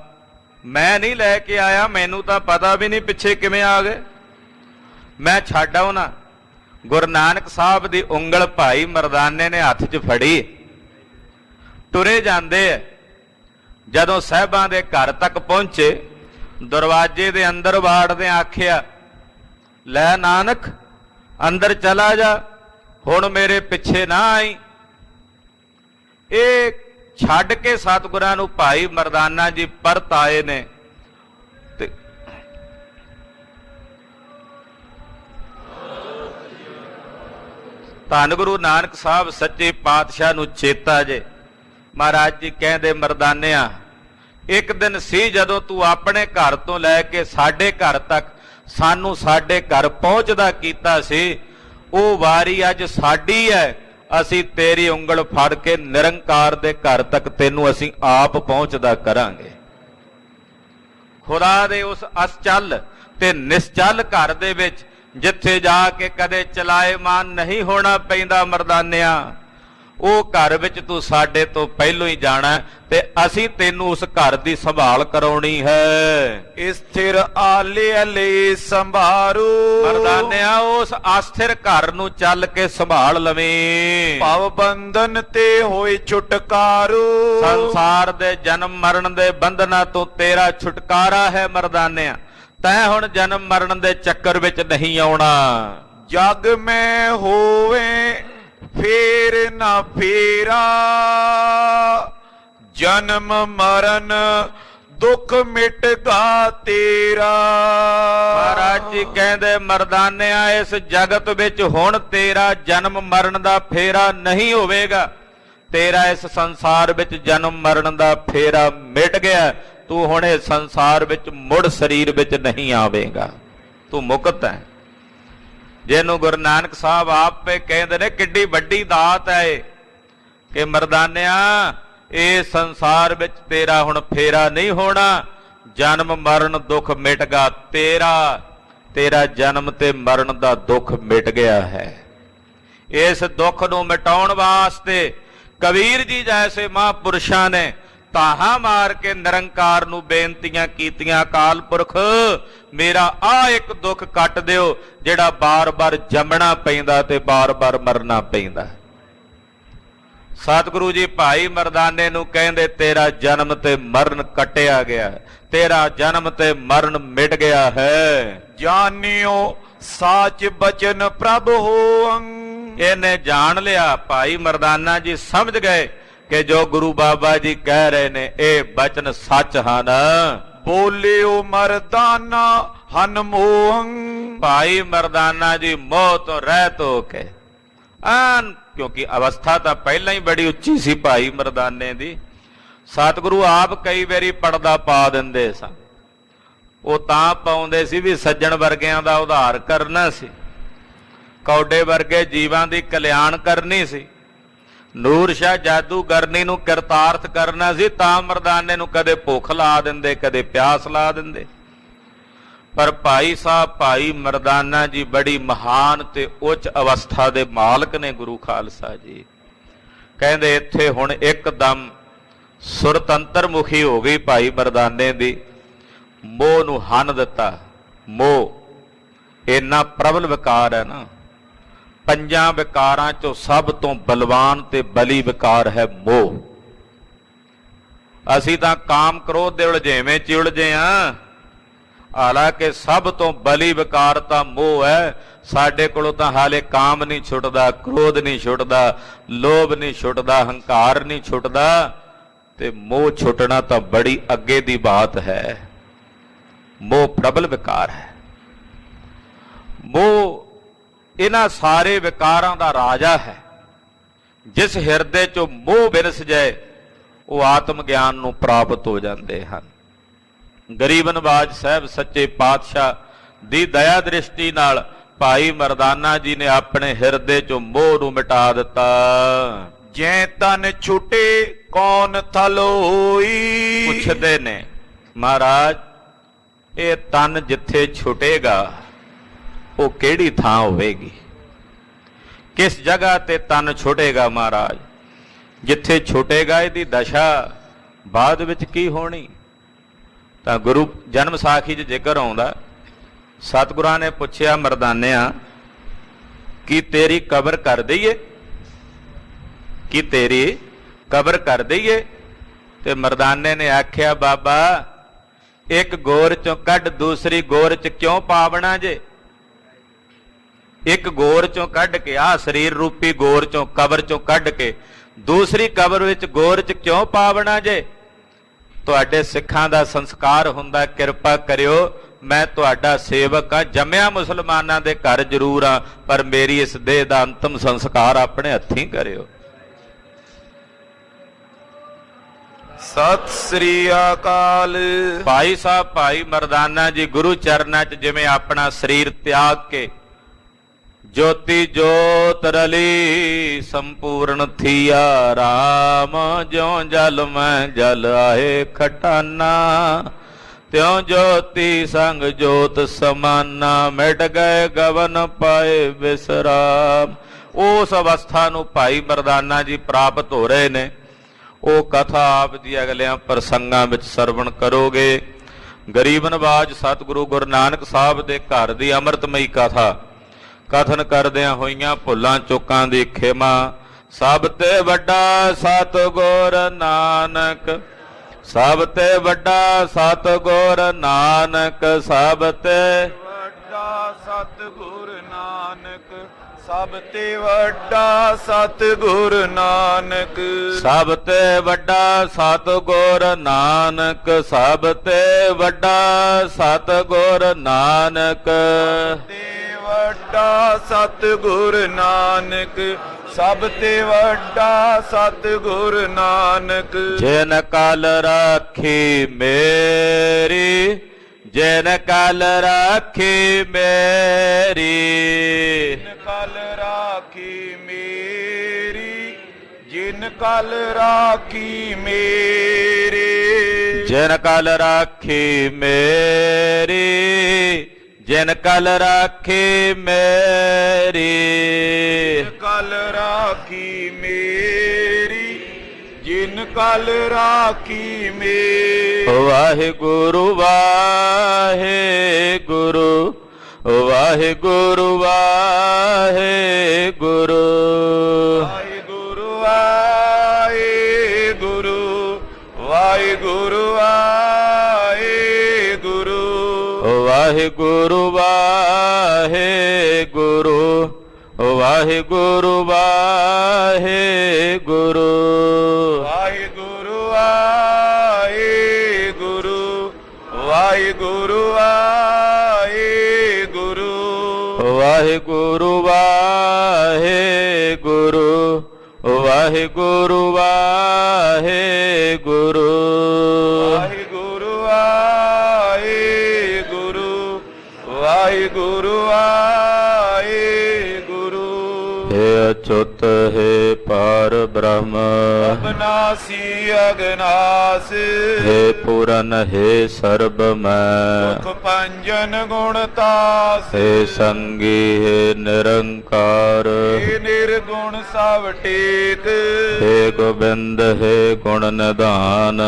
ਮੈਂ ਨਹੀਂ ਲੈ ਕੇ ਆਇਆ, ਮੈਨੂੰ ਤਾਂ ਪਤਾ ਵੀ ਨਹੀਂ ਪਿੱਛੇ ਕਿਵੇਂ ਆ ਗਏ, ਮੈਂ ਛੱਡ ਆਉਣਾ। ਗੁਰੂ ਨਾਨਕ ਸਾਹਿਬ ਦੀ ਉਂਗਲ ਭਾਈ ਮਰਦਾਨੇ ਨੇ ਹੱਥ 'ਚ ਫੜੀ, ਤੁਰੇ ਜਾਂਦੇ। ਜਦੋਂ ਸਾਹਿਬਾਂ ਦੇ ਘਰ ਤੱਕ ਪਹੁੰਚੇ, ਦਰਵਾਜ਼ੇ ਦੇ ਅੰਦਰ ਵਾੜਦੇ ਆਖਿਆ, ਲੈ ਨਾਨਕ ਅੰਦਰ ਚਲਾ ਜਾ, ਹੁਣ ਮੇਰੇ ਪਿੱਛੇ ਨਾ ਆਈ। ਇਹ ਛੱਡ ਕੇ ਸਤਿਗੁਰਾਂ ਨੂੰ ਭਾਈ ਮਰਦਾਨਾ ਜੀ ਪਰਤ ਆਏ ਨੇ। ਤੇ ਧੰਨ ਗੁਰੂ ਨਾਨਕ ਸਾਹਿਬ ਸੱਚੇ ਪਾਤਸ਼ਾਹ ਨੂੰ ਚੇਤਾ ਜੇ। ਮਹਾਰਾਜ ਜੀ ਕਹਿੰਦੇ, ਮਰਦਾਨਿਆ ਇੱਕ ਦਿਨ ਸੀ ਜਦੋਂ ਤੂੰ ਆਪਣੇ ਘਰ ਤੋਂ ਲੈ ਕੇ ਸਾਡੇ ਘਰ ਤੱਕ ਸਾਨੂੰ ਸਾਡੇ ਘਰ ਪਹੁੰਚਦਾ ਕੀਤਾ ਸੀ, ਉਹ ਵਾਰੀ ਅੱਜ ਸਾਡੀ ਹੈ। ਅਸੀਂ ਤੇਰੀ ਉਂਗਲ ਫੜ ਕੇ ਨਿਰੰਕਾਰ ਦੇ ਘਰ ਤੱਕ ਤੈਨੂੰ ਅਸੀਂ ਆਪ ਪਹੁੰਚਦਾ ਕਰਾਂਗੇ। ਖੁਦਾ ਦੇ ਉਸ ਅਸਚਲ ਤੇ ਨਿਸ਼ਚਲ ਘਰ ਦੇ ਵਿੱਚ ਜਿੱਥੇ ਜਾ ਕੇ ਕਦੇ ਚਲਾਏਮਾਨ ਨਹੀਂ ਹੋਣਾ ਪੈਂਦਾ ਮਰਦਾਨਿਆ, ਉਹ ਘਰ ਵਿੱਚ ਤੂੰ ਸਾਡੇ ਤੋਂ ਪਹਿਲੋਂ ਹੀ ਜਾਣਾ ਤੇ ਅਸੀਂ ਤੈਨੂੰ ਉਸ ਘਰ ਦੀ ਸੰਭਾਲ ਕਰਾਉਣੀ ਹੈ। ਸਥਿਰ ਆਲੇ ਲਈ ਸੰਭਾਰੂ, ਮਰਦਾਨਿਆ ਉਸ ਅਸਥਿਰ ਘਰ ਨੂੰ ਚੱਲ ਕੇ ਸੰਭਾਲ ਲਵੇਂ। ਭਵ ਬੰਧਨ ਤੇ ਹੋਏ ਛੁਟਕਾਰੂ, ਸੰਸਾਰ ਦੇ ਜਨਮ ਮਰਨ ਦੇ ਬੰਧਨਾਂ ਤੋਂ ਤੇਰਾ ਛੁਟਕਾਰਾ ਹੈ ਮਰਦਾਨਿਆ। ਤੈਂ ਹੁਣ ਜਨਮ ਮਰਨ ਦੇ ਚੱਕਰ ਵਿੱਚ ਨਹੀਂ ਆਉਣਾ। ਜਗ ਮੈਂ ਹੋਵੇ ਫੇਰ ਨਾ ਫੇਰਾ, ਜਨਮ ਮਰਨ ਦੁੱਖ ਮਿਟਗਾ ਤੇਰਾ। ਮਹਾਰਾਜ ਜੀ ਕਹਿੰਦੇ, ਮਰਦਾਨਿਆ ਇਸ ਜਗਤ ਵਿੱਚ ਹੁਣ ਤੇਰਾ ਜਨਮ ਮਰਨ ਦਾ ਫੇਰਾ ਨਹੀਂ ਹੋਵੇਗਾ। ਤੇਰਾ ਇਸ ਸੰਸਾਰ ਵਿੱਚ ਜਨਮ ਮਰਨ ਦਾ ਫੇਰਾ ਮਿਟ ਗਿਆ। ਤੂੰ ਹੁਣ ਇਸ ਸੰਸਾਰ ਵਿੱਚ ਮੁੜ ਸਰੀਰ ਵਿੱਚ ਨਹੀਂ ਆਵੇਗਾ, ਤੂੰ ਮੁਕਤ ਹੈ। ਜਿਹਨੂੰ ਗੁਰੂ ਨਾਨਕ ਸਾਹਿਬ ਆਪੇ ਕਹਿੰਦੇ ਨੇ, ਕਿੱਡੀ ਵੱਡੀ ਦਾਤ ਹੈ ਕਿ ਮਰਦਾਨਿਆ ਇਹ ਸੰਸਾਰ ਵਿੱਚ ਤੇਰਾ ਹੁਣ ਫੇਰਾ ਨਹੀਂ ਹੋਣਾ। ਜਨਮ ਮਰਨ ਦੁੱਖ ਮਿਟਗਾ ਤੇਰਾ, ਤੇਰਾ ਜਨਮ ਤੇ ਮਰਨ ਦਾ ਦੁੱਖ ਮਿਟ ਗਿਆ ਹੈ। ਇਸ ਦੁੱਖ ਨੂੰ ਮਿਟਾਉਣ ਵਾਸਤੇ ਕਬੀਰ ਜੀ ਜੈਸੇ ਮਹਾਂਪੁਰਸ਼ਾਂ ਨੇ ਤਾਹਾ ਮਾਰ ਕੇ ਨਿਰੰਕਾਰ ਨੂੰ ਬੇਨਤੀਆਂ ਕੀਤੀਆਂ, ਅਕਾਲ ਪੁਰਖ ਮੇਰਾ ਆ ਇੱਕ ਦੁੱਖ ਕੱਟ ਦਿਓ ਜਿਹੜਾ ਬਾਰ-ਬਾਰ ਜੰਮਣਾ ਪੈਂਦਾ ਤੇ ਬਾਰ-ਬਾਰ ਮਰਨਾ ਪੈਂਦਾ। ਸਤਿਗੁਰੂ ਜੀ ਭਾਈ ਮਰਦਾਨੇ ਨੂੰ ਕਹਿੰਦੇ, ਤੇਰਾ ਜਨਮ ਤੇ ਮਰਨ ਕੱਟਿਆ ਗਿਆ, ਤੇਰਾ ਜਨਮ ਤੇ ਮਰਨ ਮਿਟ ਗਿਆ ਹੈ। ਜਾਣਿਓ ਸਾਚ ਬਚਨ ਪ੍ਰਭ ਹੋਵੰ, ਇਹਨੇ ਜਾਣ ਲਿਆ। ਭਾਈ ਮਰਦਾਨਾ ਜੀ ਸਮਝ ਗਏ ਕਿ ਜੋ ਗੁਰੂ ਬਾਬਾ ਜੀ ਕਹਿ ਰਹੇ ਨੇ ਇਹ ਬਚਨ ਸੱਚ ਹਨ। ਬੋਲਿਓ ਮਰਦਾਨਾ ਹਨਮੋਹੰ, ਭਾਈ ਮਰਦਾਨਾ ਜੀ ਮੋਹ ਤੋਂ ਰਹਿਤ ਹੋ ਕੇ ਕਿਉਂਕਿ ਅਵਸਥਾ ਤਾਂ ਪਹਿਲਾਂ ਹੀ ਬੜੀ ਉੱਚੀ ਸੀ ਭਾਈ ਮਰਦਾਨੇ ਦੀ। ਸਤਿਗੁਰੂ ਆਪ ਕਈ ਵਾਰੀ ਪਰਦਾ ਪਾ ਦਿੰਦੇ ਸਨ। ਉਹ ਤਾਂ ਪਾਉਂਦੇ ਸੀ ਵੀ ਸੱਜਣ ਵਰਗਿਆਂ ਦਾ ਉਧਾਰ ਕਰਨਾ ਸੀ, ਕੌਡੇ ਵਰਗੇ ਜੀਵਾਂ ਦੀ ਕਲਿਆਣ ਕਰਨੀ ਸੀ। ਨੂਰ ਸ਼ਾਹ ਜਾਦੂਗਰਨੀ ਨੂੰ ਕਿਰਤਾਰਥ ਕਰਨਾ ਸੀ ਤਾਂ ਮਰਦਾਨੇ ਨੂੰ ਕਦੇ ਭੁੱਖ ਲਾ ਦਿੰਦੇ, ਕਦੇ ਪਿਆਸ ਲਾ ਦਿੰਦੇ। ਪਰ ਭਾਈ ਸਾਹਿਬ ਭਾਈ ਮਰਦਾਨਾ ਜੀ ਬੜੀ ਮਹਾਨ ਤੇ ਉੱਚ ਅਵਸਥਾ ਦੇ ਮਾਲਕ ਨੇ ਗੁਰੂ ਖਾਲਸਾ ਜੀ। ਕਹਿੰਦੇ ਇੱਥੇ ਹੁਣ ਇੱਕਦਮ ਸੁਰਤੰਤਰ ਮੁਖੀ ਹੋ ਗਈ ਭਾਈ ਮਰਦਾਨੇ ਦੀ। ਮੋਹ ਨੂੰ ਹੰਨ ਦਿੱਤਾ। ਮੋਹ ਇੰਨਾ ਪ੍ਰਬਲ ਵਿਕਾਰ ਹੈ ਨਾ, ਪੰਜਾਂ ਵਿਕਾਰਾਂ ਚੋਂ ਸਭ ਤੋਂ ਬਲਵਾਨ ਤੇ ਬਲੀ ਵਿਕਾਰ ਹੈ ਮੋਹ। ਅਸੀਂ ਤਾਂ ਕਾਮ ਕ੍ਰੋਧ ਦੇ ਉਲਝੇਵੇਂ ਚ ਉਲਝੇ ਹਾਂ, ਹਾਲਾਂਕਿ ਸਭ ਤੋਂ ਬਲੀ ਵਿਕਾਰ ਤਾਂ ਮੋਹ ਹੈ। ਸਾਡੇ ਕੋਲੋਂ ਤਾਂ ਹਾਲੇ ਕਾਮ ਨਹੀਂ ਛੁੱਟਦਾ, ਕ੍ਰੋਧ ਨਹੀਂ ਛੁੱਟਦਾ, ਲੋਭ ਨਹੀਂ ਛੁੱਟਦਾ, ਹੰਕਾਰ ਨਹੀਂ ਛੁੱਟਦਾ, ਤੇ ਮੋਹ ਛੁੱਟਣਾ ਤਾਂ ਬੜੀ ਅੱਗੇ ਦੀ ਬਾਤ ਹੈ। ਮੋਹ ਪ੍ਰਬਲ ਵਿਕਾਰ ਹੈ। ਮੋਹ ਇਹਨਾਂ ਸਾਰੇ ਵਿਕਾਰਾਂ ਦਾ ਰਾਜਾ ਹੈ। ਜਿਸ ਹਿਰਦੇ ਚੋਂ ਮੋਹ ਵਿਰਸ ਜਾਏ ਉਹ ਆਤਮ ਗਿਆਨ ਨੂੰ ਪ੍ਰਾਪਤ ਹੋ ਜਾਂਦੇ ਹਨ। ਗਰੀਬ ਨਵਾਜ ਸਾਹਿਬ ਸੱਚੇ ਪਾਤਸ਼ਾਹ ਦੀ ਦਇਆ ਦ੍ਰਿਸ਼ਟੀ ਨਾਲ ਭਾਈ ਮਰਦਾਨਾ ਜੀ ਨੇ ਆਪਣੇ ਹਿਰਦੇ ਚੋਂ ਮੋਹ ਨੂੰ ਮਿਟਾ ਦਿੱਤਾ। ਜੈ ਤਨ ਛੁਟੇ ਕੌਣ ਥਲ ਹੋਈ। ਪੁੱਛਦੇ ਨੇ ਮਹਾਰਾਜ ਇਹ ਤਨ ਜਿੱਥੇ ਛੁਟੇਗਾ ਉਹ ਕਿਹੜੀ ਥਾਂ ਹੋਵੇਗੀ, ਕਿਸ ਜਗ੍ਹਾ ਤੇ ਤਨ ਛੁਟੇਗਾ ਮਹਾਰਾਜ। ਜਿੱਥੇ ਛੁਟੇਗਾ ਇਹਦੀ ਦਸ਼ਾ ਬਾਅਦ ਵਿੱਚ ਕੀ ਹੋਣੀ। ਤਾਂ ਗੁਰੂ ਜਨਮ ਸਾਖੀ 'ਚ ਜ਼ਿਕਰ ਆਉਂਦਾ, ਸਤਿਗੁਰਾਂ ਨੇ ਪੁੱਛਿਆ ਮਰਦਾਨਿਆਂ ਕੀ ਤੇਰੀ ਕਬਰ ਕਰ ਦਈਏ, ਕੀ ਤੇਰੀ ਕਬਰ ਕਰ ਦਈਏ। ਤੇ ਮਰਦਾਨੇ ਨੇ ਆਖਿਆ ਬਾਬਾ ਇੱਕ ਗੋਰ ਚੋਂ ਕੱਢ ਦੂਸਰੀ ਗੋਰ 'ਚ ਕਿਉਂ ਪਾਵਣਾ ਜੇ। ਇੱਕ ਗੋਰ ਚੋਂ ਕੱਢ ਕੇ ਆਹ ਸਰੀਰ ਰੂਪੀ ਗੋਰ ਚੋਂ ਕਬਰ ਚੋਂ ਕੱਢ ਕੇ ਦੂਸਰੀ ਕਬਰ ਵਿੱਚ ਗੋਰ 'ਚ ਕਿਉਂ ਪਾਵਣਾ ਜੇ। ਤੁਹਾਡੇ ਸਿੱਖਾਂ ਦਾ ਸੰਸਕਾਰ ਹੁੰਦਾ, ਕਿਰਪਾ ਕਰਿਓ ਮੈਂ ਤੁਹਾਡਾ ਸੇਵਕ ਹਾਂ, ਜੰਮਿਆ ਮੁਸਲਮਾਨਾਂ ਦੇ ਘਰ ਜ਼ਰੂਰ ਹਾਂ, ਪਰ ਮੇਰੀ ਇਸ ਦੇਹ ਦਾ ਅੰਤਮ ਸੰਸਕਾਰ ਆਪਣੇ ਹੱਥੀਂ ਕਰਿਓ। ਸਤਿ ਸ੍ਰੀ ਅਕਾਲ। ਭਾਈ ਸਾਹਿਬ ਭਾਈ ਮਰਦਾਨਾ ਜੀ ਗੁਰੂ ਚਰਨਾਂ 'ਚ ਜਿਵੇਂ ਆਪਣਾ ਸਰੀਰ ਤਿਆਗ ਕੇ ਜੋਤੀ ਜੋਤ ਰਲੀ ਸੰਪੂਰਨ ਥੀਆ ਰਾਮ, ਜਿਉ ਜਲ ਮੈਂ ਜਲ ਆਏ ਖਟਾਨਾ, ਤਿਉ ਜੋਤੀ ਸੰਗ ਜੋਤ ਸਮਾਨਾ, ਮਿਟ ਗਏ ਗਵਨ ਪਾਏ ਵਿਸਰਾਮ। ਉਸ ਅਵਸਥਾ ਨੂੰ ਭਾਈ ਮਰਦਾਨਾ ਜੀ ਪ੍ਰਾਪਤ ਹੋ ਰਹੇ ਨੇ। ਉਹ ਕਥਾ ਆਪ ਜੀ ਅਗਲਿਆਂ ਪ੍ਰਸੰਗਾਂ ਵਿੱਚ ਸਰਵਣ ਕਰੋਗੇ। ਗਰੀਬ ਨਵਾਜ ਸਤਿਗੁਰੂ ਗੁਰੂ ਨਾਨਕ ਸਾਹਿਬ ਦੇ ਘਰ ਦੀ ਅੰਮ੍ਰਿਤਮਈ ਕਥਾ ਕਥਨ ਕਰਦਿਆਂ ਹੋਈਆਂ ਭੁੱਲਾਂ ਚੁੱਕਾਂ ਦੀ ਖਿਮਾ। ਸਭ ਤੇ ਵੱਡਾ ਸਤਿਗੁਰ ਨਾਨਕ, ਸਭ ਤੇ ਵੱਡਾ ਸਤਿਗੁਰ ਨਾਨਕ, ਸਭ ਤੇ ਵੱਡਾ ਸਤਿਗੁਰ ਨਾਨਕ, ਸਭ ਤੇ ਵੱਡਾ ਸਤਿਗੁਰ ਨਾਨਕ, ਸਭ ਤੇ ਵੱਡਾ ਸਤਿਗੁਰ ਨਾਨਕ, ਸਭ ਤੇ ਵੱਡਾ ਸਤਿਗੁਰ ਨਾਨਕ, ਤੇ ਵੱਡਾ ਸਤਿਗੁਰ ਨਾਨਕ, ਸਭ ਤੇ ਵੱਡਾ ਸਤਿਗੁਰ ਨਾਨਕ। ਜਿਨ ਕਲ ਰਾਖੀ ਮੇਰੀ, ਜਿਨ ਕਲ ਰਾਖੀ ਮੇਰੀ, ਜਿਨ ਕਲ ਰਾਖੀ ਮੇਰੀ, ਜਿਨ ਕਲ ਰਾਖੀ ਮੇਰੀ, ਜਿਨ ਕਲ ਰਾਖੀ ਮੇਰੀ, ਜਿਨ ਕਲ ਰਾਖੀ ਮੇਰੀ, ਕਲ ਰਾਖੀ ਮੇਰੀ, ਜਿਨ ਕਲ ਰਾਖੀ ਮੇਰੀ। ਵਾਹਿਗੁਰੂ ਵਾਹਿਗੁਰੂ, ਵਾਹਿਗੁਰੂ ਵਾਹਿਗੁਰੂ, ਵਾਹਿਗੁਰੂ ਵਾਹਿਗੁਰੂ, ਵਾਹਿਗੁਰੂ ਵਾਹਿਗੁਰੂ, ਵਾਹਿਗੁਰੂ ਵਾਹਿਗੁਰੂ, ਵਾਹਿਗੁਰੂ ਵਾਹਿਗੁਰੂ, ਵਾਹਿਗੁਰੂ ਵਾਹਿਗੁਰੂ, ਵਾਹਿਗੁਰੂ ਵਾਹਿਗੁਰੂ, ਵਾਹਿਗੁਰੂ ਵਾਹਿਗੁਰੂ, ਵਾਹਿਗੁਰੂ ਵਾਹਿਗੁਰੂ, ਵਾਹਿਗੁਰੂ ਵਾਹਿਗੁਰੂ, ਵਾਹਿਗੁਰੂ ਵਾਹਿਗੁਰੂ, हे अच्युत हे पार ब्रह्म अविनाशी अगनास हे पूरन हे सर्वमय सुख पंजन गुणतास हे संगी हे निरंकार हे निर्गुण सब टेक हे गोविंद हे गुण निधान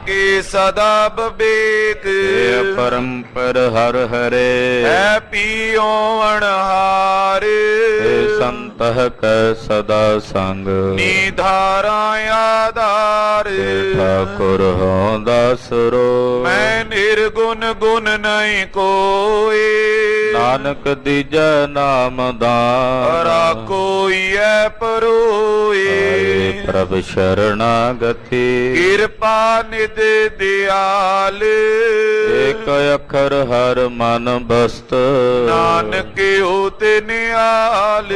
के सदा विवेक हे परम्पर हर हरे है पियो अणहार हे संतः कै सदा संग निधारा आधार हे ठाकुर हो दासरो मैं निर्गुण गुण नहीं कोई नानक दीजै नाम दान कोई है परोए हरे प्रभ शरणागति कृपा निध दयाल एक अखर हर मन बस्त नानक होते निहाल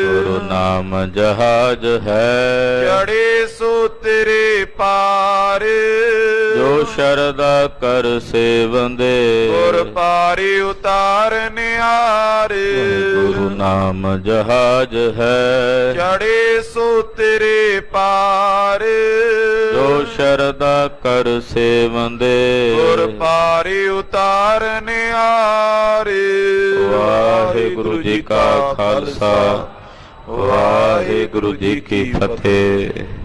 गुरु नाम जहाज है चढ़े सो तेरे पार जो शरदा कर सेवंदे गुर पारी उतार निहार गुरु नाम जहाज है चढ़े सो तेरे पार जो शरदा कर सेवंदे गुर पारी उतार निहार वाहिगुरु जी का खालसा वाहिगुरु जी की फतेह।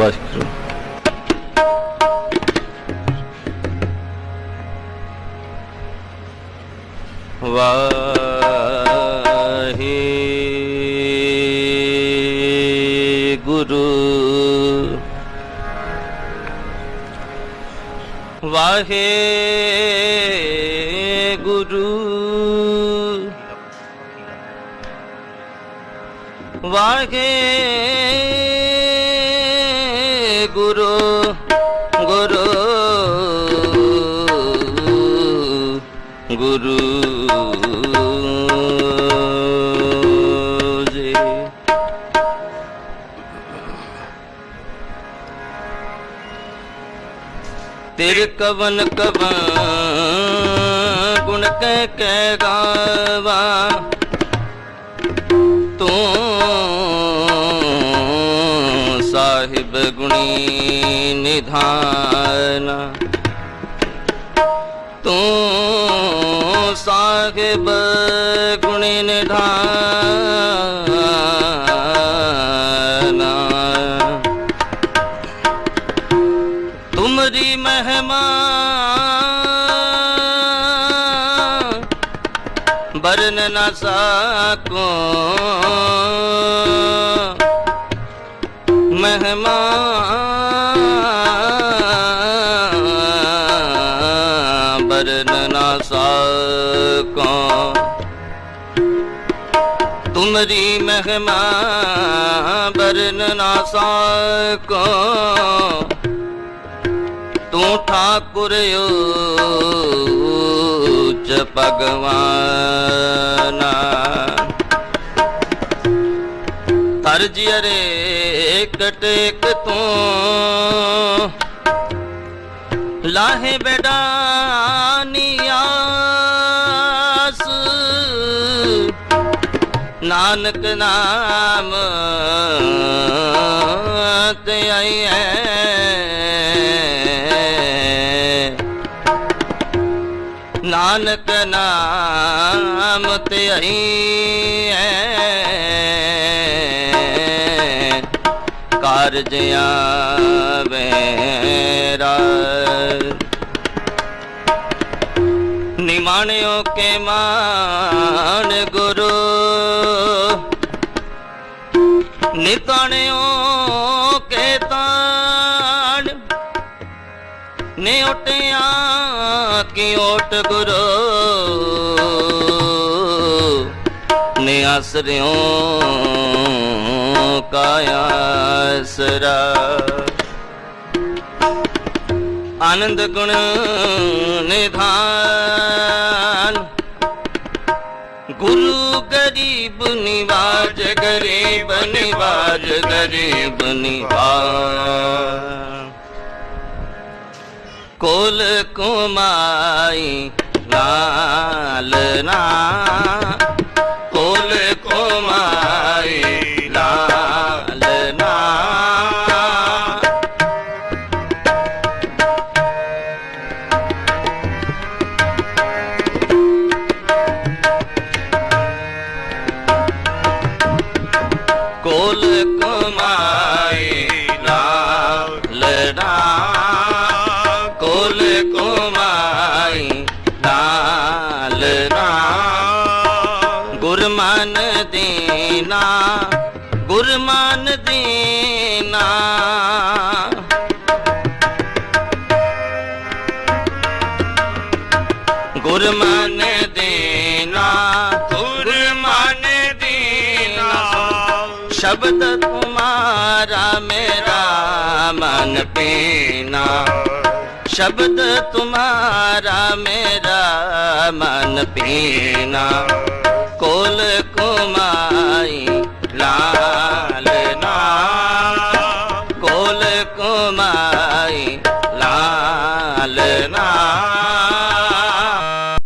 ਵਾਹਿਗੁਰੂ। ਵਾਹਿਗੁਰੂ ਵਾਹਿਗੁਰੂ ਗੁਰੂ ਵਾਹਿਗੁਰੂ ਗੁਰੂ ਗੁਰੂ ਜੀ। ਤੇਰੇ ਕਵਨ ਕਵਨ ਗੁਣ ਕਹਿ ਗਾਵਾ ਤੂੰ ਸਾਹਿਬ ਗੁਣੀ ਨਿਧਾਨ ਤੂੰ ਸਾਹਿਬ ਗੁਣੀ ਨਿਧਾਨ ਤੁਮਰੀ ਮਹਿਮਾ ਬਰਨ ਨਾ ਸਕੋ ਮਹਿਮਾ ਬਰਨ ਨਾ ਸਕੋ ਤੁਮਰੀ ਮਹਿਮਾ ਬਰਨ ਨਾ ਸਕੋ ਤੂੰ ਠਾਕੁਰ ਊਚ ਭਗਵਾਨ ਹਰ ਜਿਅਰੇ ਕਟੇਕ ਤੂੰ ਲਾਹੇ ਬੇਡਾਨੀਆਸ ਨਾਨਕ ਨਾਮ ਤੇ ਆਈ ਹੈ ਨਾਨਕ ਨਾਮ ਤੇ ਆਈ ਹੈ ਕਾਰਜ ਆਵੇ ਨਿਮਾਣਿਓ ਕੇ ਮਾਨ ਗੁਰੂ ਨਿਤਾਣਿਓ ਕੇ ਤਾਣ ਨੇ ਓਟਿਆਂ ਕੀ ਓਟ ਗੁਰੂ ਨੇ ਆਸਰਿਓ ਕਾਇਆ ਆਸਰਾ ਆਨੰਦ ਗੁਣ ਨਿਧਾਨ ਗੁਰੂ ਗਰੀਬ ਨਿਵਾਜ ਗਰੀਬ ਨਿਵਾਜ ਗਰੀਬ ਨਿਵਾਜ ਕੋਲ ਕੁਮਾਈ ਲਾਲ ਨਾ ਕੋਲ ਕੁਮਾਈ ਲਾਲ ਨਾ ਕੋਲ ਕੁਮਾਈ ਲਾਲ ਨਾ ਕੋਲ ਕੁਮਾਈ ਲਾਲ ਨਾ ਗੁਰਮਨ ਦੀਨਾ ਗੁਰਮਨ ਦੀਨਾ ਗੁਰਮਨ ਦੀਨਾ ਗੁਰਮਨ ਦੀਨਾ ਸ਼ਬਦ ਤੁਮਾਰਾ ਮੇਰਾ ਮਨ ਪੀਨਾ शब्द तुम्हारा मेरा मन पीना कोल